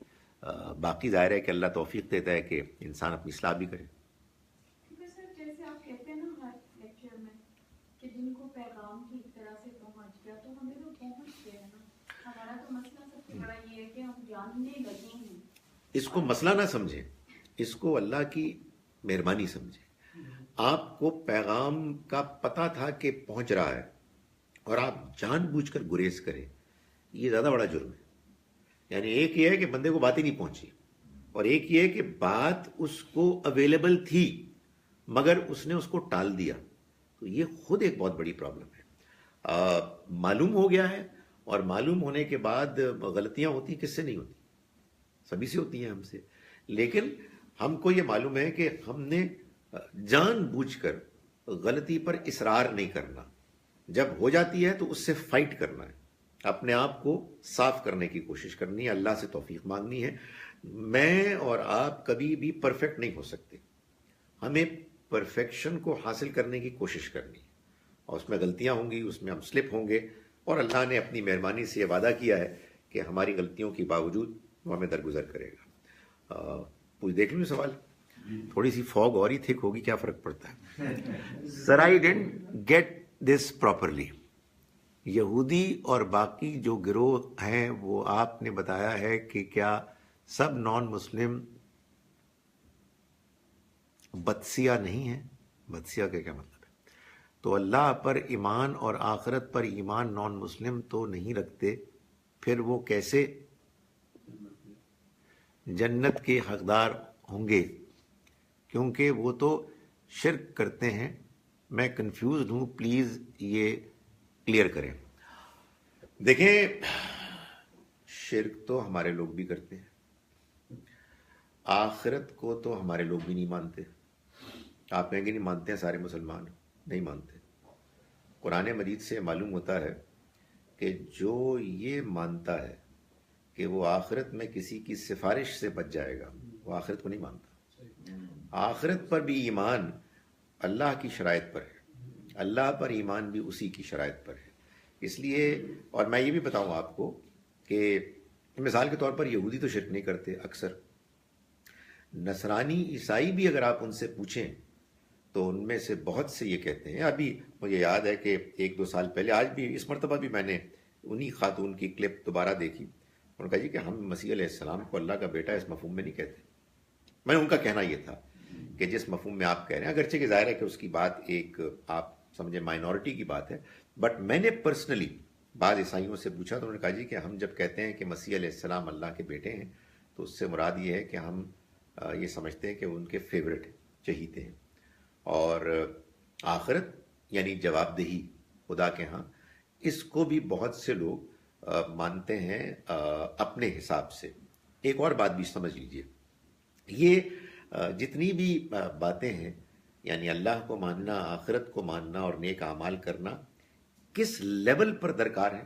باقی ظاہر ہے کہ اللہ توفیق دیتا ہے کہ انسان اپنی اصلاح بھی کرے۔ کیونکہ سر جیسے آپ کہتے ہیں نا ہر لیکچر میں کہ جن کو پیغام ٹھیک طرح سے پہنچ گیا تو ہمیں تو پہنچ گیا نا۔ ہمارا تو مسئلہ سب سے بڑا یہ ہے کہ ہم جاننے لگے ہیں۔ اس کو مسئلہ نہ سمجھیں، اس کو اللہ کی مہربانی سمجھیں۔ آپ کو پیغام کا پتہ تھا کہ پہنچ رہا ہے اور آپ جان بوجھ کر گریز کریں، یہ زیادہ بڑا جرم ہے۔ یعنی ایک یہ ہے کہ بندے کو بات ہی نہیں پہنچی، اور ایک یہ ہے کہ بات اس کو اویلیبل تھی مگر اس نے اس کو ٹال دیا، تو یہ خود ایک بہت بڑی پرابلم ہے۔ معلوم ہو گیا ہے، اور معلوم ہونے کے بعد غلطیاں ہوتی کس سے نہیں ہوتی؟ سبھی سے ہوتی ہیں، ہم سے۔ لیکن ہم کو یہ معلوم ہے کہ ہم نے جان بوجھ کر غلطی پر اصرار نہیں کرنا، جب ہو جاتی ہے تو اس سے فائٹ کرنا ہے، اپنے آپ کو صاف کرنے کی کوشش کرنی ہے، اللہ سے توفیق مانگنی ہے۔ میں اور آپ کبھی بھی پرفیکٹ نہیں ہو سکتے، ہمیں پرفیکشن کو حاصل کرنے کی کوشش کرنی ہے، اور اس میں غلطیاں ہوں گی، اس میں ہم سلپ ہوں گے، اور اللہ نے اپنی مہربانی سے یہ وعدہ کیا ہے کہ ہماری غلطیوں کے باوجود وہ ہمیں درگزر کرے گا۔ پوچھ دیکھ لوں سوال، تھوڑی سی فوگ اور ہی تھک ہوگی، کیا فرق پڑتا ہے؟ Sir I didn't get this properly. یہودی اور باقی جو گروہ ہیں وہ آپ نے بتایا ہے کہ کیا سب نان مسلم بدسیہ نہیں ہیں؟ بدسیہ کا کیا مطلب ہے؟ تو اللہ پر ایمان اور آخرت پر ایمان نان مسلم تو نہیں رکھتے، پھر وہ کیسے جنت کے حقدار ہوں گے؟ کیونکہ وہ تو شرک کرتے ہیں۔ میں کنفیوزڈ ہوں، پلیز یہ کلیئر کریں۔ دیکھیں، شرک تو ہمارے لوگ بھی کرتے ہیں، آخرت کو تو ہمارے لوگ بھی نہیں مانتے۔ آپ کہیں گے نہیں مانتے ہیں سارے مسلمان، نہیں مانتے۔ قرآن مجید سے معلوم ہوتا ہے کہ جو یہ مانتا ہے کہ وہ آخرت میں کسی کی سفارش سے بچ جائے گا، وہ آخرت کو نہیں مانتا۔ آخرت پر بھی ایمان اللہ کی شرائط پر ہے، اللہ پر ایمان بھی اسی کی شرائط پر ہے۔ اس لیے، اور میں یہ بھی بتاؤں آپ کو کہ مثال کے طور پر یہودی تو شرک نہیں کرتے اکثر، نصرانی عیسائی بھی اگر آپ ان سے پوچھیں تو ان میں سے بہت سے یہ کہتے ہیں۔ ابھی مجھے یاد ہے کہ 1-2 سال پہلے، آج بھی اس مرتبہ بھی میں نے انہی خاتون کی کلپ دوبارہ دیکھی، انہوں نے کہا جی کہ ہم مسیح علیہ السلام کو اللہ کا بیٹا اس مفہوم میں نہیں کہتے۔ میں نے ان کا کہنا یہ تھا کہ جس مفہوم میں آپ کہہ رہے ہیں، اگرچہ کہ ظاہر ہے کہ اس کی بات ایک آپ سمجھے مائنورٹی کی بات ہے، بٹ میں نے پرسنلی بعض عیسائیوں سے پوچھا تو انہوں نے کہا جی کہ ہم جب کہتے ہیں کہ مسیح علیہ السلام اللہ کے بیٹے ہیں تو اس سے مراد یہ ہے کہ ہم یہ سمجھتے ہیں کہ ان کے فیورٹ چہیتے ہیں، اور آخرت یعنی جواب دہی خدا کے ہاں، اس کو بھی بہت سے لوگ مانتے ہیں اپنے حساب سے۔ ایک اور بات بھی سمجھ لیجئے، یہ جتنی بھی باتیں ہیں، یعنی اللہ کو ماننا، آخرت کو ماننا اور نیک اعمال کرنا، کس لیول پر درکار ہے،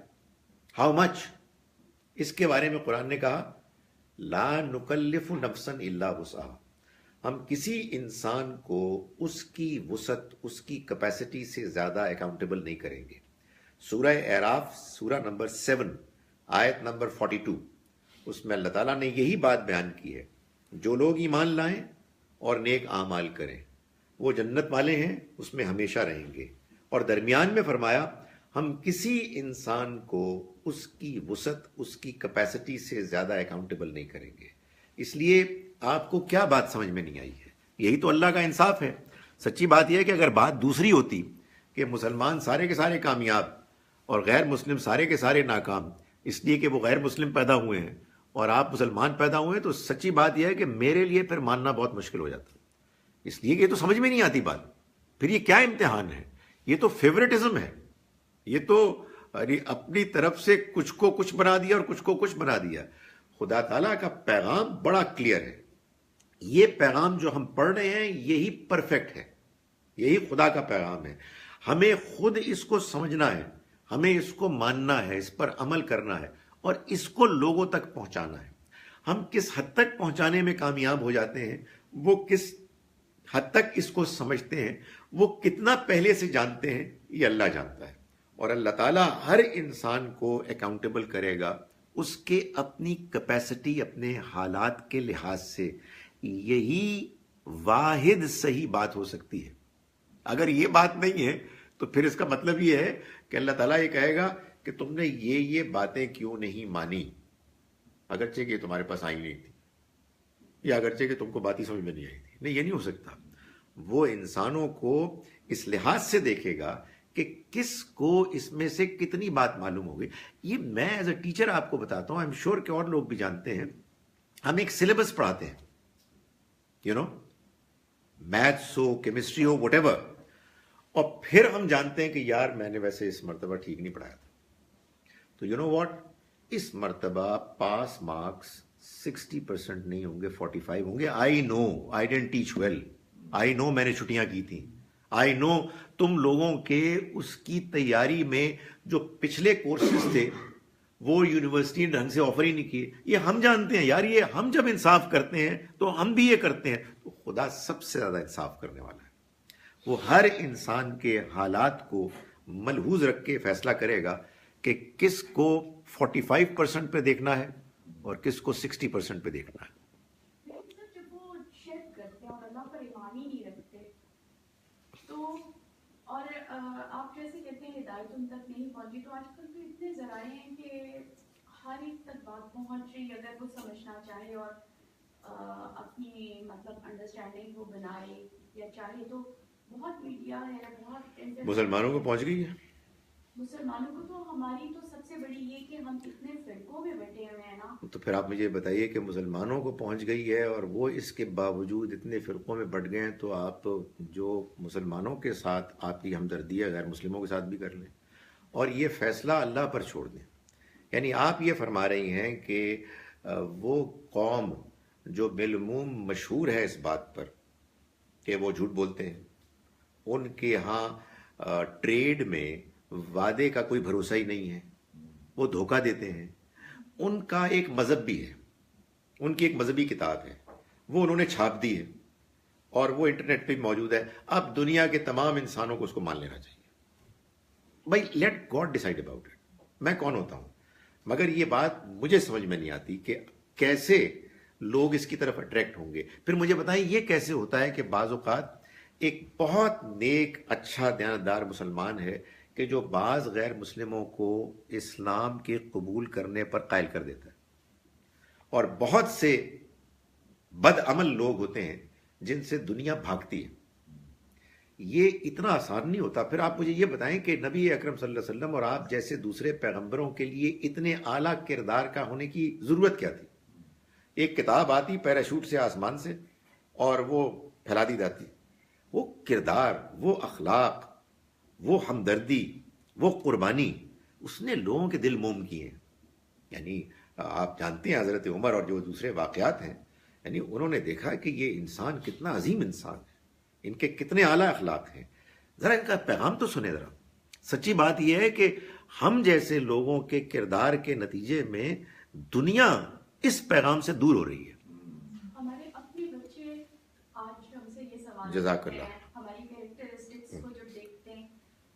ہاؤ مچ، اس کے بارے میں قرآن نے کہا لا نکلف نفسا الا وسعها، ہم کسی انسان کو اس کی وسعت، اس کی کیپیسٹی سے زیادہ اکاؤنٹیبل نہیں کریں گے۔ سورہ اعراف سورہ نمبر 7 آیت نمبر 42، اس میں اللہ تعالیٰ نے یہی بات بیان کی ہے، جو لوگ ایمان لائیں اور نیک اعمال کریں وہ جنت والے ہیں، اس میں ہمیشہ رہیں گے۔ اور درمیان میں فرمایا ہم کسی انسان کو اس کی وسعت، اس کی کیپیسٹی سے زیادہ اکاؤنٹیبل نہیں کریں گے۔ اس لیے آپ کو کیا بات سمجھ میں نہیں آئی ہے؟ یہی تو اللہ کا انصاف ہے۔ سچی بات یہ ہے کہ اگر بات دوسری ہوتی کہ مسلمان سارے کے سارے کامیاب اور غیر مسلم سارے کے سارے ناکام اس لیے کہ وہ غیر مسلم پیدا ہوئے ہیں اور آپ مسلمان پیدا ہوئے ہیں، تو سچی بات یہ ہے کہ میرے لیے پھر ماننا بہت مشکل ہو جاتا، اس لیے کہ یہ تو سمجھ میں نہیں آتی بات۔ پھر یہ کیا امتحان ہے؟ یہ تو فیورٹزم ہے، یہ تو اپنی طرف سے کچھ کو کچھ بنا دیا اور کچھ کو کچھ بنا دیا۔ خدا تعالیٰ کا پیغام بڑا کلیئر ہے، یہ پیغام جو ہم پڑھ رہے ہیں یہی پرفیکٹ ہے، یہی خدا کا پیغام ہے۔ ہمیں خود اس کو سمجھنا ہے، ہمیں اس کو ماننا ہے، اس پر عمل کرنا ہے اور اس کو لوگوں تک پہنچانا ہے۔ ہم کس حد تک پہنچانے میں کامیاب ہو جاتے ہیں، وہ کس حد تک اس کو سمجھتے ہیں، وہ کتنا پہلے سے جانتے ہیں، یہ اللہ جانتا ہے۔ اور اللہ تعالیٰ ہر انسان کو اکاؤنٹیبل کرے گا اس کے اپنی کیپیسٹی، اپنے حالات کے لحاظ سے۔ یہی واحد صحیح بات ہو سکتی ہے۔ اگر یہ بات نہیں ہے تو پھر اس کا مطلب یہ ہے کہ اللہ تعالیٰ یہ کہے گا کہ تم نے یہ باتیں کیوں نہیں مانی، اگرچہ کہ تمہارے پاس آئی نہیں تھی، یا اگرچہ کہ تم کو بات ہی سمجھ میں نہیں آئی تھی۔ نہیں، یہ نہیں ہو سکتا۔ وہ انسانوں کو اس لحاظ سے دیکھے گا کہ کس کو اس میں سے کتنی بات معلوم ہوگی۔ یہ میں ایز اے ٹیچر آپ کو بتاتا ہوں، آئی ایم شیور کہ اور لوگ بھی جانتے ہیں، ہم ایک سلیبس پڑھاتے ہیں، maths who, chemistry who, what ever, اور پھر ہم جانتے ہیں کہ یار میں نے ویسے اس مرتبہ ٹھیک نہیں پڑھایا تھا، تو واٹ، اس مرتبہ پاس مارکس 60% نہیں ہوں گے، 45 ہوں گے۔ آئی نو آئی ڈنٹ ٹیچ ویل، آئی نو میں نے چھٹیاں کی تھیں، آئی نو تم لوگوں کے اس کی تیاری میں جو پچھلے کورسز تھے وہ یونیورسٹی ڈھنگ سے آفر ہی نہیں کیے۔ یہ ہم جانتے ہیں یار، یہ ہم جب انصاف کرتے ہیں تو ہم بھی یہ کرتے ہیں، تو خدا سب سے زیادہ انصاف کرنے والا ہے۔ وہ ہر انسان کے حالات کو ملحوظ رکھ کے فیصلہ کرے گا کہ کس کو 45% پہ دیکھنا ہے اور کس کو 60% پہ دیکھنا ہے۔ جب وہ شرک کرتے ہیں اور اللہ پر ایمان ہی نہیں رکھتے تو، اور آپ جیسے کہتے ہیں ہدایت ان تک نہیں پہنچی، تو آج کل تو اتنے ذرائع ہیں کہ ہر ایک تک بات پہنچ رہی، اگر وہ سمجھنا چاہے اور اپنی مطلب انڈرسٹینڈنگ کو بنائے یا چاہے تو بہت میڈیا ہے، بہت مسلمانوں کو پہنچ گئی ہے۔ مسلمانوں کو تو ہماری تو سب سے بڑی یہ کہ ہم اتنے فرقوں میں بٹے ہوئے ہیں نا۔ تو پھر آپ مجھے بتائیے کہ مسلمانوں کو پہنچ گئی ہے اور وہ اس کے باوجود اتنے فرقوں میں بٹ گئے ہیں، تو آپ جو مسلمانوں کے ساتھ آپ کی ہمدردی ہے غیر مسلموں کے ساتھ بھی کر لیں اور یہ فیصلہ اللہ پر چھوڑ دیں۔ یعنی آپ یہ فرما رہی ہیں کہ وہ قوم جو بالعموم مشہور ہے اس بات پر کہ وہ جھوٹ بولتے ہیں، ان کے ہاں ٹریڈ میں وعدے کا کوئی بھروسہ ہی نہیں ہے، وہ دھوکہ دیتے ہیں، ان کا ایک مذہب بھی ہے، ان کی ایک مذہبی کتاب ہے، وہ انہوں نے چھاپ دی ہے اور وہ انٹرنیٹ پہ موجود ہے۔ اب دنیا کے تمام انسانوں کو اس کو مان لینا چاہیے۔ بھائی let God decide about it, میں کون ہوتا ہوں؟ مگر یہ بات مجھے سمجھ میں نہیں آتی کہ کیسے لوگ اس کی طرف اٹریکٹ ہوں گے۔ پھر مجھے بتائیں یہ کیسے ہوتا ہے کہ بعض اوقات ایک بہت نیک اچھا دیانتدار مسلمان ہے کہ جو بعض غیر مسلموں کو اسلام کے قبول کرنے پر قائل کر دیتا ہے، اور بہت سے بد عمل لوگ ہوتے ہیں جن سے دنیا بھاگتی ہے۔ یہ اتنا آسان نہیں ہوتا۔ پھر آپ مجھے یہ بتائیں کہ نبی اکرم صلی اللہ علیہ وسلم اور آپ جیسے دوسرے پیغمبروں کے لیے اتنے اعلیٰ کردار کا ہونے کی ضرورت کیا تھی؟ ایک کتاب آتی پیراشوٹ سے آسمان سے اور وہ پھیلا دی جاتی، وہ کردار، وہ اخلاق، وہ ہمدردی، وہ قربانی، اس نے لوگوں کے دل موم کیے ہیں۔ یعنی آپ جانتے ہیں حضرت عمر اور جو دوسرے واقعات ہیں، یعنی انہوں نے دیکھا کہ یہ انسان کتنا عظیم انسان ہے، ان کے کتنے اعلیٰ اخلاق ہیں، ذرا ان کا پیغام تو سنیں ذرا۔ سچی بات یہ ہے کہ ہم جیسے لوگوں کے کردار کے نتیجے میں دنیا اس پیغام سے دور ہو رہی ہے۔ ہمارے اپنے بچے آج ہم سے یہ سوال جزاک کرتے اللہ۔ ہیں، ہماری کیریکٹرسٹکس کو جو دیکھتے ہیں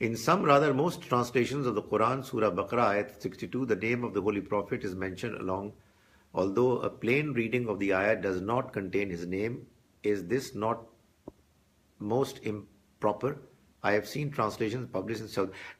In some rather most translations of the Quran, Surah Baqarah, Ayat 62, the name of the Holy Prophet is mentioned along. Although a plain reading of the ayat does not contain his name, is this not most improper? I have seen translations published in South.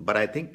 but I think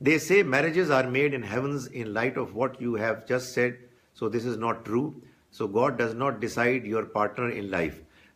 They say marriages are made in heavens in light of what you have just said, so this is not true. So God does not decide your partner in life.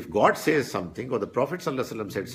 If God says something or the Prophet sallallahu alaihi wasallam said